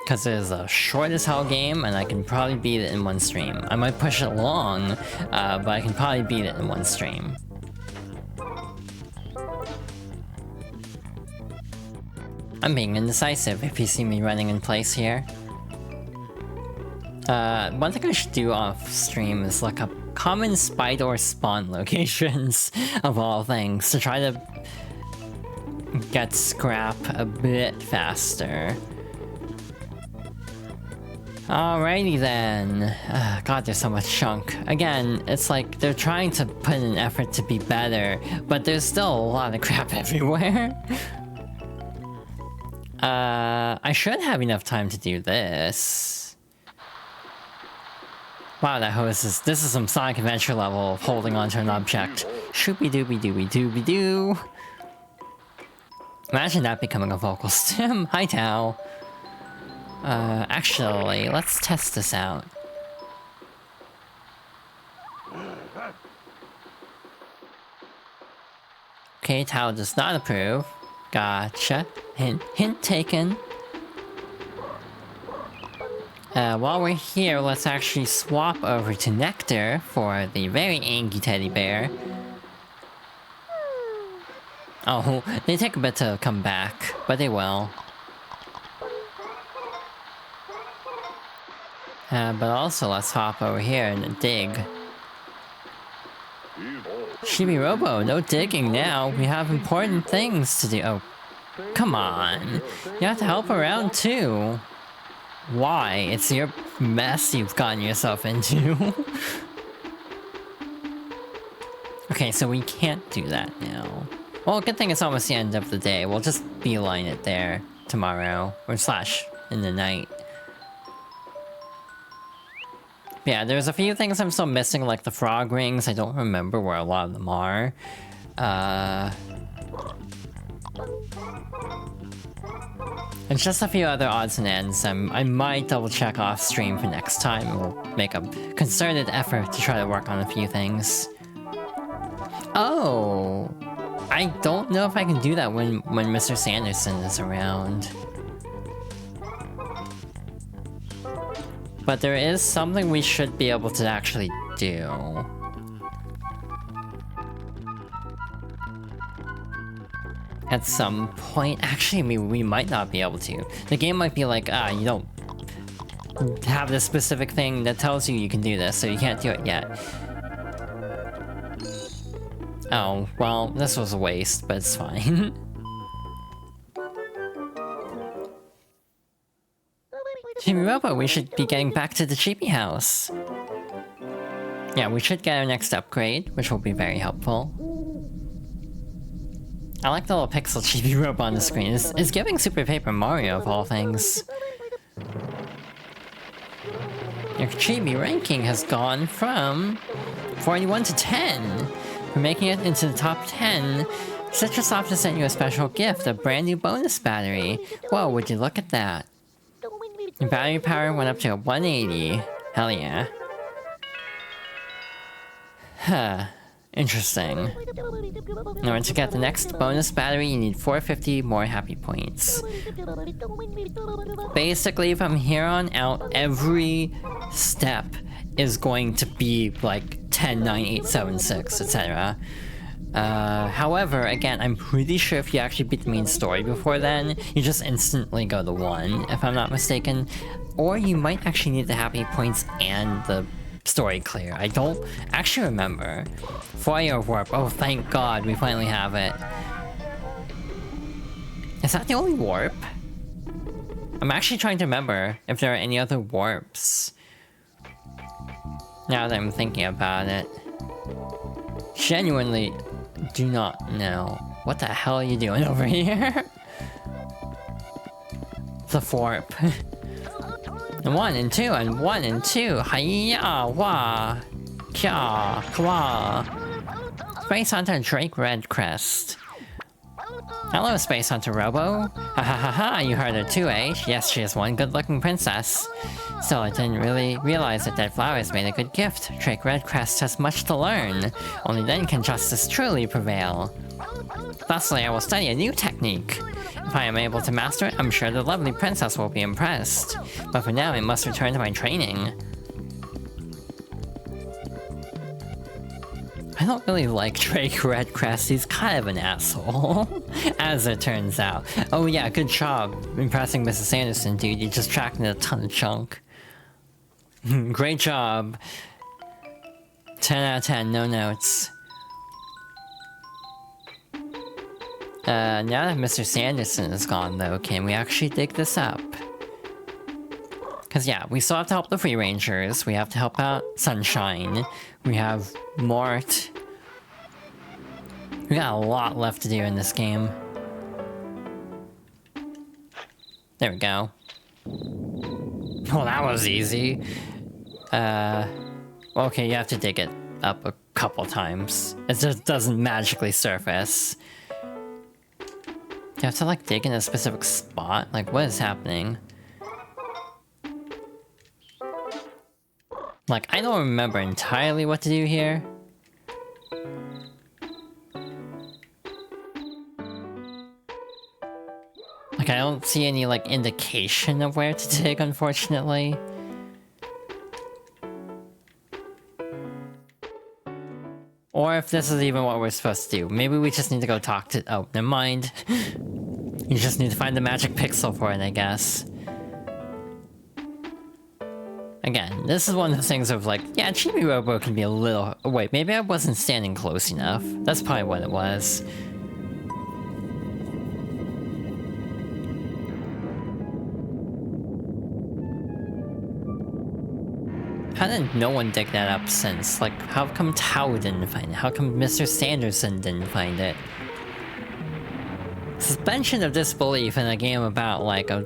Because it is a short as hell game, and I can probably beat it in 1 stream. I might push it long, but I can probably beat it in 1 stream. I'm being indecisive if you see me running in place here. One thing I should do off stream is look up common spider spawn locations, of all things, to try to get scrap a bit faster. Alrighty then. God, there's so much chunk. Again, it's like they're trying to put in an effort to be better, but there's still a lot of crap everywhere. I should have enough time to do this. Wow, that hose is— this is some Sonic Adventure level of holding onto an object. Shooby-dooby-dooby-dooby-doo. Imagine that becoming a vocal stim. Hi, Tao. Actually, let's test this out. Okay, Tao does not approve. Gotcha. Hint taken. While we're here, let's actually swap over to Nectar for the very angry teddy bear. Oh, they take a bit to come back, but they will. But also, let's hop over here and dig. Chibi-Robo, no digging now. We have important things to do. Oh, come on. You have to help around too. Why? It's your mess you've gotten yourself into. Okay, so we can't do that now. Well, good thing it's almost the end of the day. We'll just beeline it there tomorrow. Or slash in the night. Yeah, there's a few things I'm still missing, like the frog rings. I don't remember where a lot of them are. It's just a few other odds and ends. I might double check off stream for next time. We'll make a concerted effort to try to work on a few things. Oh! I don't know if I can do that when Mr. Sanderson is around. But there is something we should be able to actually do. At some point, actually, we might not be able to. The game might be like, you don't have this specific thing that tells you can do this, so you can't do it yet. Oh, well, this was a waste, but it's fine. Chibi-Robo, we should be getting back to the Chibi house. Yeah, we should get our next upgrade, which will be very helpful. I like the little pixel Chibi-Robo on the screen. It's giving Super Paper Mario of all things. Your Chibi ranking has gone from 41 to 10. For making it into the top 10, Citrosoft has sent you a special gift, a brand new bonus battery. Whoa, would you look at that? Your battery power went up to 180. Hell yeah. Huh. Interesting. In order to get the next bonus battery, you need 450 more happy points. Basically, from here on out, every step is going to be like 10, 9, 8, 7, 6, etc. However, again, I'm pretty sure if you actually beat the main story before then, you just instantly go to 1, if I'm not mistaken. Or you might actually need the happy points and the story clear. I don't actually remember. Foyer warp. Oh, thank God, we finally have it. Is that the only warp? I'm actually trying to remember if there are any other warps. Now that I'm thinking about it. Genuinely do not know. What the hell are you doing over here? The warp. 1 and 2 and 1 and 2. Hiya, wah, kya, kwa. Space Hunter Drake Redcrest. Hello, Space Hunter Robo. Ha ha ha ha, you heard her too, eh? Yes, she is one good-looking princess. Still, I didn't really realize that dead flowers made a good gift. Drake Redcrest has much to learn. Only then can justice truly prevail. Thusly, I will study a new technique. If I am able to master it, I'm sure the lovely princess will be impressed. But for now, I must return to my training. I don't really like Drake Redcrest, he's kind of an asshole. As it turns out. Oh yeah, good job impressing Mrs. Sanderson, dude. You just tracked in a ton of junk. Great job. 10 out of 10, no notes. Now that Mr. Sanderson is gone though, can we actually dig this up? Cause yeah, we still have to help the Free Rangers, we have to help out Sunshine, we have Mort. We got a lot left to do in this game. There we go. Well, that was easy. Okay, you have to dig it up a couple times. It just doesn't magically surface. You have to like dig in a specific spot? Like, what is happening? Like, I don't remember entirely what to do here. Like, I don't see any, like, indication of where to dig, unfortunately. Or if this is even what we're supposed to do. Maybe we just need to go talk to... Oh, never mind. You just need to find the magic pixel for it, I guess. Again, this is one of the things of like, yeah, Chibi-Robo can be a little... Oh, wait, maybe I wasn't standing close enough. That's probably what it was. How did no one dig that up since? Like, how come Tao didn't find it? How come Mr. Sanderson didn't find it? suspension of disbelief in a game about like a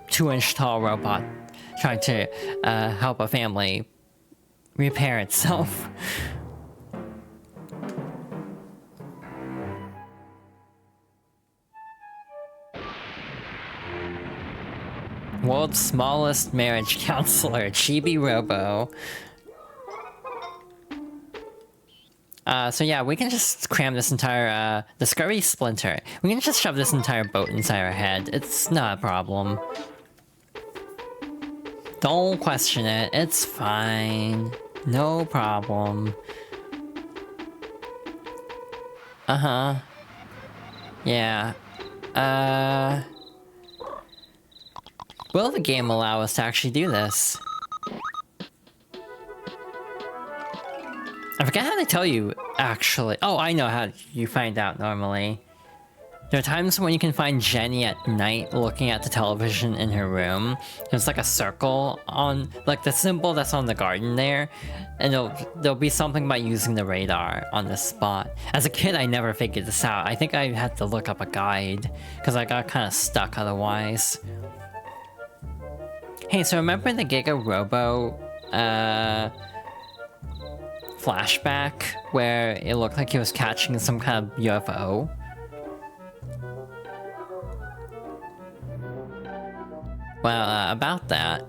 2-inch tall robot trying to help a family repair itself. World's smallest marriage counselor, Chibi-Robo. So yeah, we can just cram this entire, the scurry splinter. We can just shove this entire boat inside our head. It's not a problem. Don't question it. It's fine. No problem. Uh-huh. Yeah. Will the game allow us to actually do this? I forget how they tell you, actually. Oh, I know how you find out normally. There are times when you can find Jenny at night looking at the television in her room. There's like a circle on, like the symbol that's on the garden there. And there'll be something about using the radar on this spot. As a kid, I never figured this out. I think I had to look up a guide, because I got kind of stuck otherwise. Hey, so remember the Giga-Robo, flashback where it looked like he was catching some kind of UFO? Well, about that.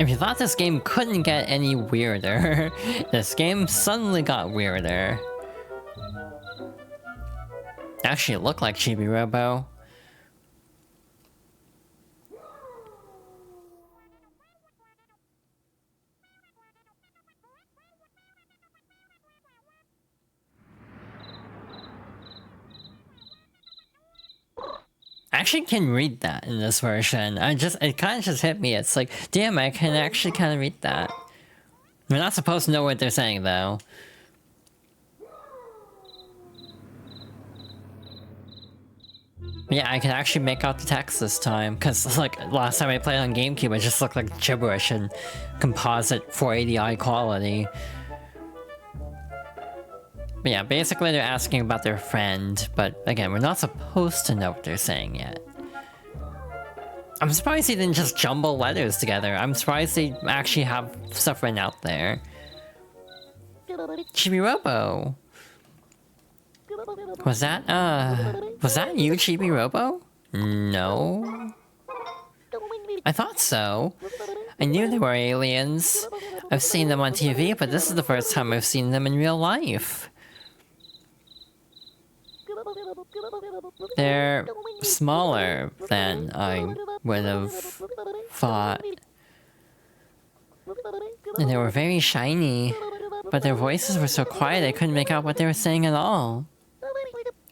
If you thought this game couldn't get any weirder, this game suddenly got weirder. Actually, it looked like Chibi-Robo. I actually can read that in this version. It kind of just hit me. It's like, damn, I can actually kind of read that. We're not supposed to know what they're saying, though. Yeah, I can actually make out the text this time, because, like, last time I played on GameCube, it just looked like gibberish in composite 480i quality. But yeah, basically they're asking about their friend, but again, we're not supposed to know what they're saying yet. I'm surprised he didn't just jumble letters together. I'm surprised they actually have stuff written out there. Chibi-Robo! Was that you, Chibi-Robo? No? I thought so. I knew they were aliens. I've seen them on TV, but this is the first time I've seen them in real life. They're smaller than I would have thought. And they were very shiny, but their voices were so quiet I couldn't make out what they were saying at all.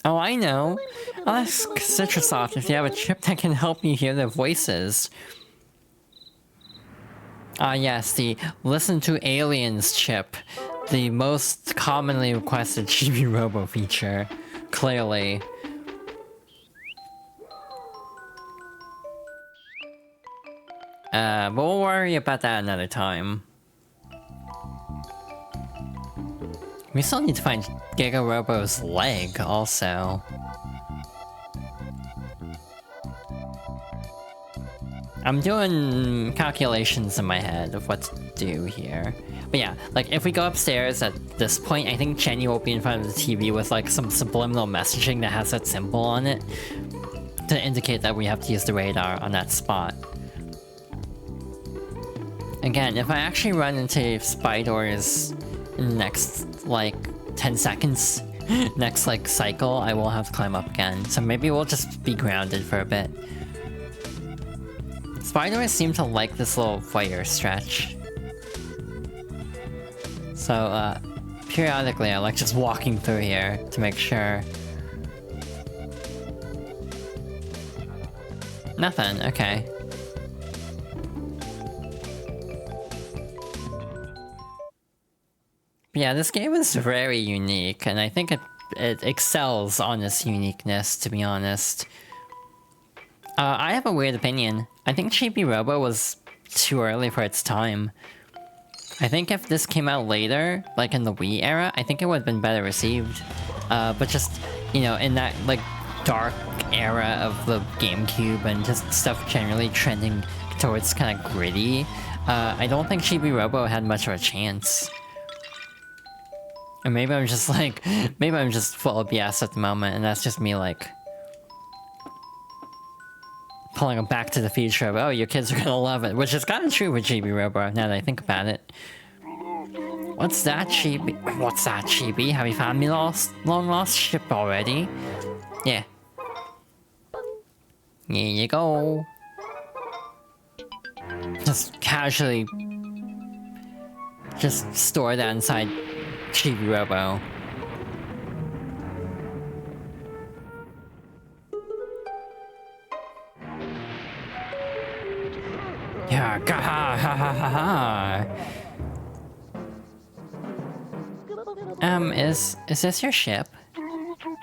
Oh, I know. I'll ask Citrosoft if you have a chip that can help me hear their voices. Ah yes, the Listen to Aliens chip. The most commonly requested Chibi-Robo feature. Clearly. But we'll worry about that another time. We still need to find Giga-Robo's leg, also. I'm doing calculations in my head of what to do here. But yeah, like, if we go upstairs at this point, I think Jenny will be in front of the TV with, like, some subliminal messaging that has that symbol on it to indicate that we have to use the radar on that spot. Again, if I actually run into spiders in the next, like, 10 seconds, next, like, cycle, I will have to climb up again. So maybe we'll just be grounded for a bit. Spiders seem to like this little fire stretch. So, periodically I like just walking through here to make sure. Nothing, okay. But yeah, this game is very unique, and I think it excels on its uniqueness, to be honest. I have a weird opinion. I think Chibi-Robo was too early for its time. I think if this came out later, like in the Wii era, I think it would have been better received. But just, you know, in that, like, dark era of the GameCube and just stuff generally trending towards kind of gritty, I don't think Chibi-Robo had much of a chance. Or maybe I'm just like, maybe I'm just full of BS at the moment, and that's just me like pulling a Back to the Future of, oh, your kids are gonna love it, which is kind of true with Chibi-Robo now that I think about it. What's that, Chibi? What's that, Chibi? Have you found me long lost ship already? Yeah. Here you go. Just casually just store that inside Chibi-Robo. Yeah, ha ha ha ha ha. Is this your ship?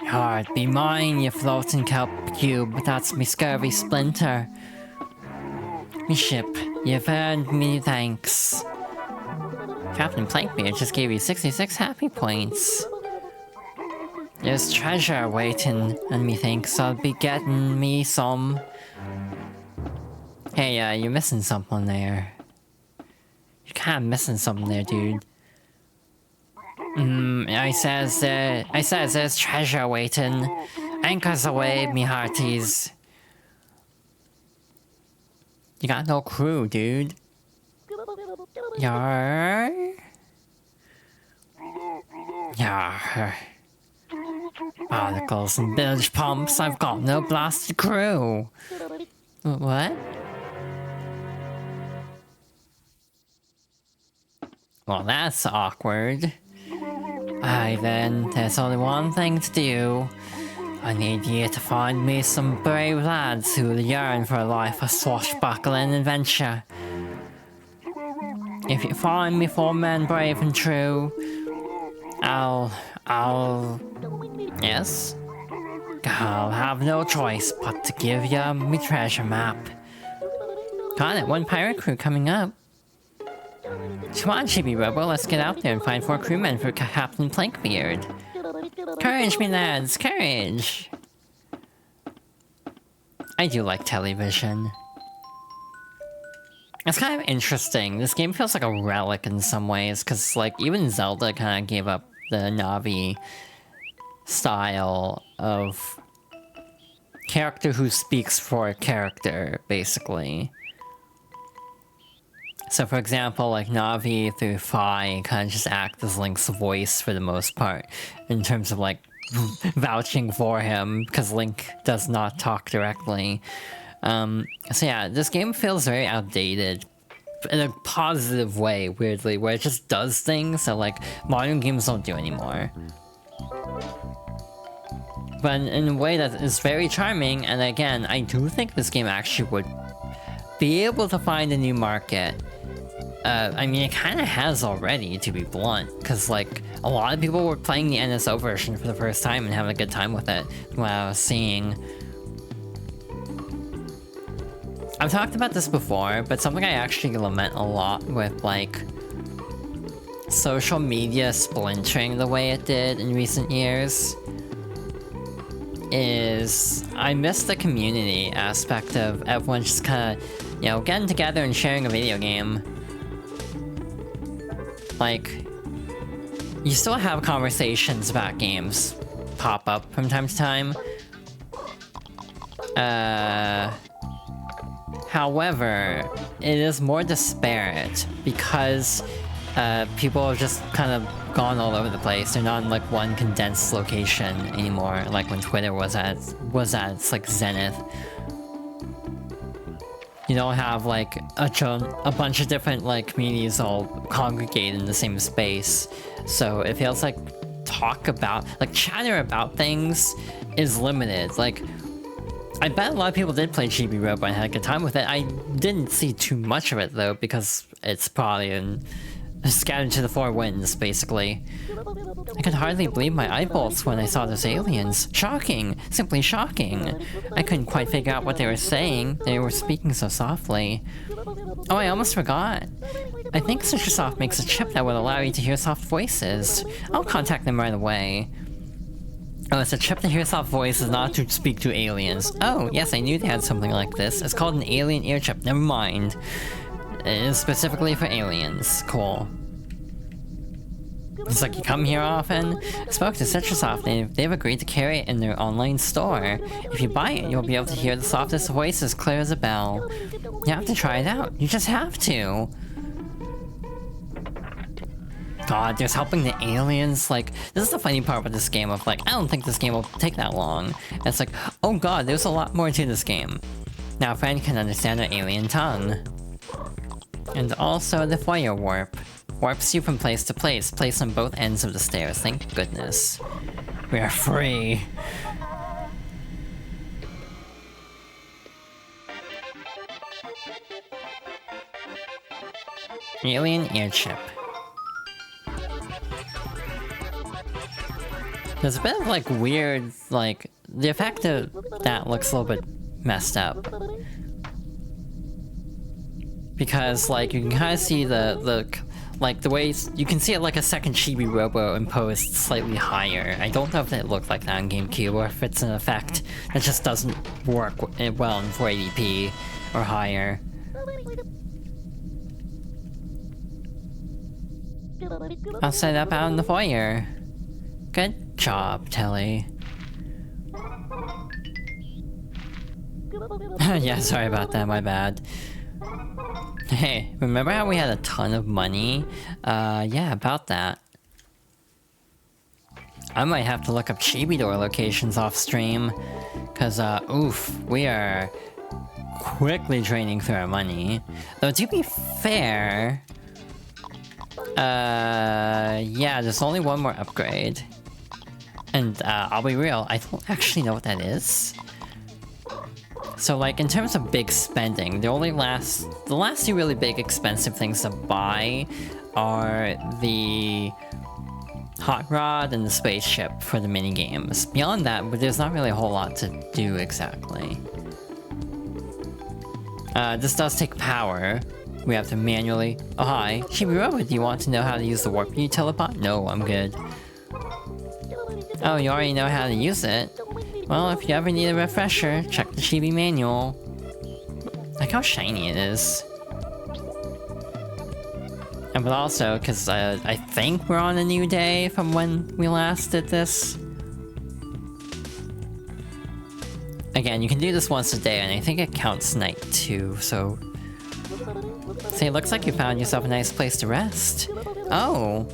Heart be mine, you floating kelp cube. That's me scurvy splinter. Me ship, you've earned me thanks. Captain Plankbeard just gave you 66 happy points. There's treasure waiting, and methinks I'll be getting me some. Hey, you're missing something there. You're kinda missing something there, dude. I says there's treasure waiting. Anchors away, me hearties. You got no crew, dude. Yar. Yar. Articles and bilge pumps, I've got no blasted crew. What? Well, that's awkward. Aye then, there's only one thing to do. I need you to find me some brave lads who yearn for a life of swashbuckling adventure. If you find me 4 men brave and true, I'll... Yes? I'll have no choice but to give you me treasure map. Got it, 1 pirate crew coming up. Come on, Chibi-Robo, let's get out there and find 4 crewmen for Captain Plankbeard. Courage, me lads, courage! I do like television. It's kind of interesting. This game feels like a relic in some ways, because like even Zelda kind of gave up the Navi style of character who speaks for a character, basically. So for example, like Navi through Fi kind of just act as Link's voice for the most part, in terms of like vouching for him, because Link does not talk directly. So yeah, this game feels very outdated, in a positive way, weirdly, where it just does things that like modern games don't do anymore. But in a way that is very charming, and again, I do think this game actually would be able to find a new market. I mean, it kind of has already, to be blunt, because like a lot of people were playing the NSO version for the first time and having a good time with it. What I was seeing. I've talked about this before, but something I actually lament a lot with like social media splintering the way it did in recent years is I miss the community aspect of everyone just kind of, you know, getting together and sharing a video game. Like, you still have conversations about games pop up from time to time. However, it is more disparate because people have just kind of gone all over the place. They're not in like one condensed location anymore, like when Twitter was at its like zenith. You don't have like a bunch of different like communities all congregate in the same space. So it feels like chatter about things is limited. Like, I bet a lot of people did play Chibi-Robo and had a good time with it. I didn't see too much of it though, because it's probably scattered to the 4 winds, basically. I could hardly believe my eyeballs when I saw those aliens. Shocking! Simply shocking! I couldn't quite figure out what they were saying. They were speaking so softly. Oh, I almost forgot. I think Citrussoft makes a chip that would allow you to hear soft voices. I'll contact them right away. Oh, it's a chip to hear soft voices, not to speak to aliens. Oh, yes, I knew they had something like this. It's called an alien ear chip. Never mind. It is specifically for aliens. Cool. It's like, you come here often? I spoke to Citrussoft and they've agreed to carry it in their online store. If you buy it, you'll be able to hear the softest voices clear as a bell. You have to try it out. You just have to. God, there's helping the aliens. Like, this is the funny part with this game of like, I don't think this game will take that long. And it's like, oh god, there's a lot more to this game. Now a friend can understand our alien tongue. And also the foyer warp. Warps you from place to place, placed on both ends of the stairs, thank goodness. We are free. Alien ear chip. There's a bit of like weird, like, the effect of that looks a little bit messed up. Because like, you can kind of see like the way, you can see it like a second Chibi-Robo imposed slightly higher. I don't know if it looked like that on GameCube or if it's an effect that just doesn't work well in 480p or higher. I'll set up out in the foyer. Good job, Telly. Yeah, sorry about that, my bad. Hey, remember how we had a ton of money? Yeah, about that. I might have to look up Chibi-Door locations off stream. Cause, oof, we are quickly draining through our money. Though, to be fair... yeah, there's only one more upgrade. And, I'll be real, I don't actually know what that is. So, like, in terms of big spending, the last two really big expensive things to buy are the hot rod and the spaceship for the minigames. Beyond that, there's not really a whole lot to do exactly. This does take power. We have to manually... Oh, hi. Chibi-Robo, do you want to know how to use the warp utilipod? No, I'm good. Oh, you already know how to use it? Well, if you ever need a refresher, check the Chibi manual. Like how shiny it is. And but also, because I think we're on a new day from when we last did this. Again, you can do this once a day, and I think it counts night too, so... Say, it looks like you found yourself a nice place to rest. Oh!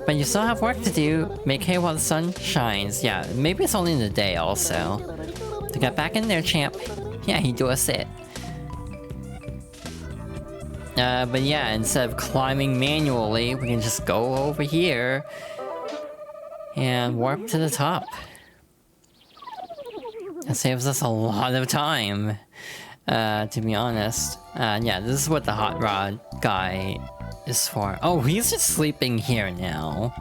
But you still have work to do. Make hay while the sun shines. Yeah, maybe it's only in the day also. To get back in there, champ. Yeah, he do a sit. But yeah, instead of climbing manually, we can just go over here and warp to the top. That saves us a lot of time, to be honest. Yeah, this is what the hot rod guy is for. Oh, he's just sleeping here now.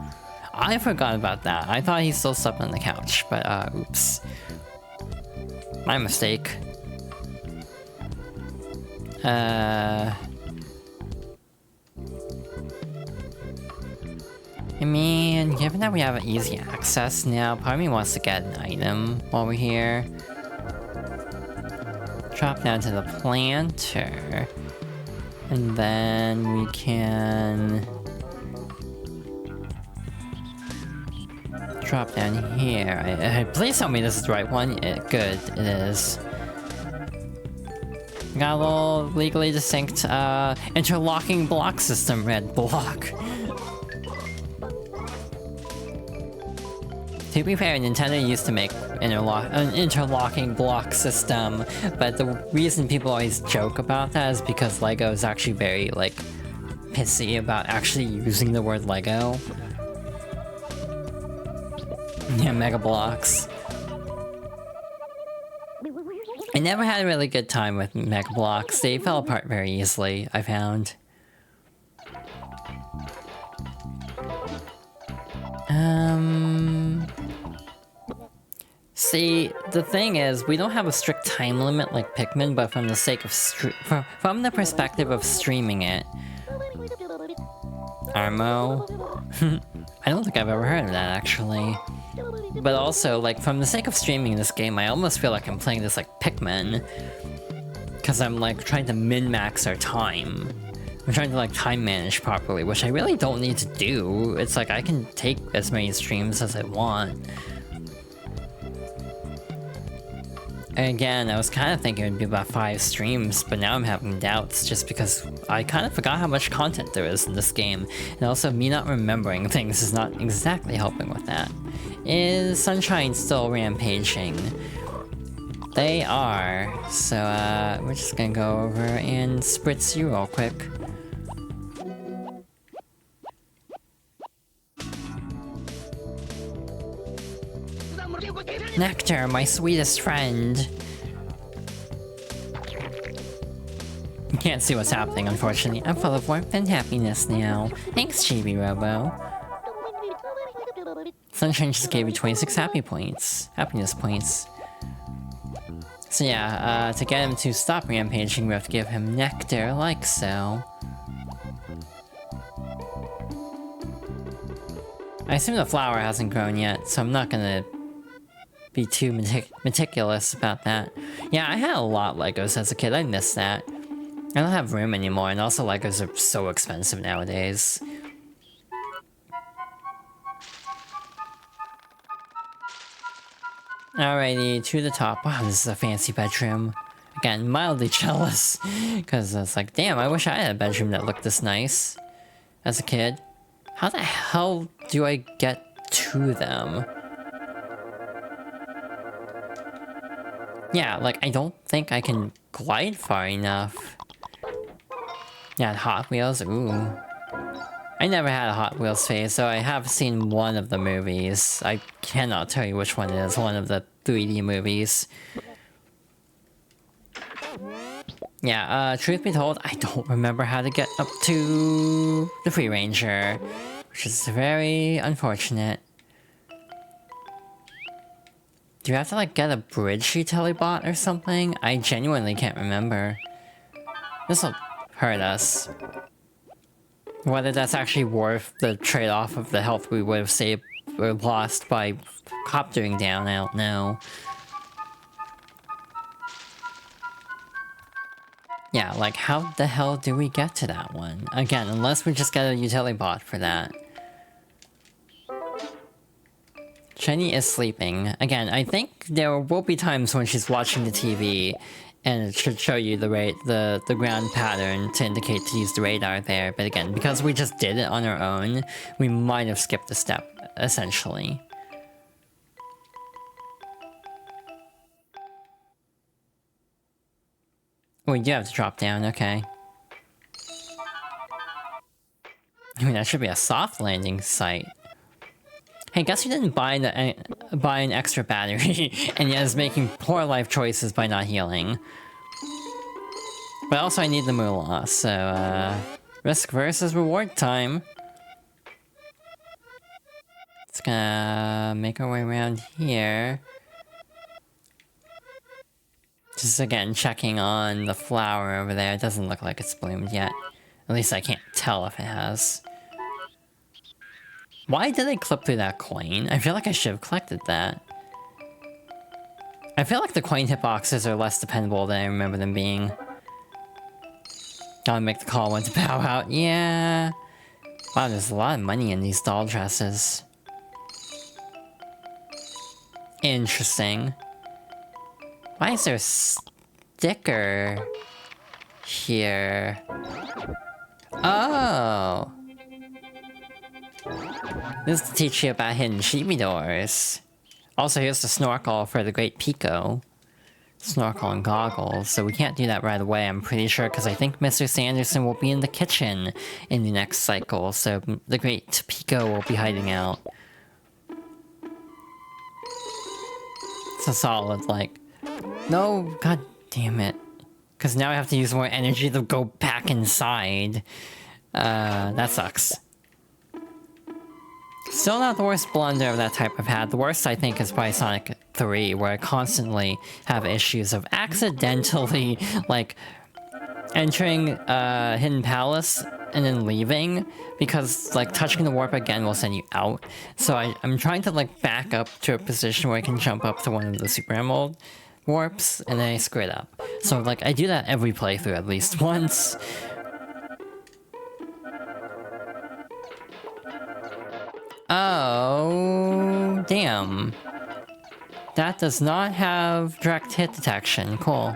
I forgot about that. I thought he still slept on the couch, but oops. My mistake. I mean, given that we have easy access now, part of me wants to get an item while we're here. Drop down to the planter. And then we can... drop down here. Please tell me this is the right one. Good, it is. Got a little legally distinct, interlocking block system, red block. To be fair, Nintendo used to make an interlocking block system, but the reason people always joke about that is because LEGO is actually very, like, pissy about actually using the word LEGO. Yeah, Mega Bloks. I never had a really good time with Mega Bloks. They fell apart very easily, I found. See, the thing is, we don't have a strict time limit like Pikmin, but from the sake of from the perspective of streaming it, Armo? I don't think I've ever heard of that, actually. But also, like, from the sake of streaming this game, I almost feel like I'm playing this like Pikmin. Because I'm, like, trying to min-max our time. I'm trying to, like, time manage properly, which I really don't need to do. It's like, I can take as many streams as I want. And again, I was kind of thinking it would be about 5 streams, but now I'm having doubts just because I kind of forgot how much content there is in this game. And also, me not remembering things is not exactly helping with that. Is Sunshine still rampaging? They are. So, we're just gonna go over and spritz you real quick. Nectar, my sweetest friend. You can't see what's happening, unfortunately. I'm full of warmth and happiness now. Thanks, Chibi-Robo. Sunshine just gave you 26 happiness points. So yeah, to get him to stop rampaging, we have to give him nectar, like so. I assume the flower hasn't grown yet, so I'm not gonna be too meticulous about that. Yeah, I had a lot of Legos as a kid, I miss that. I don't have room anymore, and also Legos are so expensive nowadays. Alrighty, to the top. Wow, this is a fancy bedroom. Again, mildly jealous. Because it's like, damn, I wish I had a bedroom that looked this nice. As a kid. How the hell do I get to them? Yeah, like, I don't think I can glide far enough. Yeah, Hot Wheels, ooh. I never had a Hot Wheels phase, so I have seen one of the movies. I cannot tell you which one it is, one of the 3D movies. Yeah, truth be told, I don't remember how to get up to the Free Ranger, which is very unfortunate. Do you have to, like, get a bridge utility bot or something? I genuinely can't remember. This'll hurt us. Whether that's actually worth the trade-off of the health we would have saved or lost by coptering down, I don't know. Yeah, like, how the hell do we get to that one? Again, unless we just get a utility bot for that. Jenny is sleeping. Again, I think there will be times when she's watching the TV and it should show you the ground pattern to indicate to use the radar there. But again, because we just did it on our own, we might have skipped a step, essentially. Oh, we do have to drop down, okay. I mean, that should be a soft landing site. Hey, guess you didn't buy an extra battery, and yet is making poor life choices by not healing. But also I need the moolah, so risk versus reward time. It's gonna make our way around here. Just again, checking on the flower over there. It doesn't look like it's bloomed yet. At least I can't tell if it has. Why did I clip through that coin? I feel like I should have collected that. I feel like the coin hitboxes are less dependable than I remember them being. Gotta make the call when to bow out. Yeah. Wow, there's a lot of money in these doll dresses. Interesting. Why is there a sticker here? Oh! This is to teach you about hidden chibi doors. Also, here's the snorkel for the Great Pico. Snorkel and goggles, so we can't do that right away, I'm pretty sure, because I think Mr. Sanderson will be in the kitchen in the next cycle, so the Great Pico will be hiding out. It's a solid, like... No, god damn it. Because now I have to use more energy to go back inside. That sucks. Still not the worst blunder of that type I've had. The worst, I think, is probably Sonic 3, where I constantly have issues of accidentally, like, entering Hidden Palace and then leaving, because like touching the warp again will send you out. So I'm trying to like back up to a position where I can jump up to one of the Super Emerald warps, and then I screw it up. So like I do that every playthrough at least once. Oh, damn. That does not have direct hit detection. Cool.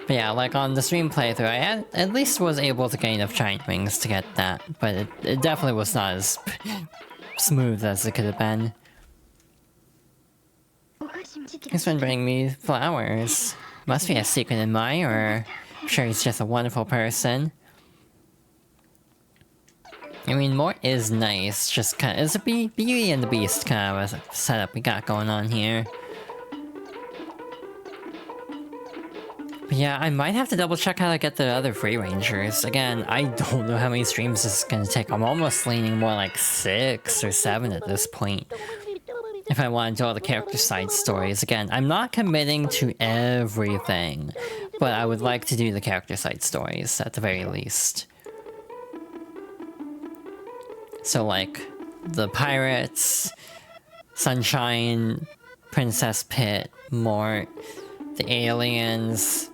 But yeah, like on the stream playthrough, I at least was able to get enough giant wings to get that, but it definitely was not as smooth as it could have been. He's been bringing me flowers. Must be a secret admirer. I'm sure he's just a wonderful person. I mean, Mort is nice, just kind of, it's a Beauty and the Beast kind of a setup we got going on here. But yeah, I might have to double check how to get the other free rangers. Again, I don't know how many streams this is gonna take. I'm almost leaning more like 6 or 7 at this point. If I want to do all the character side stories. Again, I'm not committing to everything, but I would like to do the character side stories at the very least. So like, the pirates, Sunshine, Princess Pit, Mort, the aliens.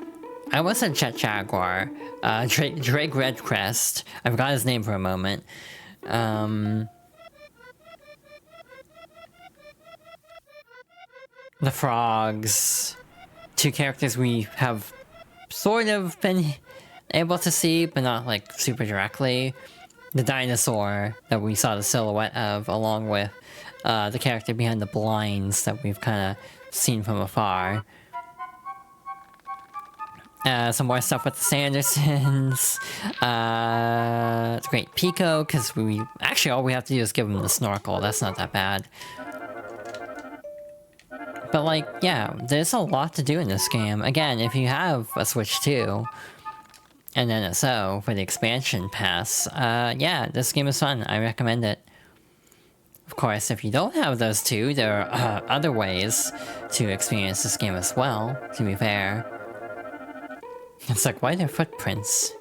I almost said Jet Jaguar, Drake Redcrest. I forgot his name for a moment. The frogs. 2 characters we have sort of been able to see, but not like super directly. The dinosaur that we saw the silhouette of, along with the character behind the blinds that we've kind of seen from afar. Some more stuff with the Sandersons. The Great Pico, because actually all we have to do is give him the snorkel. That's not that bad. But like, yeah, there's a lot to do in this game. Again, if you have a Switch 2, and then NSO for the expansion pass, yeah, this game is fun. I recommend it. Of course, if you don't have those two, there are other ways to experience this game as well, to be fair. It's like, why are there footprints?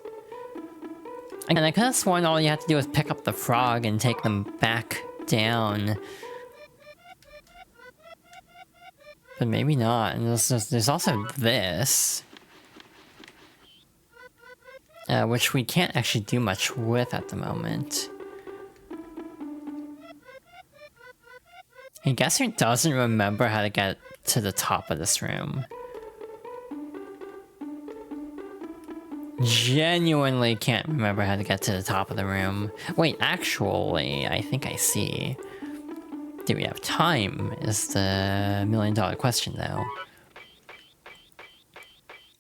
And I could have sworn all you have to do is pick up the frog and take them back down. But maybe not. And there's also this. Which we can't actually do much with at the moment. I guess he doesn't remember how to get to the top of this room. Genuinely can't remember how to get to the top of the room. Wait, actually, I think I see. Do we have time is the million-dollar question, though.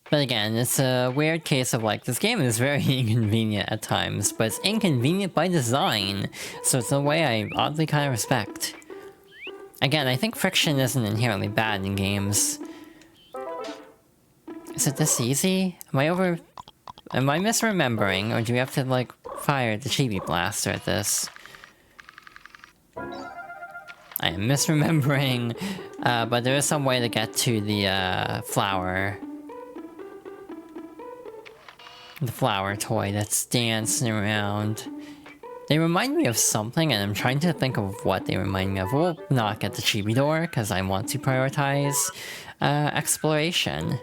But again, it's a weird case of like, this game is very inconvenient at times, but it's inconvenient by design, so it's a way I oddly kind of respect. Again, I think friction isn't inherently bad in games. Is it this easy? Am I misremembering, or do we have to like, fire the Chibi Blaster at this? I am misremembering, but there is some way to get to the flower. The flower toy that's dancing around. They remind me of something, and I'm trying to think of what they remind me of. We'll not get the Chibi door, because I want to prioritize exploration.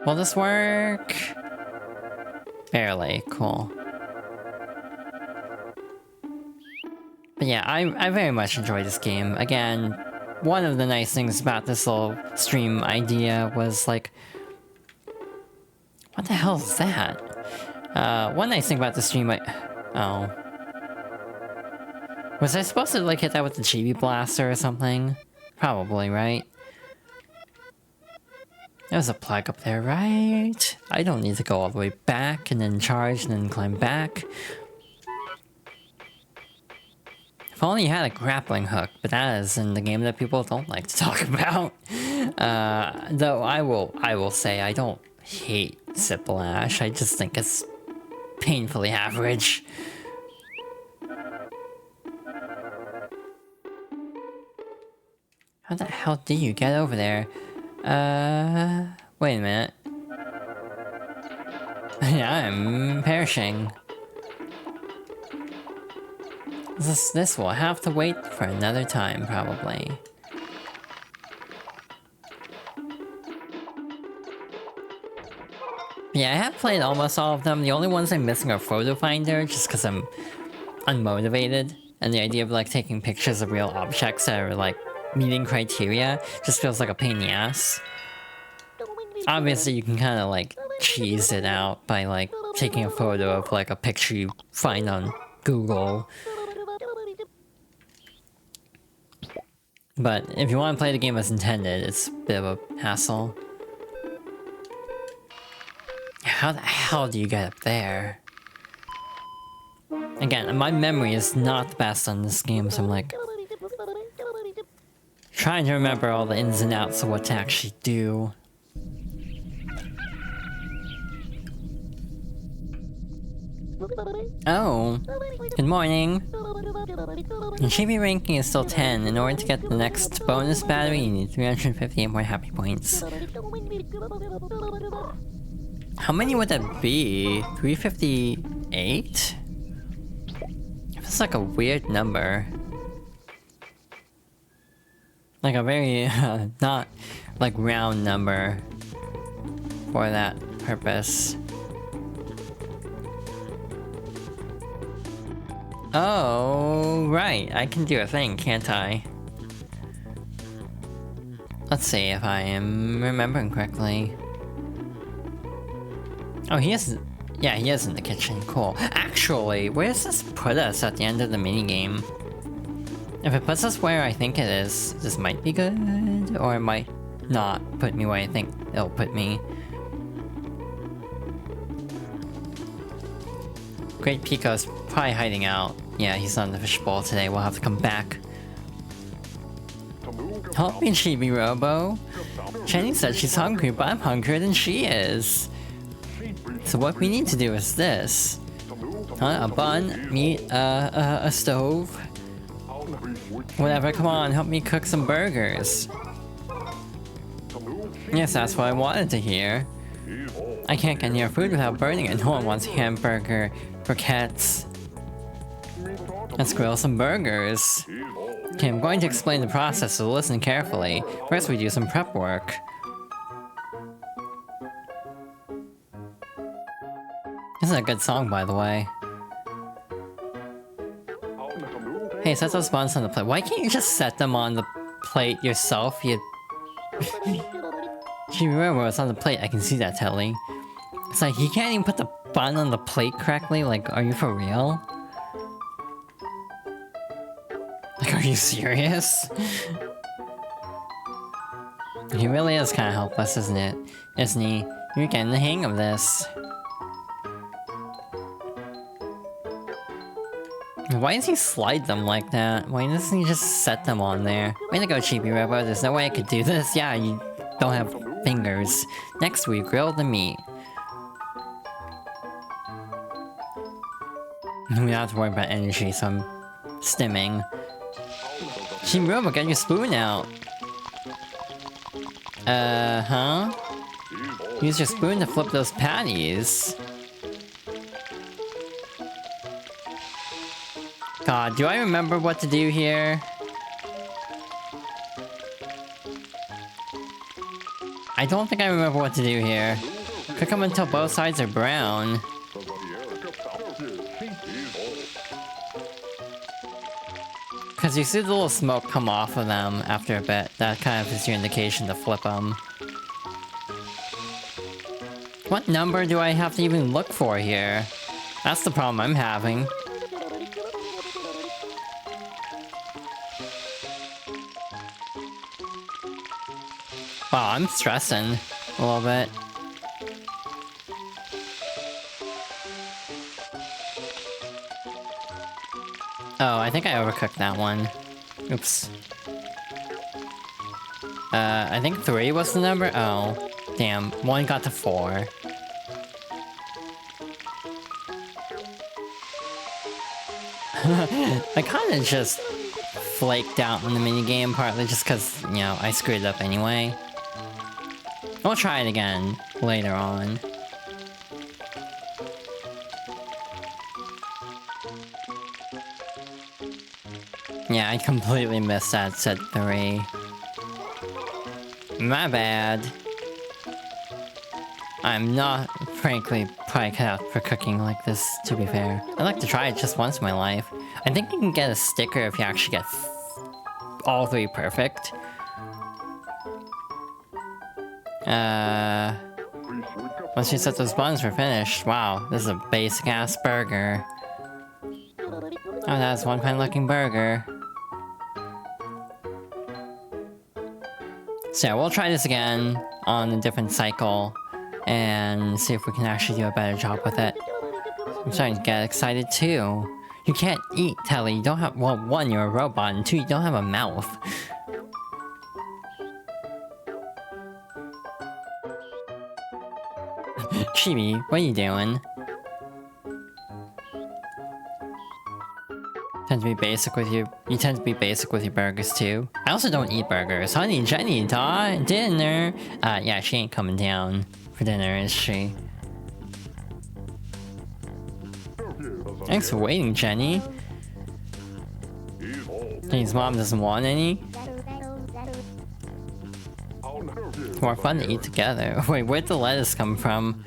Will this work? Barely. Cool. But yeah, I very much enjoy this game. Again, one of the nice things about this little stream idea was like... What the hell is that? One nice thing about the stream oh. Was I supposed to like hit that with the Chibi Blaster or something? Probably, right? There's a plug up there, right? I don't need to go all the way back and then charge and then climb back. If only you had a grappling hook, but that is in the game that people don't like to talk about. Though I will say I don't hate Ziplash, I just think it's painfully average. How the hell do you get over there? Wait a minute. I'm perishing. This will have to wait for another time, probably. Yeah, I have played almost all of them. The only ones I'm missing are Photo Finder, just because I'm unmotivated. And the idea of like taking pictures of real objects that are like meeting criteria just feels like a pain in the ass. Obviously, you can kind of like cheese it out by like taking a photo of like a picture you find on Google. But if you want to play the game as intended, it's a bit of a hassle. How the hell do you get up there? Again, my memory is not the best on this game, so I'm like trying to remember all the ins and outs of what to actually do. Oh, good morning. Your Chibi ranking is still 10. In order to get the next bonus battery, you need 358 more happy points. How many would that be? 358? It's like a weird number. Like a very, not like round number for that purpose. Oh, right. I can do a thing, can't I? Let's see if I am remembering correctly. Oh, he is... Yeah, he is in the kitchen. Cool. Actually, where does this put us at the end of the minigame? If it puts us where I think it is, this might be good, or it might not put me where I think it'll put me. Great Pico's probably hiding out. Yeah, he's not in the fishbowl today. We'll have to come back. Help me, Chibi-Robo. Jenny said she's hungry, but I'm hungrier than she is. So what we need to do is this. A bun, meat, a stove. Whatever, come on, help me cook some burgers. Yes, that's what I wanted to hear. I can't get near food without burning it. No one wants hamburger croquettes. Let's grill some burgers. Okay, I'm going to explain the process, so listen carefully. First we do some prep work. This is a good song, by the way. Hey, set those buns on the plate. Why can't you just set them on the plate yourself, you... Chibi-Robo, it's on the plate, I can see that, Telly. It's like, he can't even put the bun on the plate correctly? Like, are you for real? Like, are you serious? He really is kind of helpless, isn't it? Isn't he? You're getting the hang of this. Why does he slide them like that? Why doesn't he just set them on there? Way to go, Chibi-Robo. There's no way I could do this. Yeah, you don't have fingers. Next, we grill the meat. We don't have to worry about energy, so I'm stimming. Chibi-Robo, get your spoon out. Huh? Use your spoon to flip those patties. God, do I remember what to do here? I don't think I remember what to do here. Cook them until both sides are brown. Because you see the little smoke come off of them after a bit. That kind of is your indication to flip them. What number do I have to even look for here? That's the problem I'm having. Wow, I'm stressing a little bit. Oh, I think I overcooked that one. Oops. I think 3 was the number? Oh, damn. 1 got to 4. I kinda just flaked out on the minigame, partly just cause, you know, I screwed up anyway. We'll try it again later on. Yeah, I completely missed that set 3. My bad. I'm not, frankly, probably cut out for cooking like this, to be fair. I'd like to try it just once in my life. I think you can get a sticker if you actually get all 3 perfect. Once you set those buns, we're finished. Wow, this is a basic-ass burger. Oh, that's one fine-looking burger. So yeah, we'll try this again on a different cycle and see if we can actually do a better job with it. I'm starting to get excited too. You can't eat, Telly. You don't have— well, 1, you're a robot, and 2, you don't have a mouth. Chibi, what are you doing? Tend to be basic with you tend to be basic with your burgers too. I also don't eat burgers. Honey, Jenny, dinner. Yeah, she ain't coming down for dinner, is she? Thanks for waiting, Jenny. Jenny's mom doesn't want any. More fun to eat together. Wait, where'd the lettuce come from?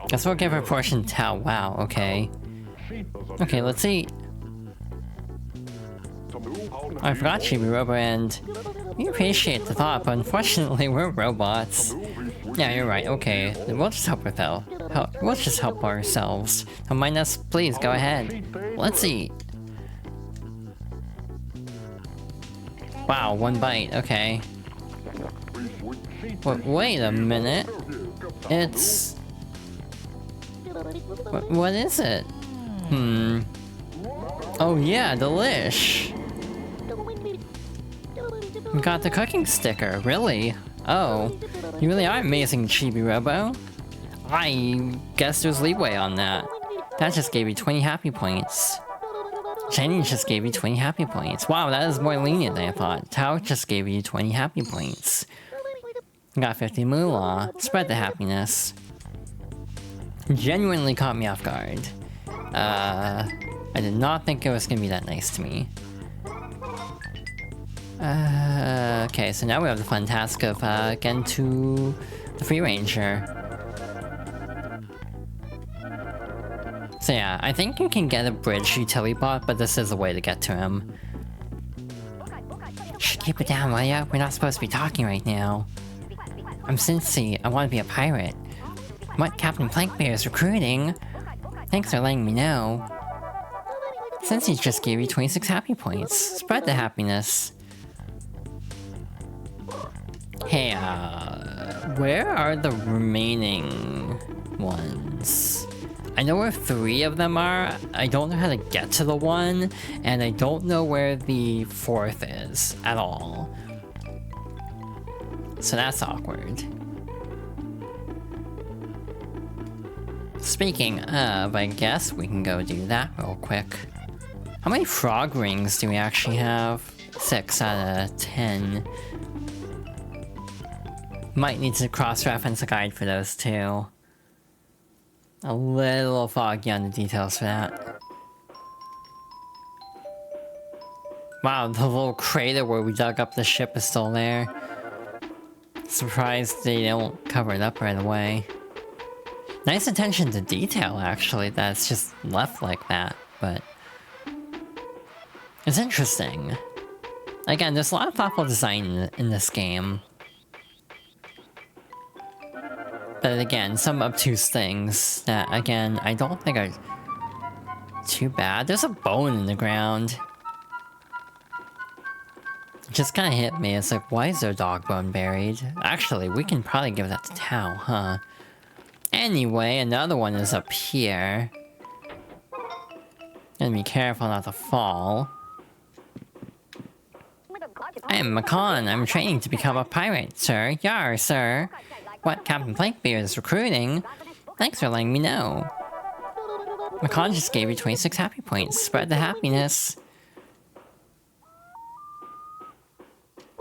Guess we'll give her a portion towel. Wow, okay. Okay, let's eat. I forgot Chibi-Robo, and we appreciate the thought, but unfortunately we're robots. Yeah, you're right, okay. We'll just help we'll just help ourselves. Don't mind us, please, go ahead. Let's eat. Wow, 1 bite, okay. Wait a minute. It's... What is it? Oh yeah, delish! We got the cooking sticker, really? Oh, you really are amazing, Chibi-Robo. I guess there's leeway on that. That just gave you 20 happy points. Jenny just gave you 20 happy points. Wow, that is more lenient than I thought. Tao just gave you 20 happy points. You got 50 moolah. Spread the happiness. Genuinely caught me off guard. I did not think it was gonna be that nice to me. Okay, so now we have the fun task of getting to the Free Ranger. So yeah, I think you can get a bridge utility bot, but this is a way to get to him. Shh, keep it down, will ya? We're not supposed to be talking right now. I'm Cincy, I want to be a pirate. What Captain Plankbear is recruiting? Thanks for letting me know. Cincy just gave you 26 happy points. Spread the happiness. Hey, where are the remaining ones? I know where 3 of them are. I don't know how to get to the 1, and I don't know where the 4th is at all. So that's awkward. Speaking of, I guess we can go do that real quick. How many frog rings do we actually have? 6 out of 10. Might need to cross-reference a guide for those too. A little foggy on the details for that. Wow, the little crater where we dug up the ship is still there. Surprised they don't cover it up right away. Nice attention to detail, actually, that's just left like that, but... it's interesting. Again, there's a lot of thoughtful design in this game. But again, some obtuse things that, again, I don't think are too bad. There's a bone in the ground. It just kind of hit me. It's like, why is there a dog bone buried? Actually, we can probably give that to Tao, huh? Anyway, another one is up here. Gotta be careful not to fall. I am Macan. I'm training to become a pirate, sir. Yar, sir. What Captain Plankbeard is recruiting? Thanks for letting me know. Macan just gave you 26 happy points. Spread the happiness.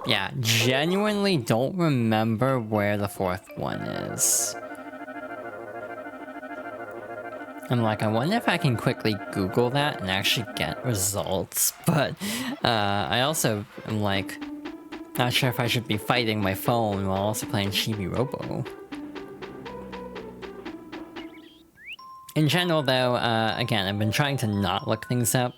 Yeah, genuinely don't remember where the fourth one is. I'm like, I wonder if I can quickly Google that and actually get results. But I also am like, not sure if I should be fighting my phone while also playing Chibi-Robo. In general, though, again, I've been trying to not look things up.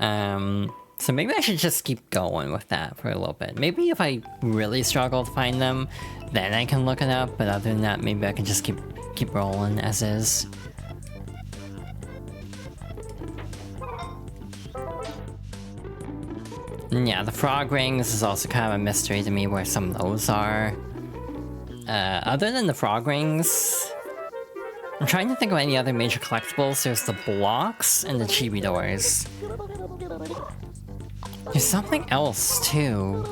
So maybe I should just keep going with that for a little bit. Maybe if I really struggle to find them, then I can look it up. But other than that, maybe I can just keep rolling as is. And yeah, the frog rings is also kind of a mystery to me where some of those are. Other than the frog rings, I'm trying to think of any other major collectibles. There's the blocks and the chibi doors. There's something else too.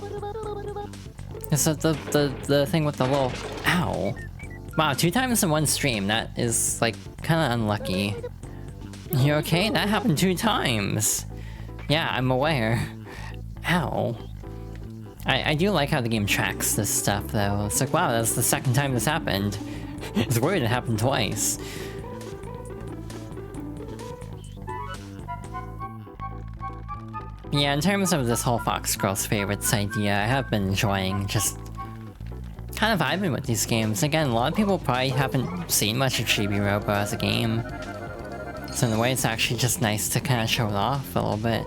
There's the thing with the little... Ow. Wow, 2 times in one stream. That is, like, kind of unlucky. You okay? That happened 2 times. Yeah, I'm aware. Ow. I do like how the game tracks this stuff, though. It's like, wow, that's the 2nd time this happened. It's weird it happened twice. Yeah, in terms of this whole Fox Girls Favorites idea, I have been enjoying just kind of vibing with these games. Again, a lot of people probably haven't seen much of Chibi-Robo as a game. So in a way, it's actually just nice to kind of show it off a little bit.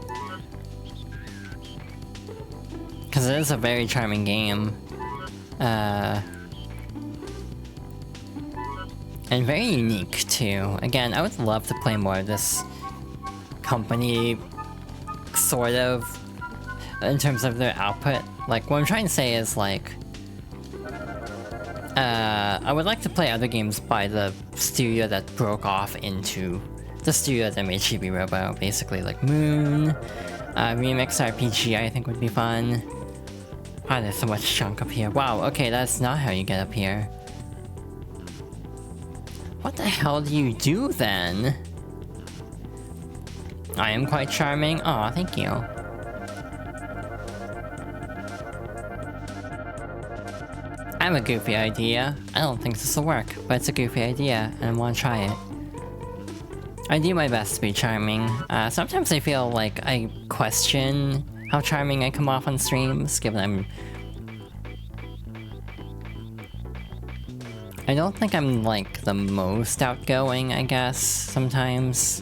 Because it is a very charming game. And very unique, too. Again, I would love to play more of this company, sort of, in terms of their output. Like, what I'm trying to say is, like... I would like to play other games by the studio that broke off into the studio that made Chibi-Robo, basically, like Moon, Remix RPG I think would be fun. Wow, there's so much junk up here. Wow, okay, that's not how you get up here. What the hell do you do then? I am quite charming. Aw, thank you. I have a goofy idea. I don't think this will work, but it's a goofy idea, and I want to try it. I do my best to be charming. Sometimes I feel like I question how charming I come off on streams, given I don't think I'm, like, the most outgoing, I guess, sometimes.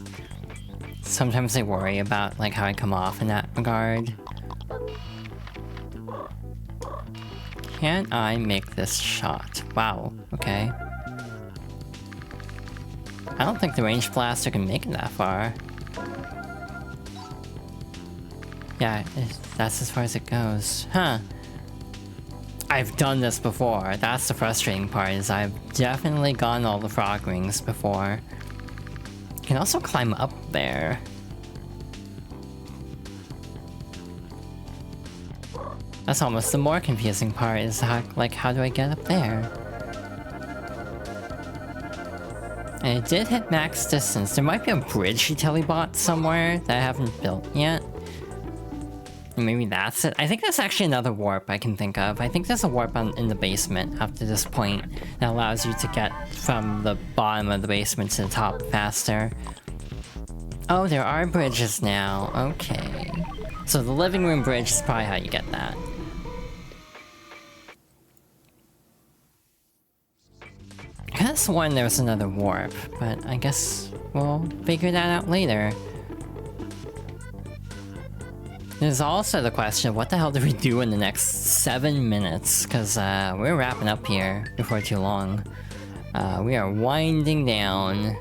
Sometimes I worry about, like, how I come off in that regard. Can I make this shot? Wow, okay. I don't think the ranged blaster can make it that far. Yeah, that's as far as it goes. Huh. I've done this before. That's the frustrating part, is I've definitely gotten all the frog rings before. You can also climb up there. That's almost the more confusing part, is how, like, how do I get up there? And it did hit max distance. There might be a bridge he telebot somewhere that I haven't built yet. Maybe that's it. I think that's actually another warp I can think of. I think there's a warp in the basement after this point that allows you to get from the bottom of the basement to the top faster. Oh, there are bridges now. Okay. So the living room bridge is probably how you get that. I could have sworn there was another warp, but I guess we'll figure that out later. There's also the question of what the hell do we do in the next 7 minutes? Because we're wrapping up here before too long. We are winding down.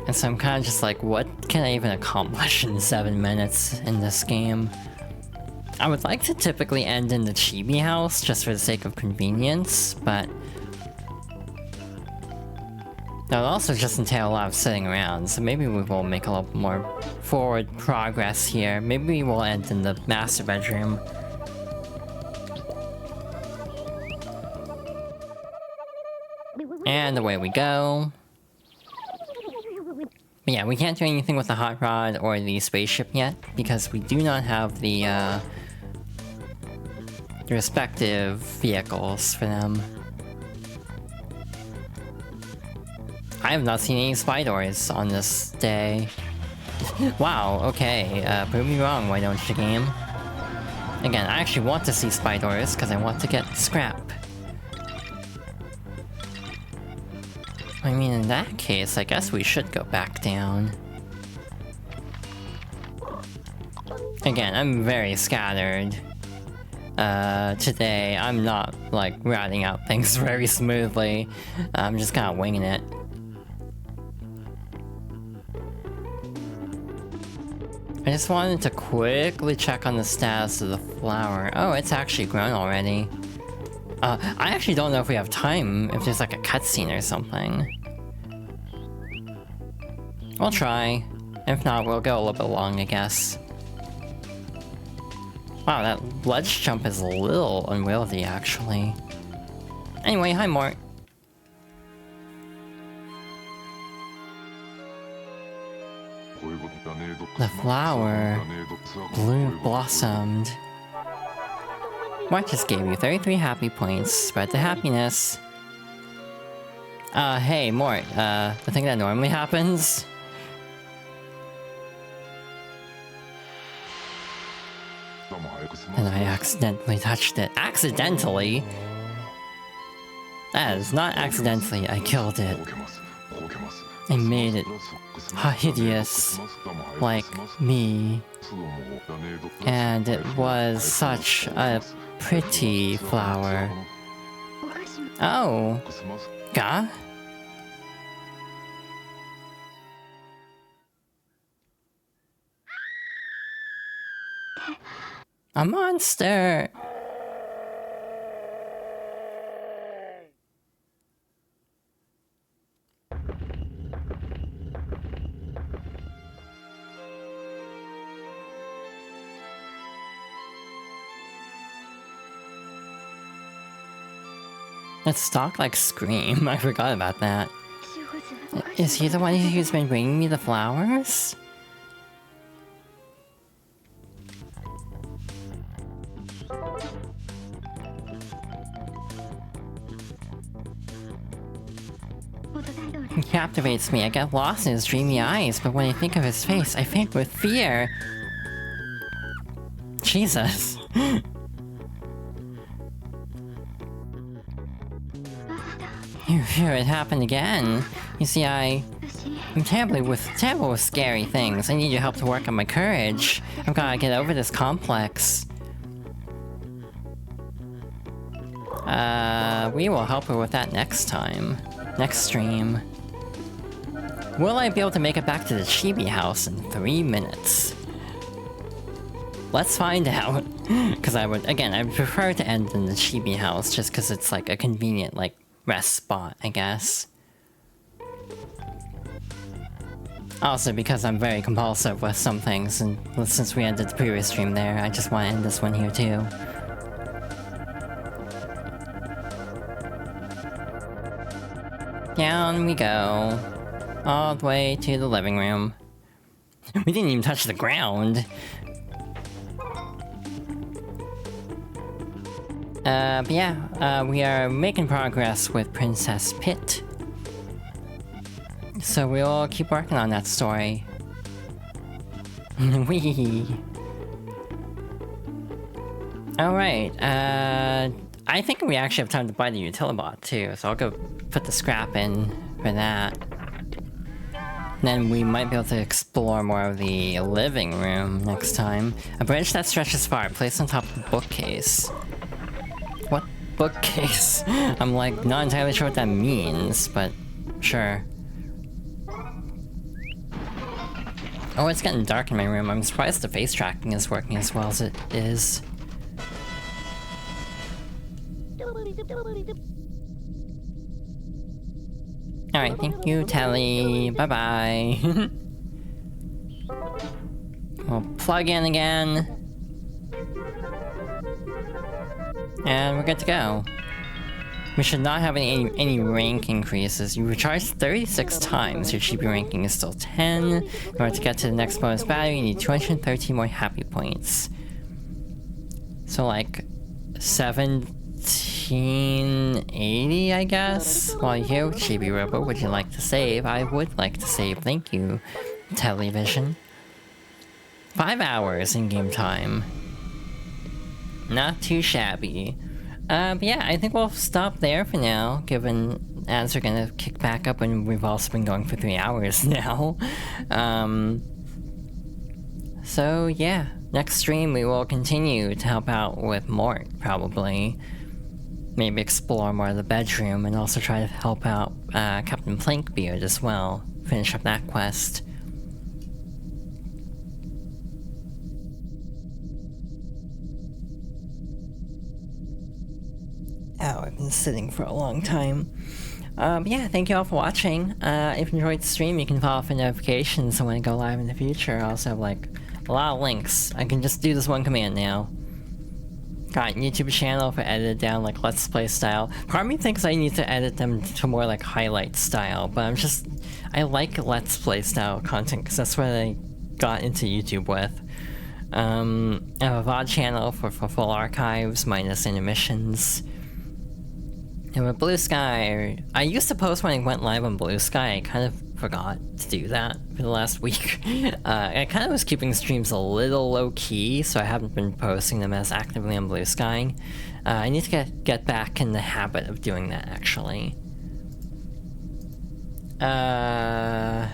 And so I'm kind of just like, what can I even accomplish in 7 minutes in this game? I would like to typically end in the Chibi house, just for the sake of convenience, but... that would also just entail a lot of sitting around, so maybe we will make a little more forward progress here. Maybe we'll end in the master bedroom. And away we go. But yeah, we can't do anything with the hot rod or the spaceship yet, because we do not have the respective vehicles for them. I have not seen any spy doors on this day. Wow, okay, prove me wrong, why don't you, game? Again, I actually want to see spy doors, because I want to get scrap. I mean, in that case, I guess we should go back down. Again, I'm very scattered. Today, I'm not, like, routing out things very smoothly. I'm just kind of winging it. I just wanted to quickly check on the status of the flower. Oh, it's actually grown already. I actually don't know if we have time, if there's like a cutscene or something. We'll try. If not, we'll go a little bit long, I guess. Wow, that ledge jump is a little unwieldy, actually. Anyway, hi, Mort. The flower blossomed. Mort just gave you 33 happy points. Spread the happiness. Hey, Mort, the thing that normally happens? And I accidentally touched it. Accidentally? That is not accidentally, I killed it. I made it hideous, like me. And it was such a pretty flower. Oh. Ga? A monster! Let's talk like Scream. I forgot about that. Is he the one who's been bringing me the flowers? He captivates me. I get lost in his dreamy eyes, but when I think of his face, I faint with fear. Jesus. Here it happened again. You see, I'm terrible with scary things. I need your help to work on my courage. I've gotta get over this complex. We will help her with that next time. Next stream. Will I be able to make it back to the Chibi house in 3 minutes? Let's find out. Because I would prefer to end in the Chibi house just because it's like a convenient, like, rest spot, I guess. Also because I'm very compulsive with some things, and since we ended the previous stream there, I just want to end this one here too. Down we go. All the way to the living room. We didn't even touch the ground. But yeah, we are making progress with Princess Pit. So we'll keep working on that story. Wee. Alright, I think we actually have time to buy the Utilibot too, so I'll go put the scrap in for that. Then we might be able to explore more of the living room next time. A bridge that stretches far, placed on top of the bookcase. What bookcase? I'm like not entirely sure what that means, but sure. Oh, it's getting dark in my room. I'm surprised the face tracking is working as well as it is. Alright, thank you, Telly. Bye-bye. We'll plug in again. And we're good to go. We should not have any rank increases. You recharge 36 times, your Chibi ranking is still 10. In order to get to the next bonus battle, you need 213 more happy points. So like, 1780, I guess. While you, Chibi-Robo, would you like to save? I would like to save, thank you. Television. 5 hours in game time. Not too shabby. But yeah, I think we'll stop there for now, given ads are gonna kick back up and we've also been going for 3 hours now. So yeah, next stream we will continue to help out with Mort, probably. Maybe explore more of the bedroom and also try to help out Captain Plankbeard as well. Finish up that quest. Ow, I've been sitting for a long time. Yeah, thank you all for watching. If you enjoyed the stream, you can follow for notifications so when I go live in the future. I also have, like, a lot of links. I can just do this one command now. Got a YouTube channel for edited down, like, Let's Play style. Part of me thinks I need to edit them to more, like, highlight style, but I like Let's Play style content, because that's what I got into YouTube with. I have a VOD channel for full archives, minus intermissions. And with Blue Sky, I used to post when I went live on Blue Sky. I kind of forgot to do that for the last week. I kind of was keeping streams a little low-key, so I haven't been posting them as actively on Blue Sky. I need to get back in the habit of doing that, actually. And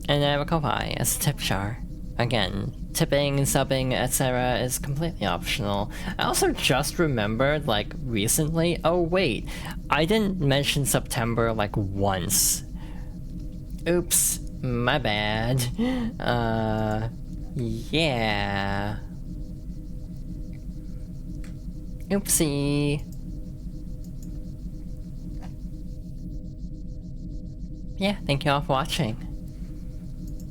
I have a Ko-Fi as a tip jar. Again, tipping, subbing, etc. is completely optional. I also just remembered, like, recently, oh wait, I didn't mention September, like, once. Oops, my bad. Yeah. Oopsie. Yeah, thank you all for watching.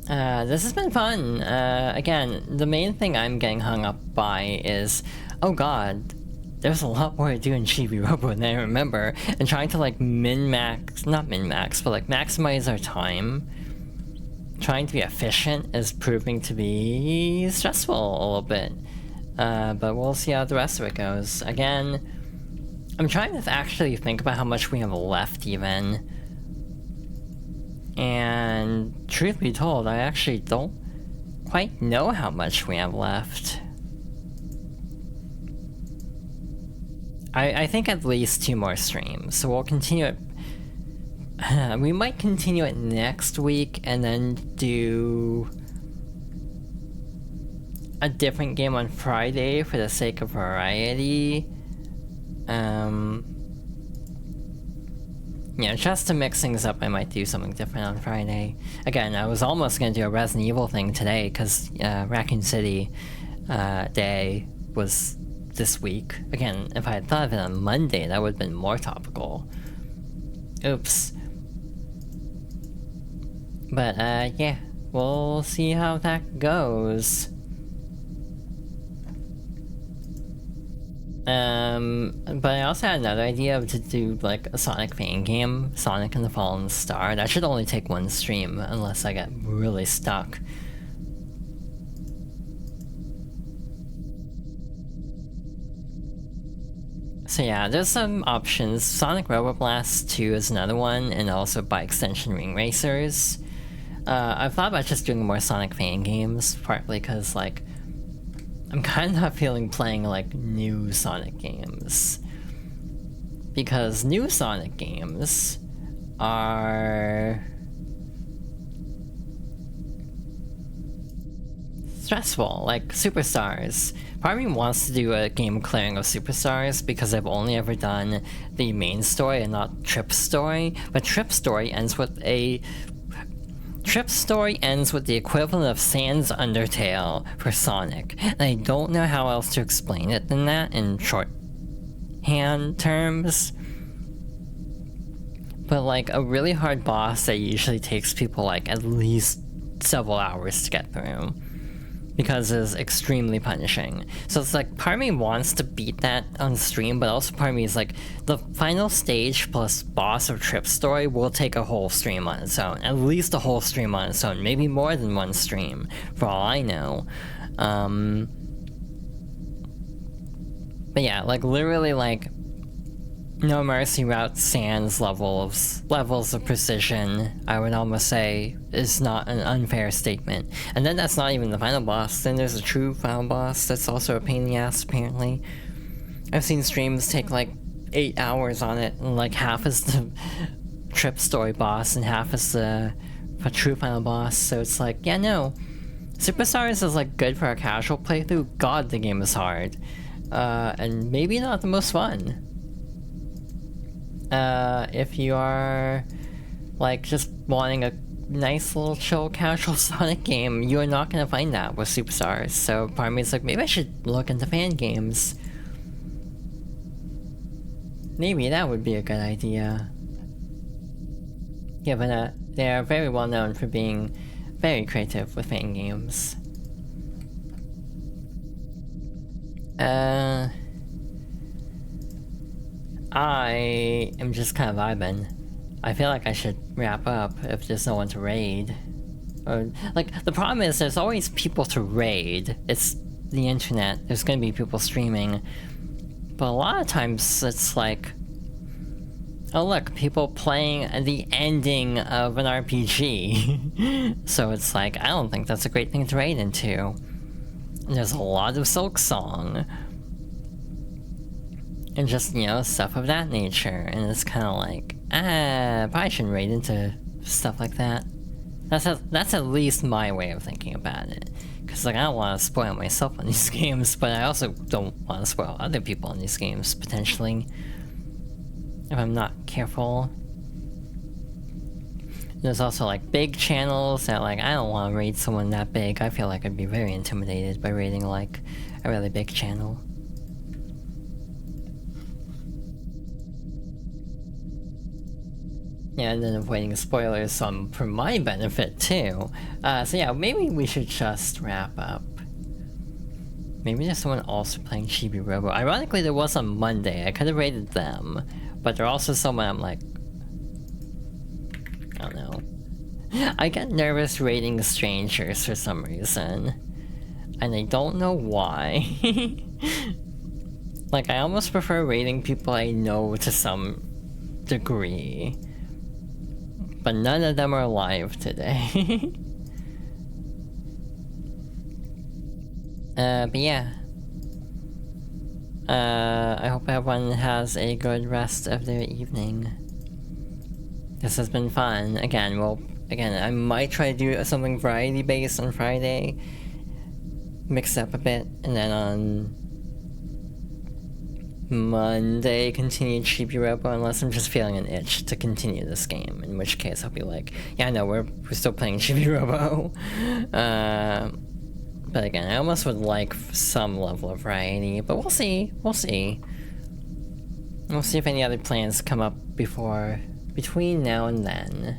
This has been fun. Again, the main thing I'm getting hung up by is, oh god, there's a lot more to do in Chibi-Robo than I remember, and trying to, like, not min-max, but, like, maximize our time. Trying to be efficient is proving to be stressful a little bit. But we'll see how the rest of it goes. Again, I'm trying to actually think about how much we have left, even. And truth be told, I actually don't quite know how much we have left. I think at least 2 more streams, so we'll continue it. We might continue it next week and then do a different game on Friday for the sake of variety. Yeah, just to mix things up, I might do something different on Friday. Again, I was almost gonna do a Resident Evil thing today, because Raccoon City Day was this week. Again, if I had thought of it on Monday, that would have been more topical. Oops. But, yeah, we'll see how that goes. But I also had another idea to do, like, a Sonic fan game, Sonic and the Fallen Star. That should only take 1 stream, unless I get really stuck. So yeah, there's some options. Sonic Roboblast 2 is another one, and also by extension Ring Racers. I've thought about just doing more Sonic fan games, partly because, like, I'm kind of not feeling playing, like, new Sonic games. Because new Sonic games are stressful, like Superstars. Part of me wants to do a game clearing of Superstars because I've only ever done the main story and not Trip's story, but Trip's story ends with the equivalent of Sans Undertale for Sonic, and I don't know how else to explain it than that in shorthand terms. But, like, a really hard boss that usually takes people, like, at least several hours to get through, because it's extremely punishing. So it's like, part of me wants to beat that on stream, but also part of me is like, the final stage plus boss of Trip's story will take a whole stream on its own. At least a whole stream on its own, maybe more than 1 stream, for all I know. But yeah, like literally like No Mercy Route Sans levels of precision, I would almost say, is not an unfair statement. And then that's not even the final boss. Then there's a true final boss that's also a pain in the ass, apparently. I've seen streams take like 8 hours on it, and like half is the trip story boss and half is the true final boss. So it's like, yeah, no. Superstars is like good for a casual playthrough. God, the game is hard. And maybe not the most fun. If you are like just wanting a nice little chill casual Sonic game, you are not gonna find that with Superstars. So part of me is like, maybe I should look into fan games. Maybe that would be a good idea. Given that they are very well known for being very creative with fan games. I am just kind of vibing. I feel like I should wrap up if there's no one to raid. Or, like, the problem is there's always people to raid. It's the internet. There's gonna be people streaming. But a lot of times it's like, oh look, people playing the ending of an RPG. So it's like, I don't think that's a great thing to raid into. And there's a lot of Silk Song. And just, you know, stuff of that nature. And it's kind of like, probably shouldn't raid into stuff like that. That's at least my way of thinking about it. Because, like, I don't want to spoil myself on these games, but I also don't want to spoil other people on these games, potentially. If I'm not careful. There's also, like, big channels that, like, I don't want to raid someone that big. I feel like I'd be very intimidated by raiding, like, a really big channel. Yeah, and then avoiding spoilers for my benefit, too. So yeah, maybe we should just wrap up. Maybe there's someone also playing Chibi-Robo. Ironically, there was on Monday. I could have rated them. But they're also someone I'm like... I don't know. I get nervous rating strangers for some reason. And I don't know why. Like, I almost prefer rating people I know to some degree. But none of them are alive today. But yeah. I hope everyone has a good rest of their evening. This has been fun. Again, I might try to do something variety-based on Friday. Mix it up a bit, and then on Monday, continue Chibi-Robo, unless I'm just feeling an itch to continue this game, in which case I'll be like, yeah, no, we're still playing Chibi-Robo. But again, I almost would like some level of variety, but we'll see. We'll see. We'll see if any other plans come up between now and then.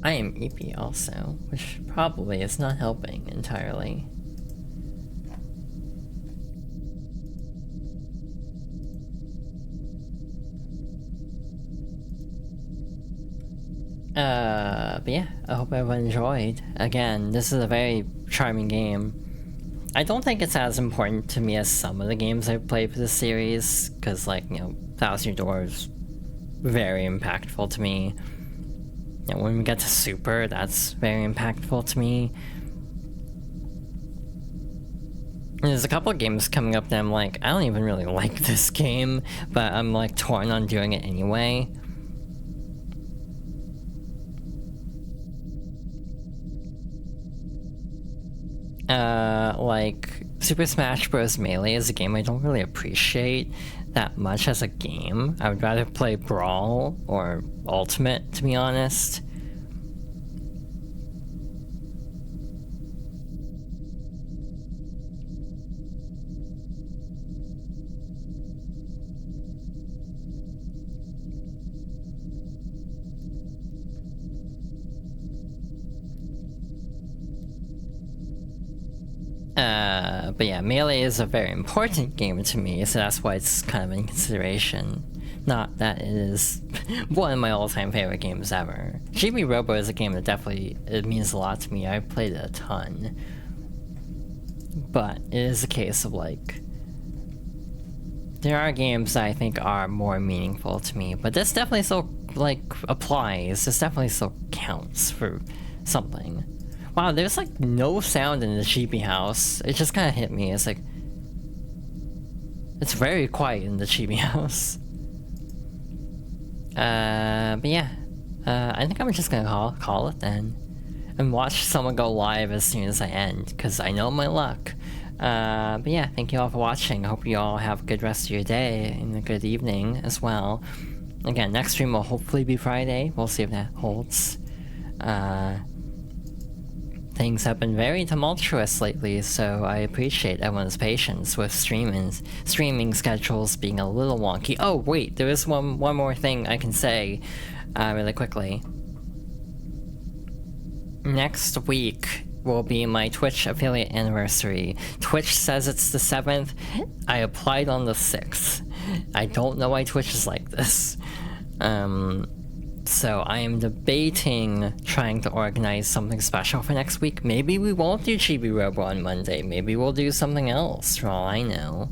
I am EP also, which probably is not helping entirely. But yeah, I hope everyone enjoyed. Again, this is a very charming game. I don't think it's as important to me as some of the games I've played for this series, because, like, you know, Thousand Year Door is very impactful to me. You know, when we get to Super, that's very impactful to me. And there's a couple of games coming up that I'm like, I don't even really like this game, but I'm like torn on doing it anyway. Like, Super Smash Bros. Melee is a game I don't really appreciate that much as a game. I would rather play Brawl or Ultimate, to be honest. But yeah, Melee is a very important game to me, so that's why it's kind of in consideration. Not that it is one of my all-time favorite games ever. Chibi-Robo is a game that definitely, it means a lot to me. I've played it a ton. But it is a case of like, there are games that I think are more meaningful to me, but this definitely still like applies. This definitely still counts for something. Wow, there's like no sound in the Chibi house. It just kind of hit me. It's like, it's very quiet in the Chibi house. But yeah, I think I'm just gonna call it then, and watch someone go live as soon as I end, because I know my luck. But yeah, thank you all for watching. I hope you all have a good rest of your day and a good evening as well. Again, next stream will hopefully be Friday. We'll see if that holds. Things have been very tumultuous lately, so I appreciate everyone's patience with streaming schedules being a little wonky. Oh wait, there is one more thing I can say really quickly. Next week will be my Twitch affiliate anniversary. Twitch says it's the 7th. I applied on the 6th. I don't know why Twitch is like this. So I am debating trying to organize something special for next week. Maybe we won't do Chibi-Robo on Monday. Maybe we'll do something else, for all I know.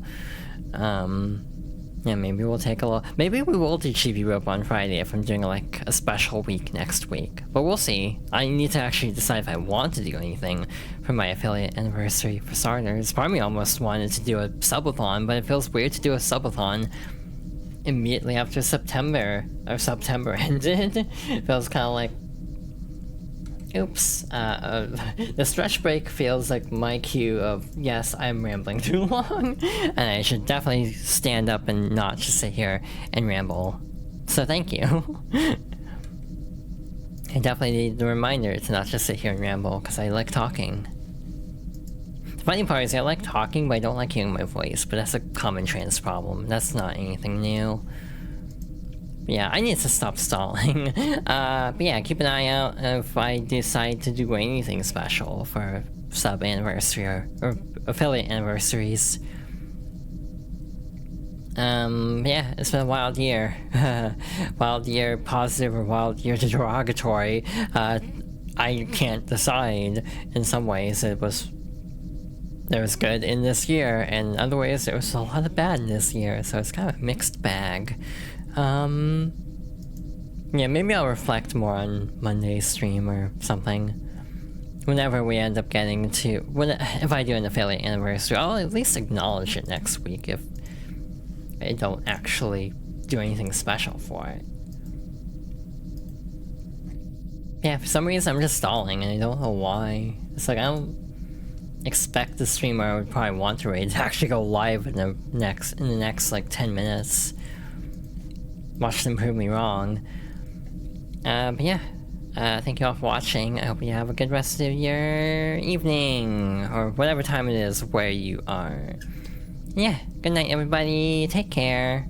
Yeah, maybe we'll take a look. Maybe we will do Chibi-Robo on Friday if I'm doing like a special week next week. But we'll see. I need to actually decide if I want to do anything for my affiliate anniversary for starters. Part of me almost wanted to do a subathon, but it feels weird to do a subathon immediately after September ended. It feels kind of like, oops. The stretch break feels like my cue of, yes, I'm rambling too long, and I should definitely stand up and not just sit here and ramble. So thank you. I definitely need the reminder to not just sit here and ramble, because I like talking. The funny part is I like talking, but I don't like hearing my voice, but that's a common trans problem. That's not anything new. But yeah, I need to stop stalling. But yeah, keep an eye out if I decide to do anything special for sub anniversary or affiliate anniversaries. Yeah, it's been a wild year. Wild year positive or wild year derogatory. I can't decide. In some ways there was good in this year, and in other ways there was a lot of bad in this year, so it's kind of a mixed bag. Yeah, maybe I'll reflect more on Monday's stream or something. Whenever we end up getting to... if I do an affiliate anniversary, I'll at least acknowledge it next week if I don't actually do anything special for it. Yeah, for some reason I'm just stalling, and I don't know why. It's like, I don't expect the streamer I would probably want to raid to actually go live in the next like 10 minutes. Watch them prove me wrong. But yeah, thank you all for watching. I hope you have a good rest of your evening, or whatever time it is where you are. Yeah, good night everybody, take care.